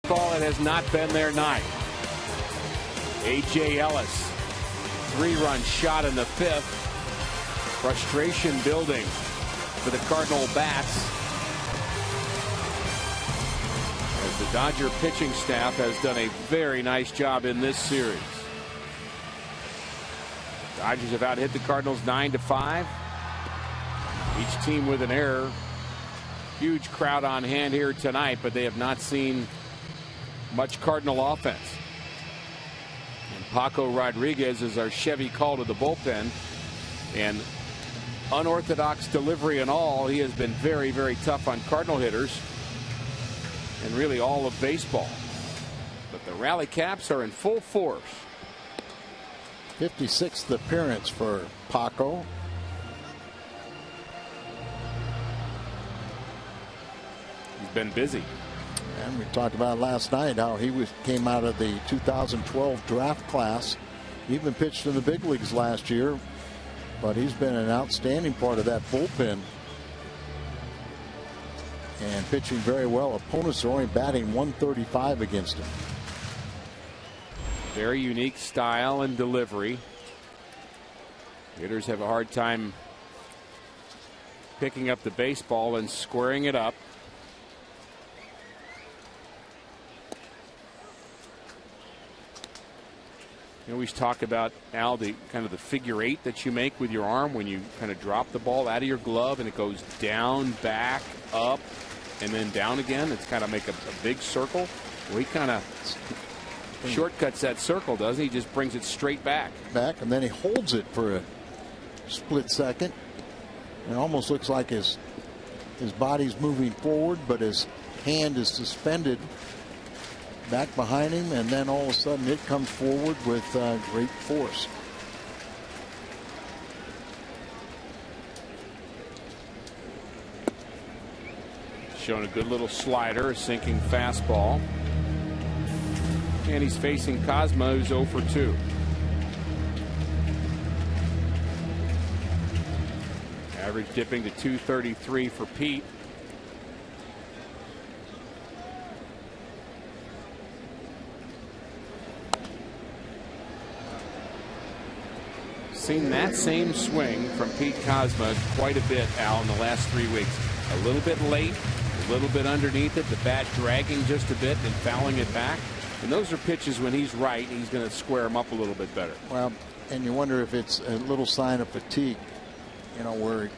Ball, it has not been their night. A.J. Ellis, 3-run shot in the 5th. Frustration building for the Cardinal bats. As The Dodger pitching staff has done a very nice job in this series. Dodgers have out hit the Cardinals 9-5. Each team with an error. Huge crowd on hand here tonight, but they have not seen much Cardinal offense. And Paco Rodriguez is our Chevy call to the bullpen. And unorthodox delivery and all, he has been very, very tough on Cardinal hitters and really all of baseball. But the Rally Caps are in full force. 56th appearance for Paco. He's been busy. And we talked about last night how he came out of the 2012 draft class. He even pitched in the big leagues last year, but he's been an outstanding part of that bullpen and pitching very well. Opponents are only batting .135 against him. Very unique style and delivery. Hitters have a hard time picking up the baseball and squaring it up. You always talk about, Al, the kind of the figure eight that you make with your arm when you kind of drop the ball out of your glove and it goes down, back, up, and then down again. It's kind of make a big circle. Well, he kind of shortcuts that circle, doesn't he? He just brings it straight back. And then he holds it for a split second. It almost looks like his body's moving forward, but his hand is suspended back behind him, and then all of a sudden it comes forward with great force. Showing a good little slider, a sinking fastball. And he's facing Cosmo, who's 0 for 2. Average dipping to 233 for Pete. Seen that same swing from Pete Cosmo quite a bit, Al, in the last 3 weeks. A little bit late, a little bit underneath it, the bat dragging just a bit and fouling it back. And those are pitches when he's right, he's going to square them up a little bit better. Well, and you wonder if it's a little sign of fatigue, you know, where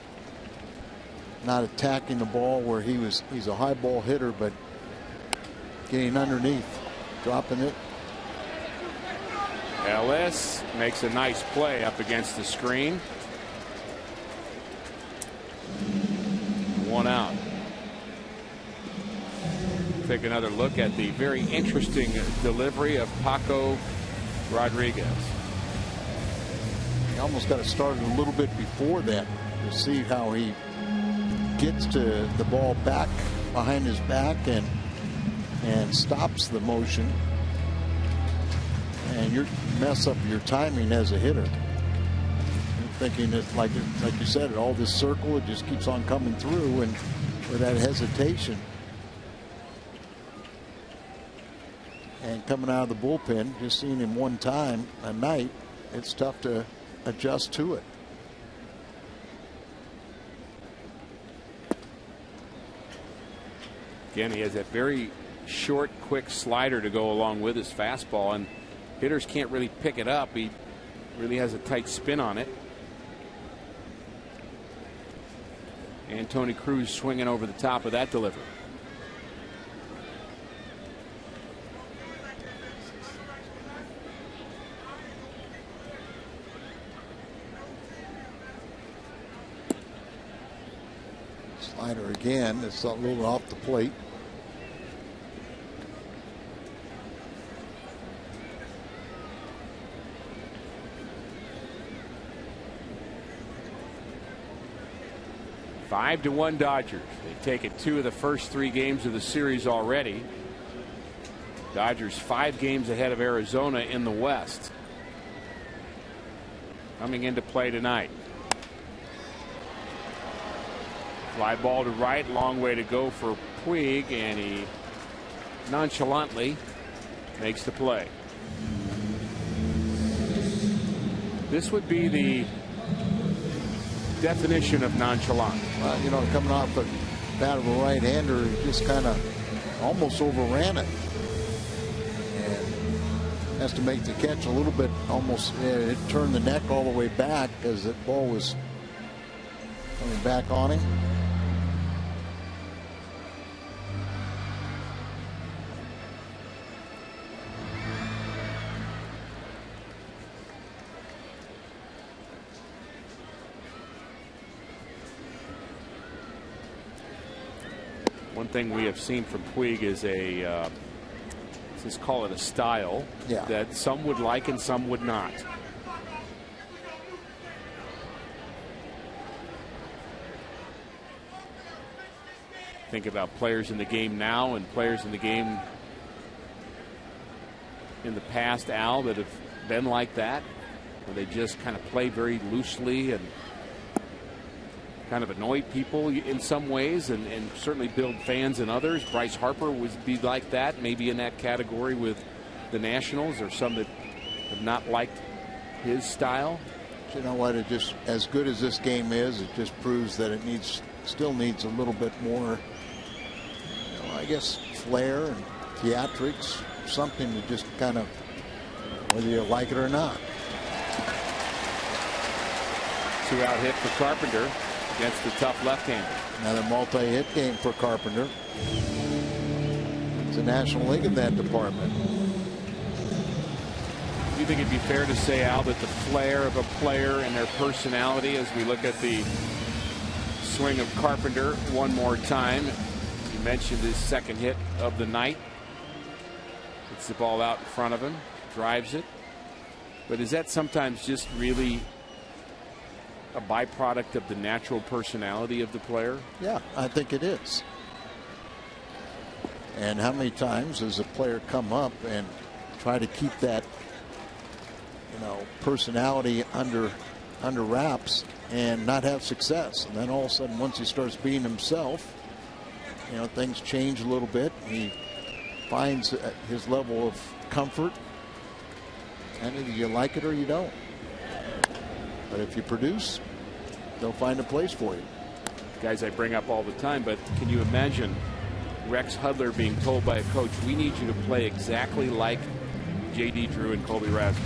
not attacking the ball where he's a high ball hitter, but getting underneath, dropping it. Ellis makes a nice play up against the screen. 1 out. Take another look at the very interesting delivery of Paco Rodriguez. He almost got it started a little bit before that to see how he gets to the ball back behind his back and stops the motion. And you mess up your timing as a hitter. You're thinking that, like you said, all this circle, it just keeps on coming through, and with that hesitation. And coming out of the bullpen, just seeing him one time a night, it's tough to adjust to it. Again, he has that very short, quick slider to go along with his fastball, and hitters can't really pick it up. He really has a tight spin on it. And Tony Cruz swinging over the top of that delivery. Slider again. It's a little off the plate. Five to 1 Dodgers. They've taken 2 of the first 3 games of the series already. Dodgers 5 games ahead of Arizona in the West. Coming into play tonight. Fly ball to right, long way to go for Puig, and he nonchalantly makes the play. This would be the definition of nonchalant. You know, coming off the bat of a right-hander, he just kind of almost overran it. And has to make the catch a little bit, almost, it turned the neck all the way back as the ball was coming back on him. One thing we have seen from Puig is let's call it a style that some would like and some would not. Think about players in the game now and players in the game in the past, Al, that have been like that, where they just kind of play very loosely and kind of annoy people in some ways and certainly build fans in others. Bryce Harper would be like that, maybe in that category with the Nationals, or some that have not liked his style. But you know what? It just, as good as this game is, it just proves that it still needs a little bit more, I guess, flair and theatrics, something to just kind of, whether you like it or not. 2-out hit for Carpenter against the tough left-hander. Another multi-hit game for Carpenter. It's the National League in that department. Do you think it'd be fair to say, Al, that the flair of a player and their personality, as we look at the swing of Carpenter one more time, you mentioned his second hit of the night. It's the ball out in front of him, drives it. But is that sometimes just really a byproduct of the natural personality of the player? Yeah, I think it is. And how many times does a player come up and try to keep that, personality under wraps and not have success? And then all of a sudden, once he starts being himself, things change a little bit. He finds his level of comfort, and either you like it or you don't. But if you produce, they'll find a place for you. Guys I bring up all the time, but can you imagine Rex Hudler being told by a coach, we need you to play exactly like J.D. Drew and Colby Rasmus?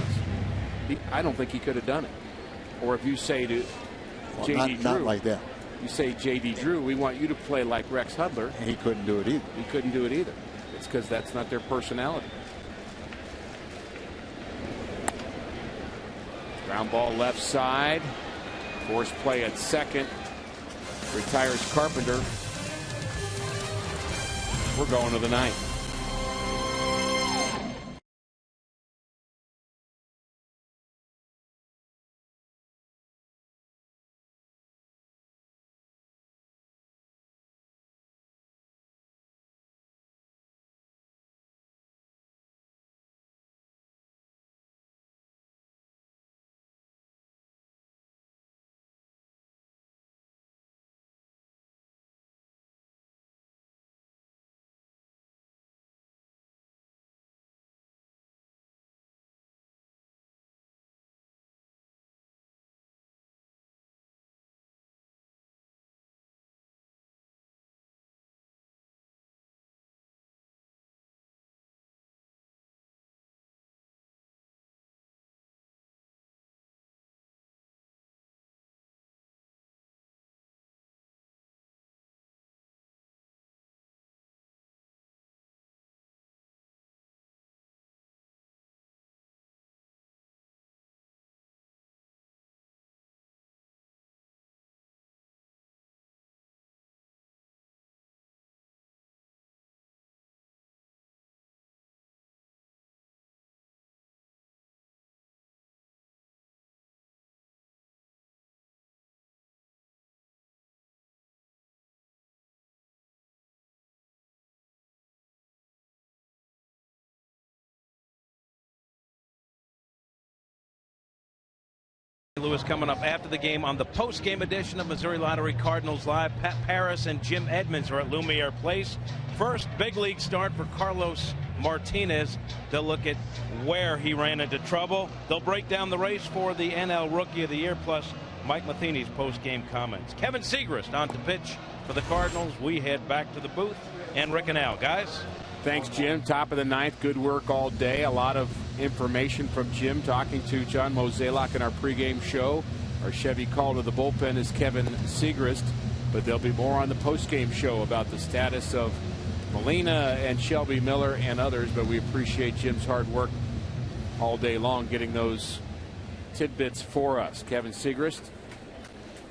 I don't think he could have done it. Or if you say to J.D. Drew, not like that. You say, J.D. Drew, we want you to play like Rex Hudler. And he couldn't do it either. He couldn't do it either. It's because that's not their personality. Ground ball left side. Force play at second. Retires Carpenter. We're going to the ninth. Lewis coming up after the game on the post-game edition of Missouri Lottery Cardinals Live. Pat Paris and Jim Edmonds are at Lumiere Place. First big league start for Carlos Martinez. They'll look at where he ran into trouble. They'll break down the race for the NL Rookie of the Year, plus Mike Matheny's post-game comments. Kevin Segrist on to pitch for the Cardinals. We head back to the booth. and Rick and Al. Guys? Thanks, Jim. Top of the ninth. Good work all day. A lot of information from Jim talking to John Mozeliak in our pregame show. Our Chevy call to the bullpen is Kevin Segrist, but there'll be more on the postgame show about the status of Molina and Shelby Miller and others. But we appreciate Jim's hard work all day long getting those tidbits for us. Kevin Segrist,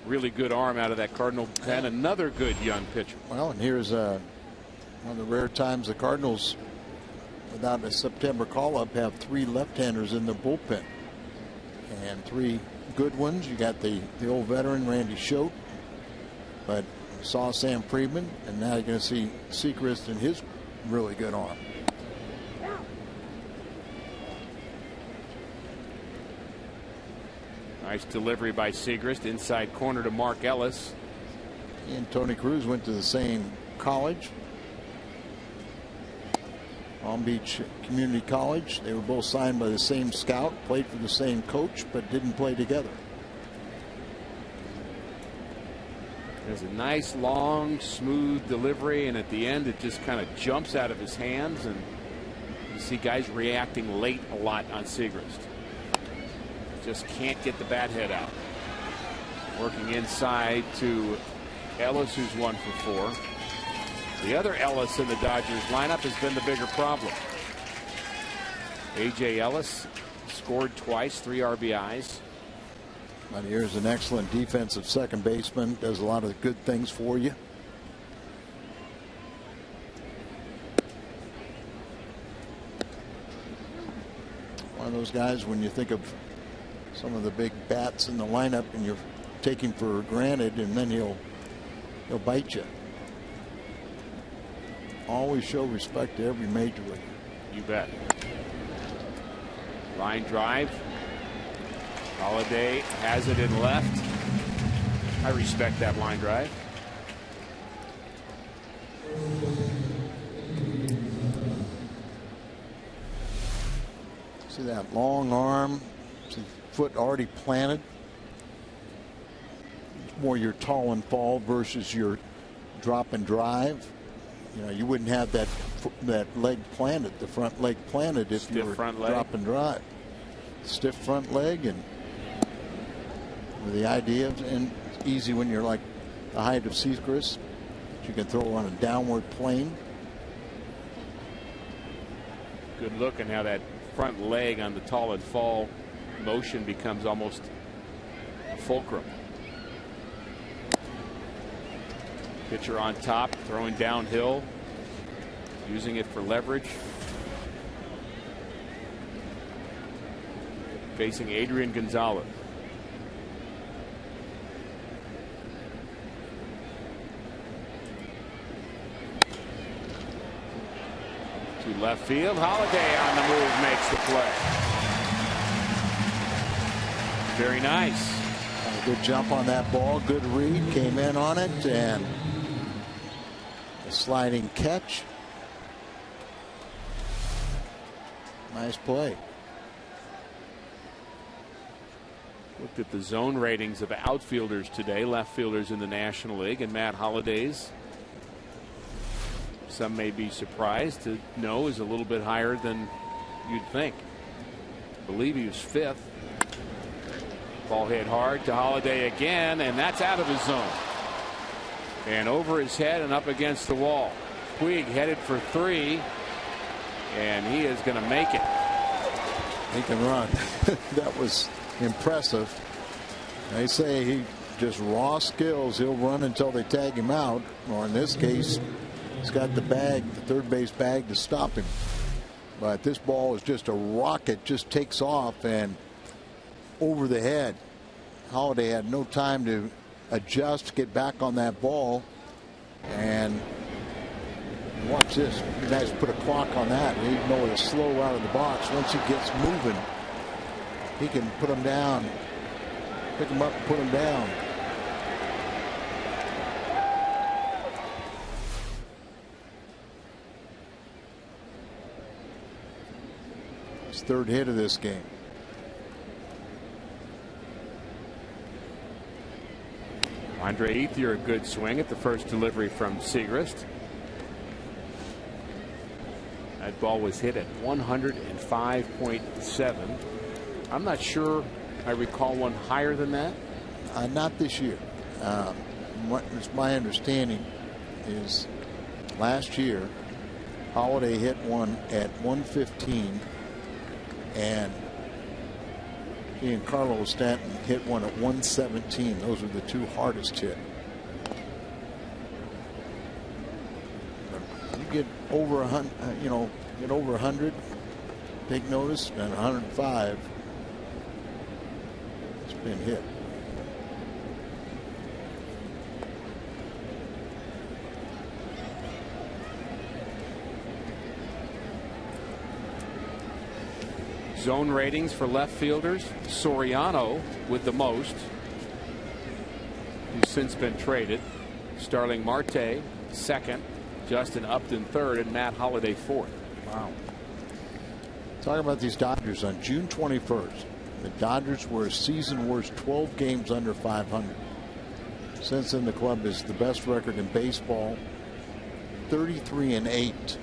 really good arm out of that Cardinal pen. Another good young pitcher. Well, and here's one of the rare times the Cardinals, without a September call-up, have 3 left-handers in the bullpen. And 3 good ones. You got the old veteran Randy Schote, but saw Sam Friedman, and now you're going to see Segrist and his really good arm. Nice delivery by Segrist. Inside corner to Mark Ellis. He and Tony Cruz went to the same college, Palm Beach Community College. They were both signed by the same scout, played for the same coach, but didn't play together. There's a nice, long, smooth delivery, and at the end it just kind of jumps out of his hands, and you see guys reacting late a lot on Segrist. Just can't get the bat head out. Working inside to Ellis, who's 1 for 4. The other Ellis in the Dodgers lineup has been the bigger problem. A.J. Ellis scored twice, 3 RBIs. But here's an excellent defensive second baseman. Does a lot of good things for you. One of those guys, when you think of some of the big bats in the lineup and you're taking for granted, and then he'll bite you. Always show respect to every major league. You bet. Line drive. Holiday has it in left. I respect that line drive. See that long arm, see foot already planted. It's more your tall and fall versus your drop and drive. You know, you wouldn't have that leg planted, the front leg planted, if you were drop and drive. Stiff front leg, and with the idea of, and it's easy when you're like the height of Segrist, you can throw on a downward plane. Good look and how that front leg on the tall and fall motion becomes almost a fulcrum. Pitcher on top, throwing downhill, using it for leverage. Facing Adrian Gonzalez. To left field. Holiday on the move makes the play. Very nice. A good jump on that ball. Good read. Came in on it, and a sliding catch. Nice play. Looked at the zone ratings of outfielders today, left fielders in the National League, and Matt Holliday's, some may be surprised to know, is a little bit higher than you'd think. I believe he was 5th. Ball hit hard to Holliday again, and that's out of his zone. And over his head and up against the wall. Puig headed for 3, and he is going to make it. He can run. That was impressive. They say he just raw skills. He'll run until they tag him out, or in this case, he's got the bag, the third base bag, to stop him. But this ball is just a rocket, just takes off and over the head. Holliday had no time to adjust, get back on that ball, and watch this. You guys put a clock on that. You know it's slow out of the box. Once he gets moving, he can put him down, pick him up, and put him down. His 3rd hit of this game. Andre Ethier, a good swing at the first delivery from Segrist. baseball was hit at 105.7. I'm not sure I recall one higher than that. Not this year. My understanding is last year Holiday hit one at 115 and Giancarlo Stanton hit one at 117. Those are the two hardest hit. You get over 100, get over 100, take notice, and 105 it's been hit. Zone ratings for left fielders. Soriano with the most, who's since been traded. Starling Marte second. Justin Upton third. And Matt Holliday fourth. Wow. Talking about these Dodgers on June 21st. The Dodgers were a season worst 12 games under 500. Since then, the club is the best record in baseball, 33-8.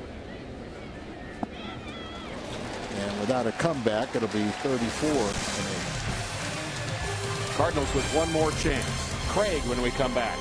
And without a comeback, it'll be 34-8. Cardinals with one more chance. Craig when we come back.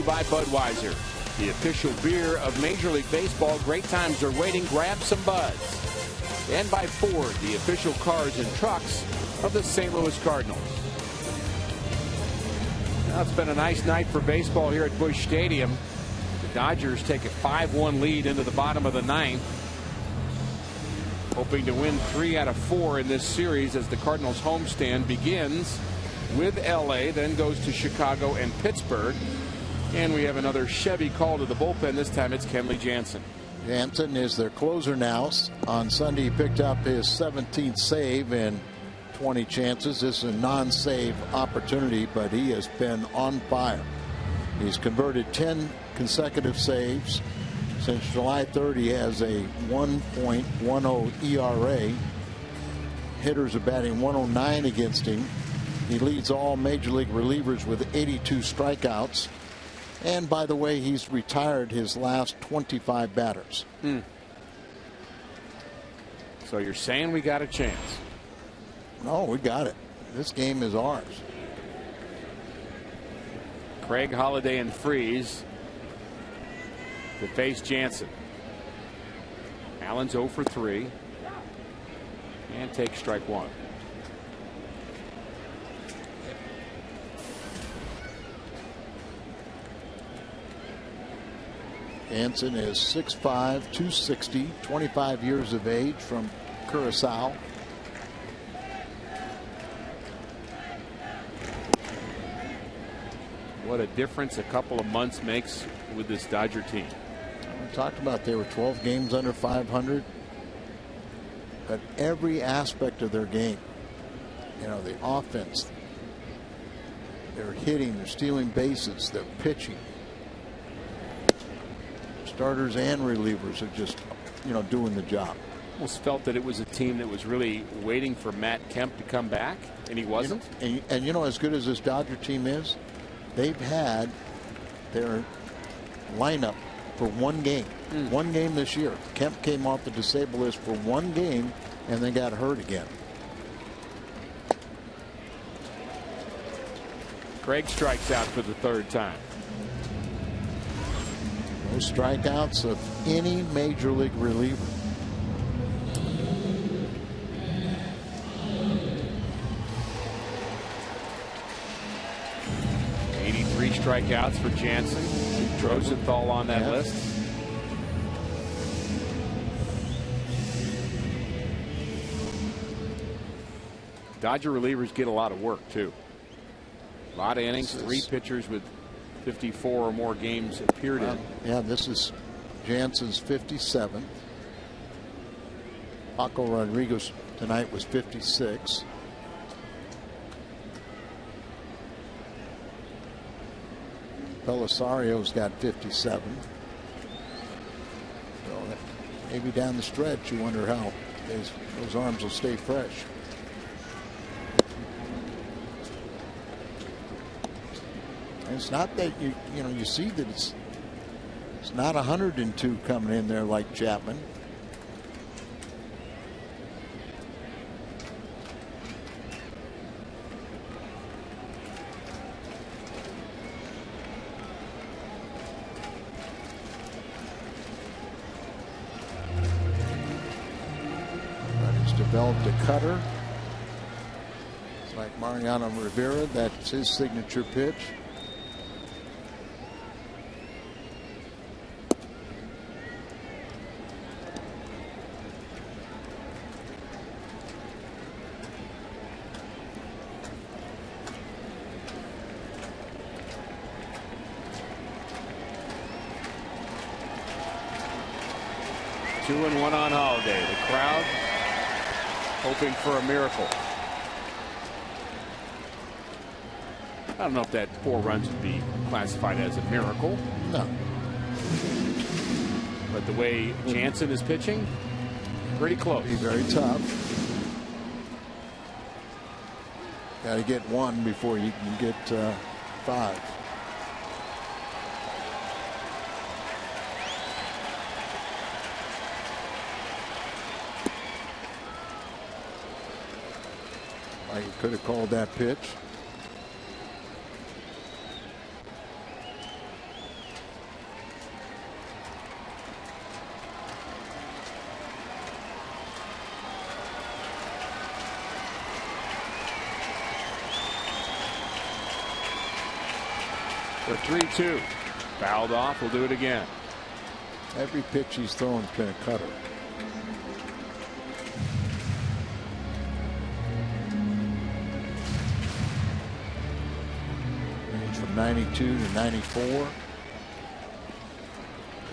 By Budweiser, the official beer of Major League Baseball. Great times are waiting. Grab some buds. And by Ford, the official cars and trucks of the St. Louis Cardinals. Now it's been a nice night for baseball here at Busch Stadium. The Dodgers take a 5-1 lead into the bottom of the ninth, hoping to win 3 out of 4 in this series as the Cardinals homestand begins with LA, then goes to Chicago and Pittsburgh. And we have another Chevy call to the bullpen. This time it's Kenley Jansen. Jansen is their closer now. On Sunday, he picked up his 17th save in 20 chances. This is a non-save opportunity, but he has been on fire. He's converted 10 consecutive saves. Since July 3rd, he has a 1.10 ERA. Hitters are batting 109 against him. He leads all Major League relievers with 82 strikeouts. And by the way, he's retired his last 25 batters. So you're saying we got a chance? No, we got it. This game is ours. Craig, Holiday, and Freese to face Jansen. Allen's 0 for 3. And take strike one. Jansen is 6'5", 260, 25 years of age, from Curacao. What a difference a couple of months makes with this Dodger team. We talked about they were 12 games under 500, but every aspect of their game You know, the offense, they're hitting, they're stealing bases, they're pitching. Starters and relievers are just, you know, doing the job. Almost felt that it was a team that was really waiting for Matt Kemp to come back, and he wasn't. And you know, as good as this Dodger team is, they've had their lineup for one game. One game this year. Kemp came off the disabled list for one game and then got hurt again. Craig strikes out for the third time. Most strikeouts of any major league reliever. Strikeouts for Jansen. Rosenthal on that list. Dodger relievers get a lot of work too. A lot of innings. 3 pitchers with 54 or more games appeared in. Yeah, this is Jansen's 57th. Paco Rodriguez tonight was 56. Belisario's got 57. So maybe down the stretch you wonder how those arms will stay fresh. And it's not that you know you see that it's not 102 coming in there like Chapman. Developed a cutter. It's like Mariano Rivera. That's his signature pitch. Two and one on Holiday. The crowd hoping for a miracle. I don't know if that 4 runs would be classified as a miracle. No. But the way Jansen is pitching, pretty close. Be very tough. Got to get 1 before you can get 5. You could have called that pitch. For 3-2. Fouled off. We'll do it again. Every pitch he's thrown has been a cutter. From 92 to 94.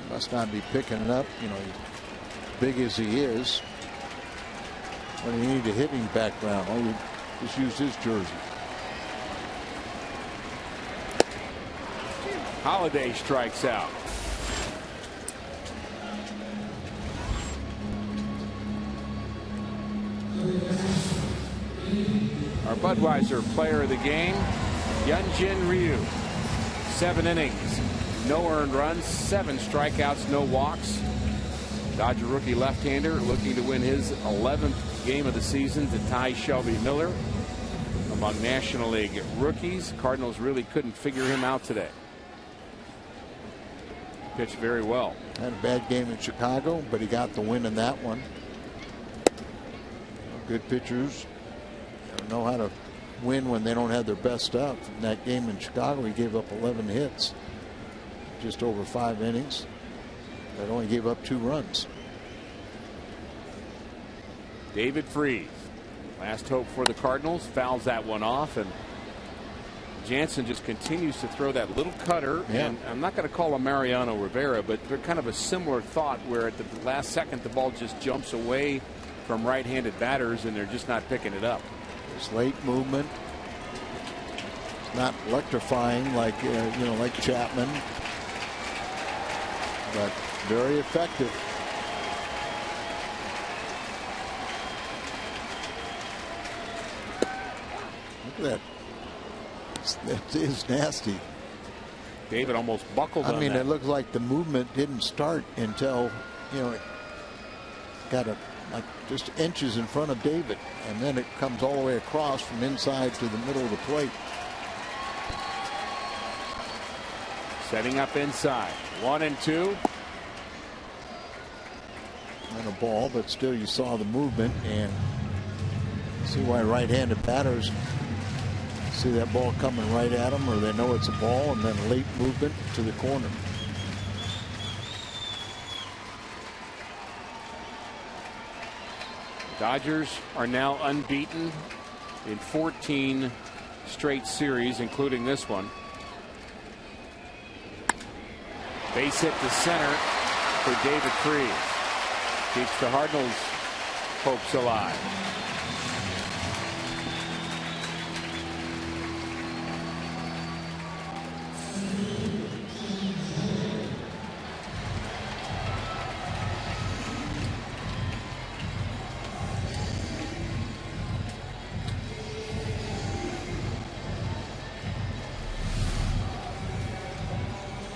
Must not be picking it up, you know, big as he is. When you need a hitting background, all you just use his jersey. Holiday strikes out. Our Budweiser player of the game, Hyunjin Ryu. 7 innings, no earned runs, 7 strikeouts, no walks. Dodger rookie left-hander looking to win his 11th game of the season to tie Shelby Miller. Among National League rookies, Cardinals really couldn't figure him out today. Pitched very well. Had a bad game in Chicago, but he got the win in that one. Good pitchers know how to win when they don't have their best stuff. In that game in Chicago, he gave up 11 hits, just over 5 innings. That only gave up 2 runs. David Freese, last hope for the Cardinals, fouls that one off, and Jansen just continues to throw that little cutter. Yeah. And I'm not going to call him Mariano Rivera, but they're kind of a similar thought where at the last second the ball just jumps away from right-handed batters and they're just not picking it up. It's late movement. It's not electrifying like like Chapman, but very effective. Look at that. That is nasty. David almost buckled on mean, that. it looks like the movement didn't start until, it got like just inches in front of David, and then it comes all the way across from inside to the middle of the plate. Setting up inside. 1-2. And a ball, but still you saw the movement, and see why right-handed batters see that ball coming right at them, or they know it's a ball, and then late movement to the corner. Dodgers are now unbeaten in 14 straight series, including this one. Base hit to center for David Freese. Keeps the Cardinals' hopes alive.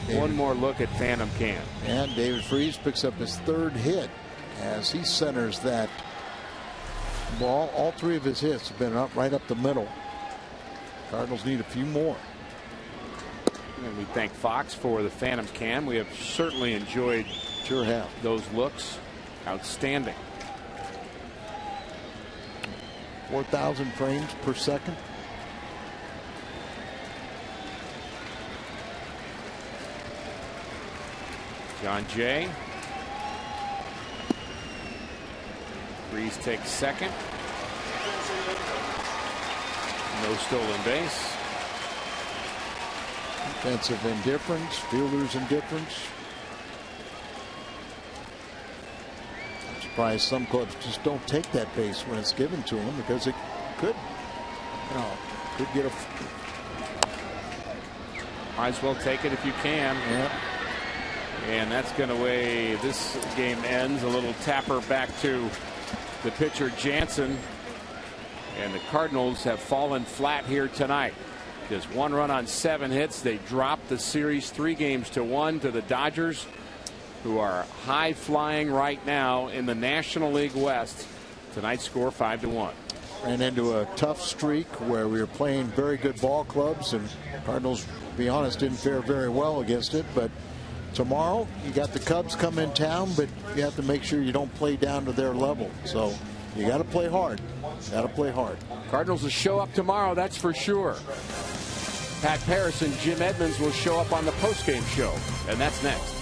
One more look at Phantom Cam. And David Freese picks up his third hit as he centers that ball. All three of his hits have been right up the middle. Cardinals need a few more. And we thank Fox for the Phantom Cam. We have certainly enjoyed those looks. Outstanding. 4,000 frames per second. John Jay. Freese takes second. No stolen base. Defensive indifference, fielder's indifference. I'm surprised some clubs just don't take that base when it's given to them, because it could, could get a. Might as well take it if you can. Yeah. And that's going to weigh. This game ends. A little tapper back to the pitcher Jansen. And the Cardinals have fallen flat here tonight. Just one run on 7 hits. They dropped the series 3-1 to the Dodgers, who are high flying right now in the National League West. Tonight's score 5-1. Ran into a tough streak where we were playing very good ball clubs, and Cardinals, to be honest, didn't fare very well against it. But tomorrow you got the Cubs come in town, but you have to make sure you don't play down to their level. So you got to play hard. Got to play hard. Cardinals will show up tomorrow, that's for sure. Pat Paris and Jim Edmonds will show up on the postgame show, and that's next.